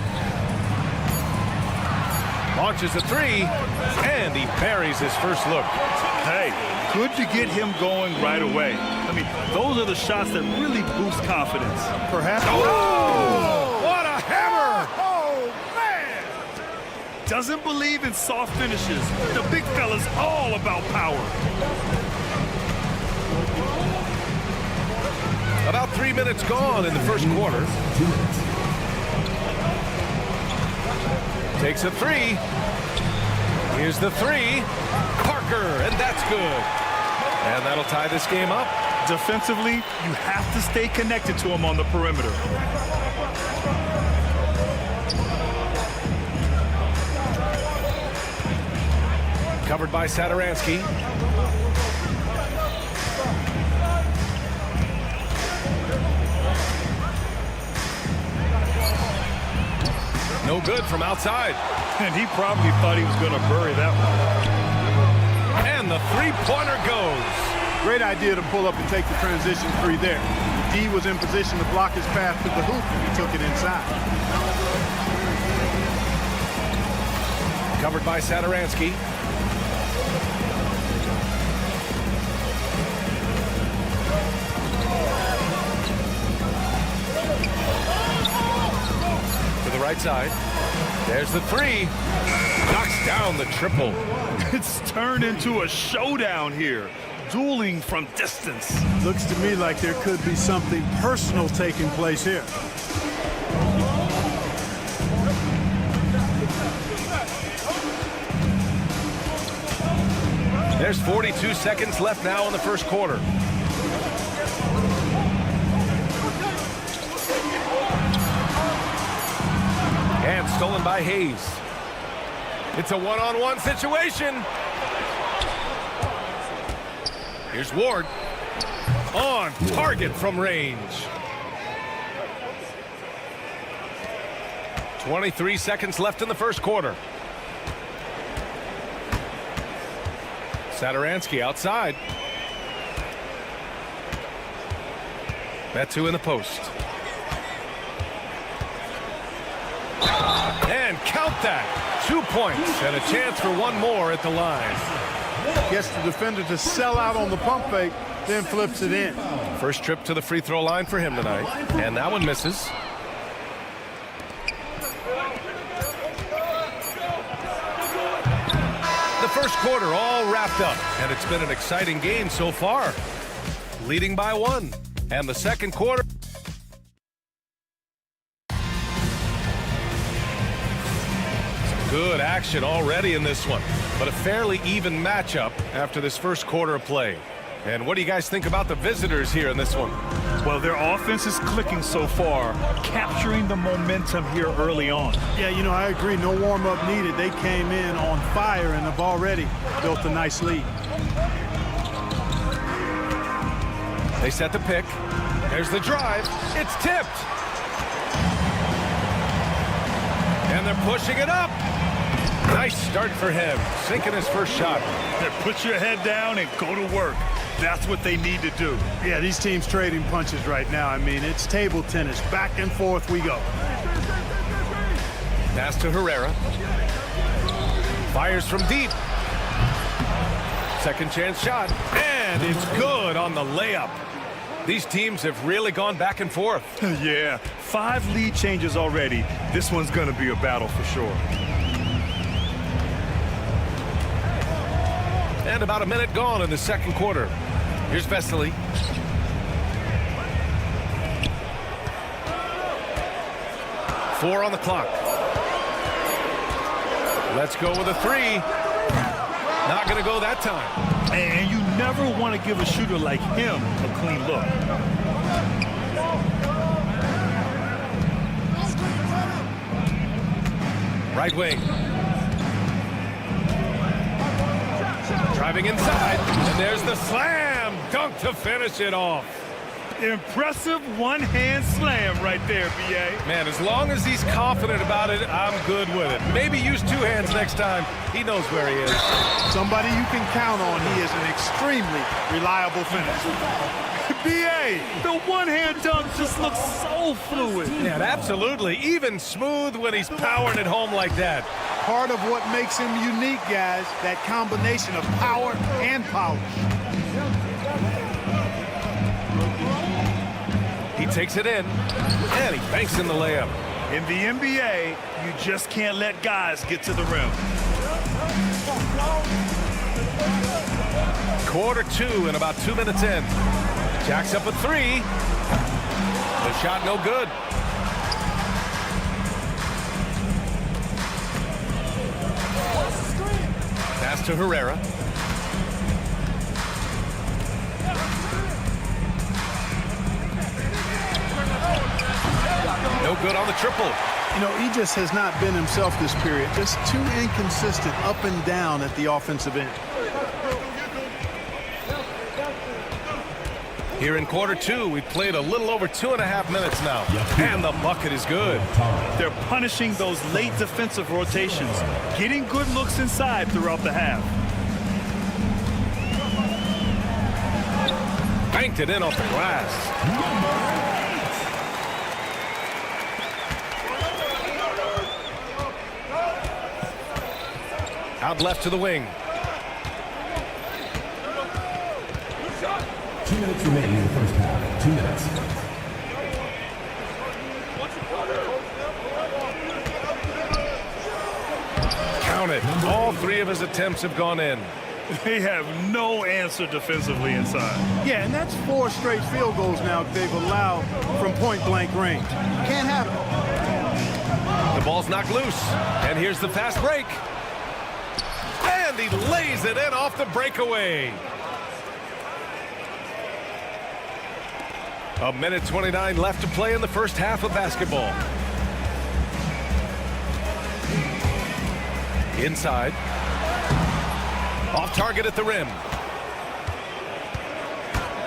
Launches a 3, and he buries his first look. Hey, good to get him going right away. I mean, those are the shots that really boost confidence. Perhaps. Oh! What a hammer! Oh, man! Doesn't believe in soft finishes. The big fella's all about power. About 3 minutes gone in the first quarter. Takes a 3. Here's the 3. Parker, and that's good. And that'll tie this game up. Defensively, you have to stay connected to him on the perimeter. Covered by Satoransky. No good from outside. And he probably thought he was going to bury that one. And the three-pointer goes. Great idea to pull up and take the transition 3 there. The D was in position to block his path to the hoop, and he took it inside. Covered by Satoransky. To the right side. There's the 3. Knocks down the triple. It's turned into a showdown here. Dueling from distance. Looks to me like there could be something personal taking place here. There's 42 seconds left now in the first quarter. And stolen by Hayes. It's a one-on-one situation. Here's Ward. On target from range. 23 seconds left in the first quarter. Satoransky outside. Metu in the post. And count that. 2 points and a chance for one more at the line. Gets the defender to sell out on the pump fake, then flips it in. First trip to the free throw line for him tonight. And that one misses. The first quarter all wrapped up, and it's been an exciting game so far. Leading by 1. And the second quarter. Some good action already in this one, but a fairly even matchup after this first quarter of play. And what do you guys think about the visitors here in this one? Well, their offense is clicking so far, capturing the momentum here early on. Yeah, you know, I agree. No warm-up needed. They came in on fire and have already built a nice lead. They set the pick. There's the drive. It's tipped. And they're pushing it up. Nice start for him. Sinking his first shot. Put your head down and go to work. That's what they need to do. Yeah, these teams trading punches right now. I mean, it's table tennis. Back and forth we go. Pass to Herrera. Fires from deep. Second chance shot. And it's good on the layup. These teams have really gone back and forth. Yeah, 5 lead changes already. This one's going to be a battle for sure. And about a minute gone in the second quarter. Here's Vesely. Four on the clock. Let's go with a 3. Not going to go that time. And you never want to give a shooter like him a clean look. Right wing. Driving inside, and there's the slam dunk to finish it off. Impressive one-hand slam right there, B.A. Man, as long as he's confident about it, I'm good with it. Maybe use 2 hands next time. He knows where he is. Somebody you can count on. He is an extremely reliable finisher. B.A., the one-hand dunk just looks so fluid. Yeah, absolutely. Even smooth when he's powering it home like that. Part of what makes him unique, guys, that combination of power and polish. He takes it in, and he banks in the layup. In the NBA, you just can't let guys get to the rim. Quarter 2 and about 2 minutes in. Jacks up a 3. The shot no good. Pass to Herrera. No good on the triple. You know, he just has not been himself this period. Just too inconsistent up and down at the offensive end. Here in quarter 2, we've played a little over 2.5 minutes now. And the bucket is good. They're punishing those late defensive rotations, getting good looks inside throughout the half. Banked it in off the glass. Out left to the wing. 2 minutes remaining in the first half. 2 minutes. Count it. All 3 of his attempts have gone in. They have no answer defensively inside. Yeah, and that's 4 straight field goals now they've allowed from point-blank range. Can't happen. The ball's knocked loose. And here's the fast break. And he lays it in off the breakaway. A minute 29 left to play in the first half of basketball. Inside. Off target at the rim.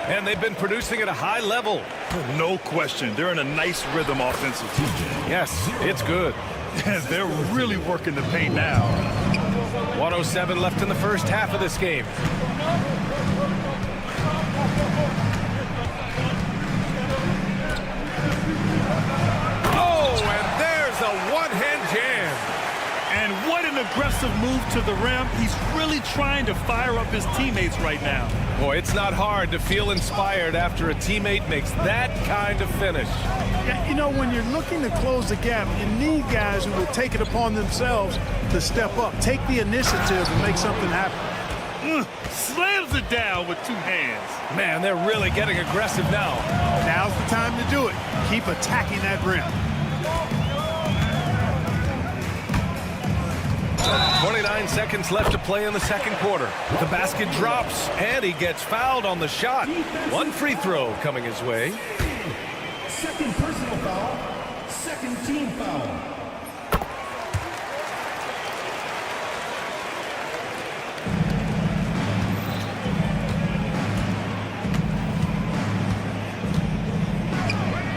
And they've been producing at a high level. No question. They're in a nice rhythm offensively. Yes, it's good. They're really working the paint now. 1:07 left in the first half of this game. Oh, and there's a one-hand jam. And what an aggressive move to the rim. He's really trying to fire up his teammates right now. Boy, it's not hard to feel inspired after a teammate makes that kind of finish. Yeah, you know, when you're looking to close the gap, you need guys who will take it upon themselves to step up, take the initiative and make something happen. Slams it down with two hands. Man, they're really getting aggressive now. Now's the time to do it. Keep attacking that rim. 29 seconds left to play in the second quarter. The basket drops, and he gets fouled on the shot. One free throw coming his way. Second personal foul. Second team foul.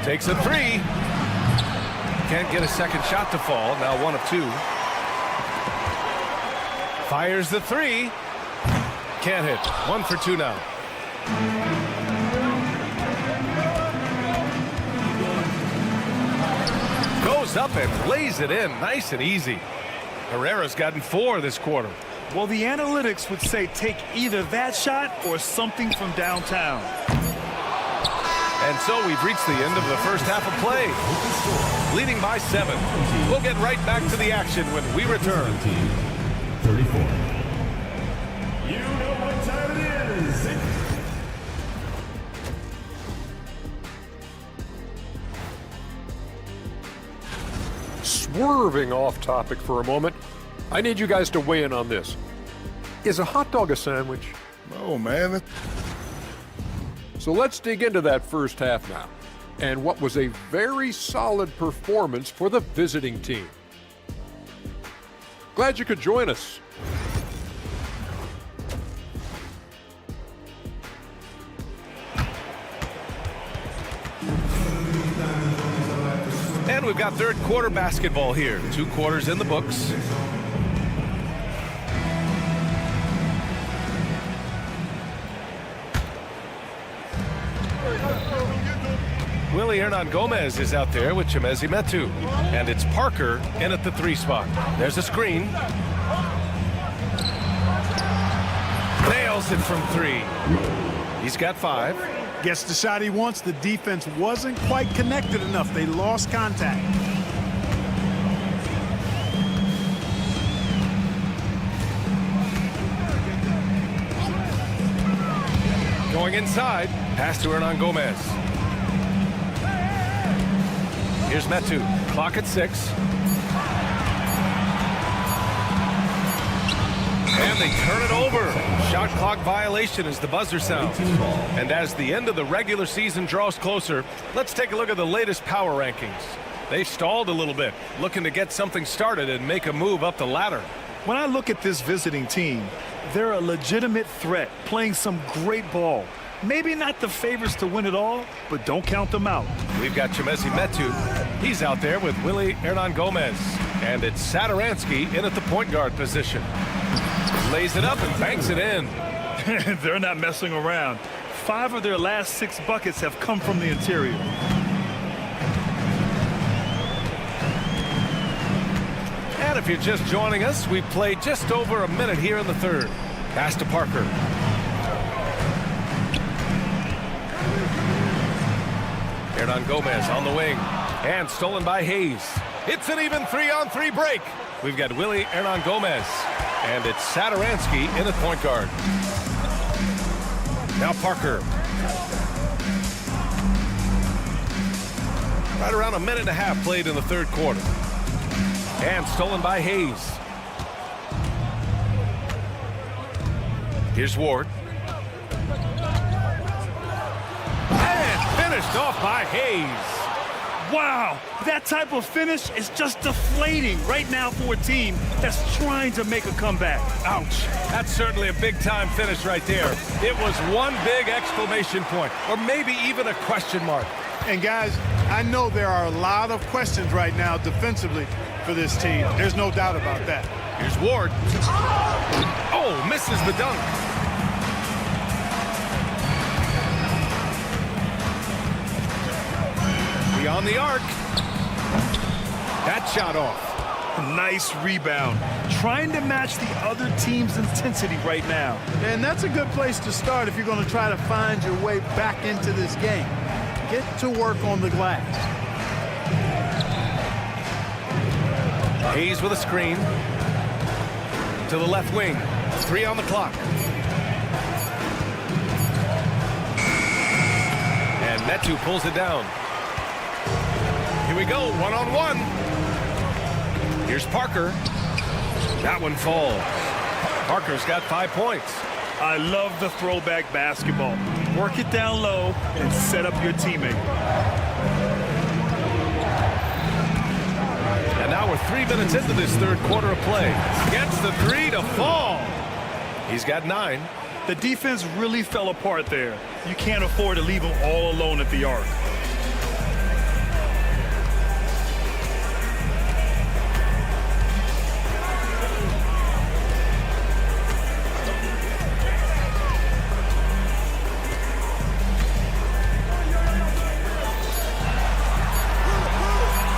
Takes a three. Can't get a second shot to fall. Now 1 of 2. Fires the three. Can't hit. 1 for 2 now. Goes up and lays it in. Nice and easy. Herrera's gotten 4 this quarter. Well, the analytics would say take either that shot or something from downtown. And so we've reached the end of the first half of play. Leading by 7. We'll get right back to the action when we return. 34. You know what time it is. Swerving off topic for a moment, I need you guys to weigh in on this. Is a hot dog a sandwich? Oh, man. So let's dig into that first half now, and what was a very solid performance for the visiting team. Glad you could join us. And we've got third quarter basketball here. 2 quarters in the books. Willie Hernan-Gomez is out there with Chimezie Metu. And it's Parker in at the 3 spot. There's a screen. Nails it from 3. He's got 5. Gets the shot he wants. The defense wasn't quite connected enough. They lost contact. Going inside. Pass to Hernan-Gomez. Here's Metu. Clock at 6. And they turn it over. Shot clock violation as the buzzer sounds. And as the end of the regular season draws closer, let's take a look at the latest power rankings. They've stalled a little bit, looking to get something started and make a move up the ladder. When I look at this visiting team, they're a legitimate threat, playing some great ball. Maybe not the favorites to win it all, but don't count them out. We've got Chimezie Metu. He's out there with Willie Hernan-Gomez. And it's Satoransky in at the point guard position. Lays it up and banks it in. They're not messing around. 5 of their last 6 buckets have come from the interior. And if you're just joining us, we've played just over a minute here in the third. Pass to Parker. Hernan-Gomez on the wing. And stolen by Hayes. It's an even 3-on-3 break. We've got Willie Hernan-Gomez. And it's Satoransky in at point guard. Now Parker. Right around a minute and a half played in the third quarter. And stolen by Hayes. Here's Ward. And finished off by Hayes. Wow, that type of finish is just deflating right now for a team that's trying to make a comeback. Ouch. That's certainly a big-time finish right there. It was one big exclamation point, or maybe even a question mark. And guys, I know there are a lot of questions right now defensively for this team. There's no doubt about that. Here's Ward. Oh, misses the dunk. Beyond the arc. That shot off. Nice rebound. Trying to match the other team's intensity right now. And that's a good place to start if you're going to try to find your way back into this game. Get to work on the glass. Hayes with a screen. To the left wing. 3 on the clock. And Metu pulls it down. Here we go, one-on-one. Here's Parker. That one falls. Parker's got 5 points. I love the throwback basketball. Work it down low and set up your teammate. And now we're 3 minutes into this third quarter of play. Gets the 3 to fall. He's got 9. The defense really fell apart there. You can't afford to leave them all alone at the arc.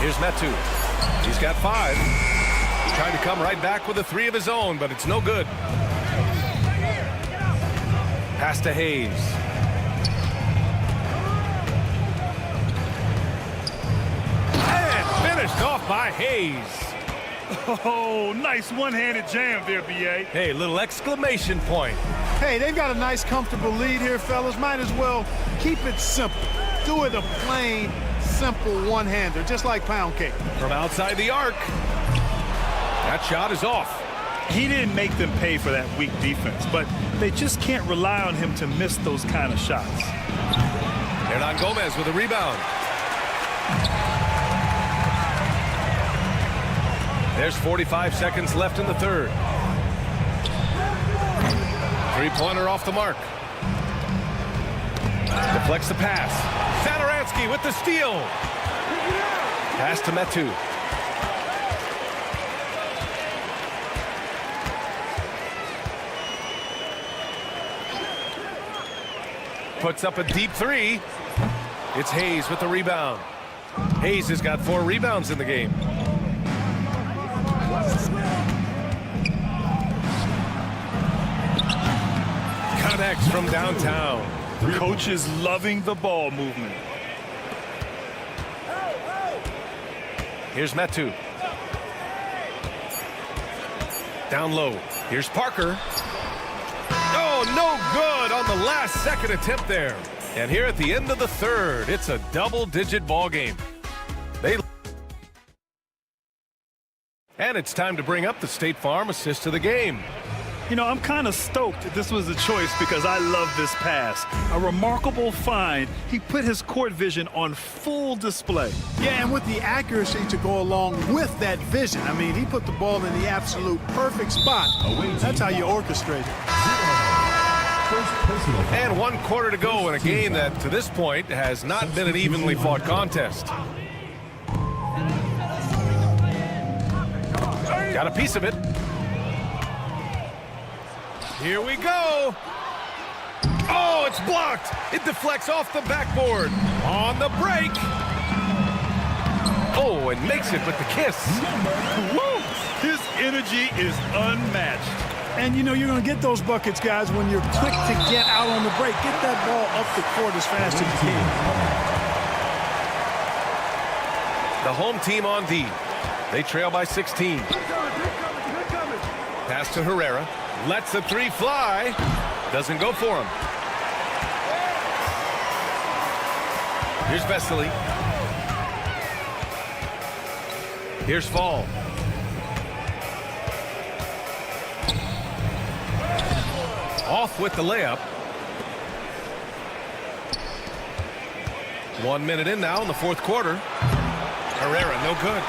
Here's Metu. He's got 5. He's trying to come right back with a 3 of his own, but it's no good. Pass to Hayes. And finished off by Hayes. Oh, nice one-handed jam there, B.A. Hey, little exclamation point. Hey, they've got a nice, comfortable lead here, fellas. Might as well keep it simple. Do it a plain, simple one-hander, just like pound cake. From outside the arc. That shot is off. He didn't make them pay for that weak defense, but they just can't rely on him to miss those kind of shots. Hernan Gomez with a rebound. There's 45 seconds left in the third. Three-pointer off the mark. Deflects the pass. Satoransky with the steal. Pass to Metu. Puts up a deep 3. It's Hayes with the rebound. Hayes has got 4 rebounds in the game. Connects from downtown. Coach is loving the ball movement. Here's Metu. Down low. Here's Parker. Oh, no good on the last second attempt there. And here at the end of the third, it's a double-digit ball game. And it's time to bring up the State Farm assist of the game. You know, I'm kind of stoked that this was a choice because I love this pass. A remarkable find. He put his court vision on full display. Yeah, and with the accuracy to go along with that vision. I mean, he put the ball in the absolute perfect spot. That's how you orchestrate it. And 1 quarter to go in a game that, to this point, has not been an evenly fought contest. Got a piece of it. Here we go. Oh, it's blocked. It deflects off the backboard. On the break. Oh, and makes it with the kiss. Woo! His energy is unmatched. And, you know, you're going to get those buckets, guys, when you're quick to get out on the break. Get that ball up the court as fast as you can. The home team on D. They trail by 16. Pass to Herrera. Lets the 3 fly. Doesn't go for him. Here's Vesely. Here's Fall. Off with the layup. 1 minute in now in the fourth quarter. Herrera, no good.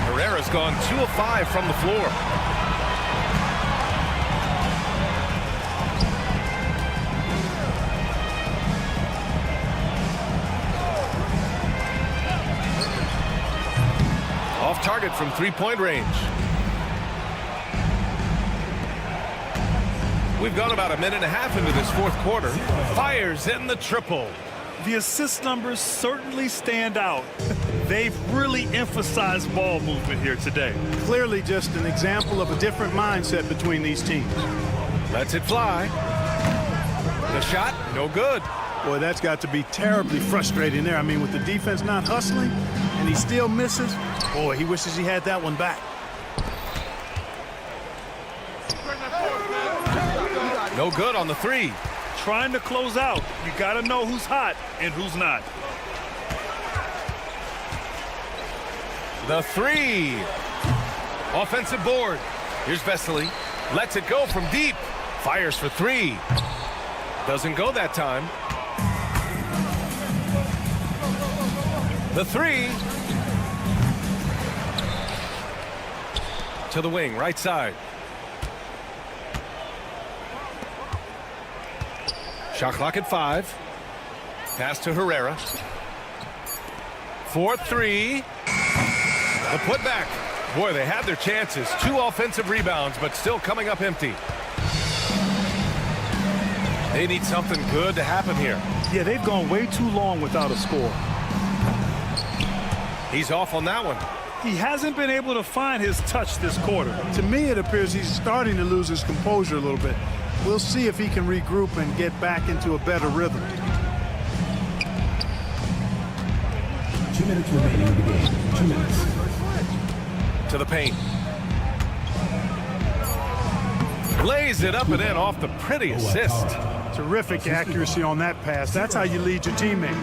Herrera's gone 2 of 5 from the floor. Off target from three-point range. We've gone about a minute and a half into this fourth quarter. Fires in the triple. The assist numbers certainly stand out. They've really emphasized ball movement here today. Clearly just an example of a different mindset between these teams. Lets it fly. The shot, no good. Boy, that's got to be terribly frustrating there. I mean, with the defense not hustling and he still misses, boy, he wishes he had that one back. No good on the three. Trying to close out. You got to know who's hot and who's not. The three. Offensive board. Here's Vesely. Lets it go from deep. Fires for three. Doesn't go that time. The three. To the wing, right side. Shot clock at 5. Pass to Herrera. 4-3. The putback. Boy, they had their chances. 2 offensive rebounds, but still coming up empty. They need something good to happen here. Yeah, they've gone way too long without a score. He's off on that one. He hasn't been able to find his touch this quarter. To me, it appears he's starting to lose his composure a little bit. We'll see if he can regroup and get back into a better rhythm. 2 minutes remaining in the game. 2 minutes. To the paint. Lays it up and in off the pretty assist. Terrific accuracy on that pass. That's how you lead your teammate.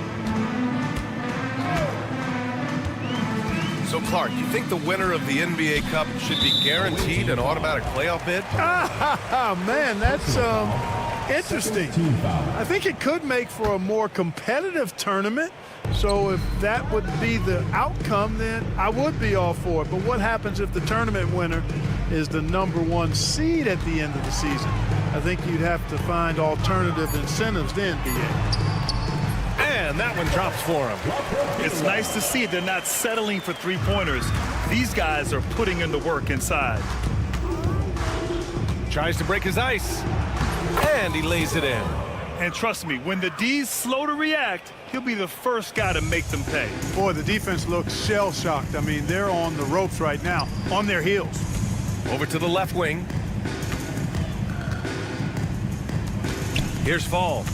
So, Clark, you think the winner of the NBA Cup should be guaranteed an automatic playoff bid? Man, that's interesting. I think it could make for a more competitive tournament. So if that would be the outcome, then I would be all for it. But what happens if the tournament winner is the #1 seed at the end of the season? I think you'd have to find alternative incentives then, NBA. And that one drops for him. It's nice to see they're not settling for three-pointers. These guys are putting in the work inside. Tries to break his ice. And he lays it in. And trust me, when the D's slow to react, he'll be the first guy to make them pay. Boy, the defense looks shell-shocked. I mean, they're on the ropes right now, on their heels. Over to the left wing. Here's Fall.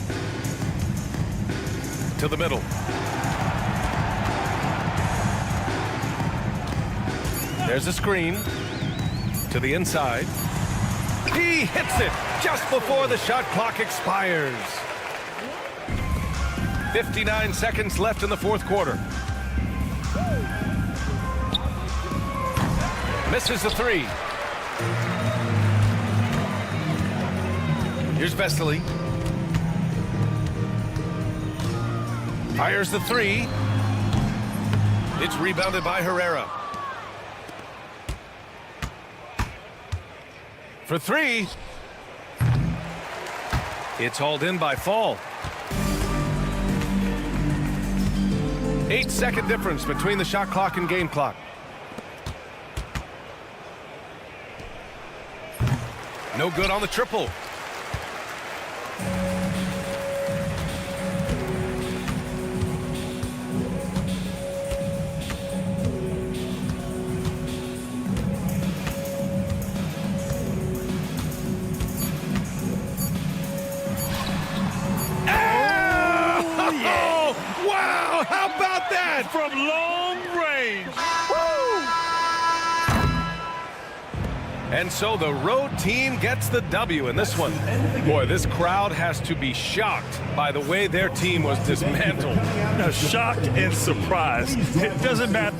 To the middle. There's a screen. To the inside. He hits it just before the shot clock expires. 59 seconds left in the fourth quarter. Misses the three. Here's Vesely. Fires the three. It's rebounded by Herrera. For three. It's hauled in by Fall. 8-second difference between the shot clock and game clock. No good on the triple. How about that? From long range. Woo! And so the road team gets the W in this one. Boy, this crowd has to be shocked by the way their team was dismantled. Now, shocked and surprised. It doesn't matter.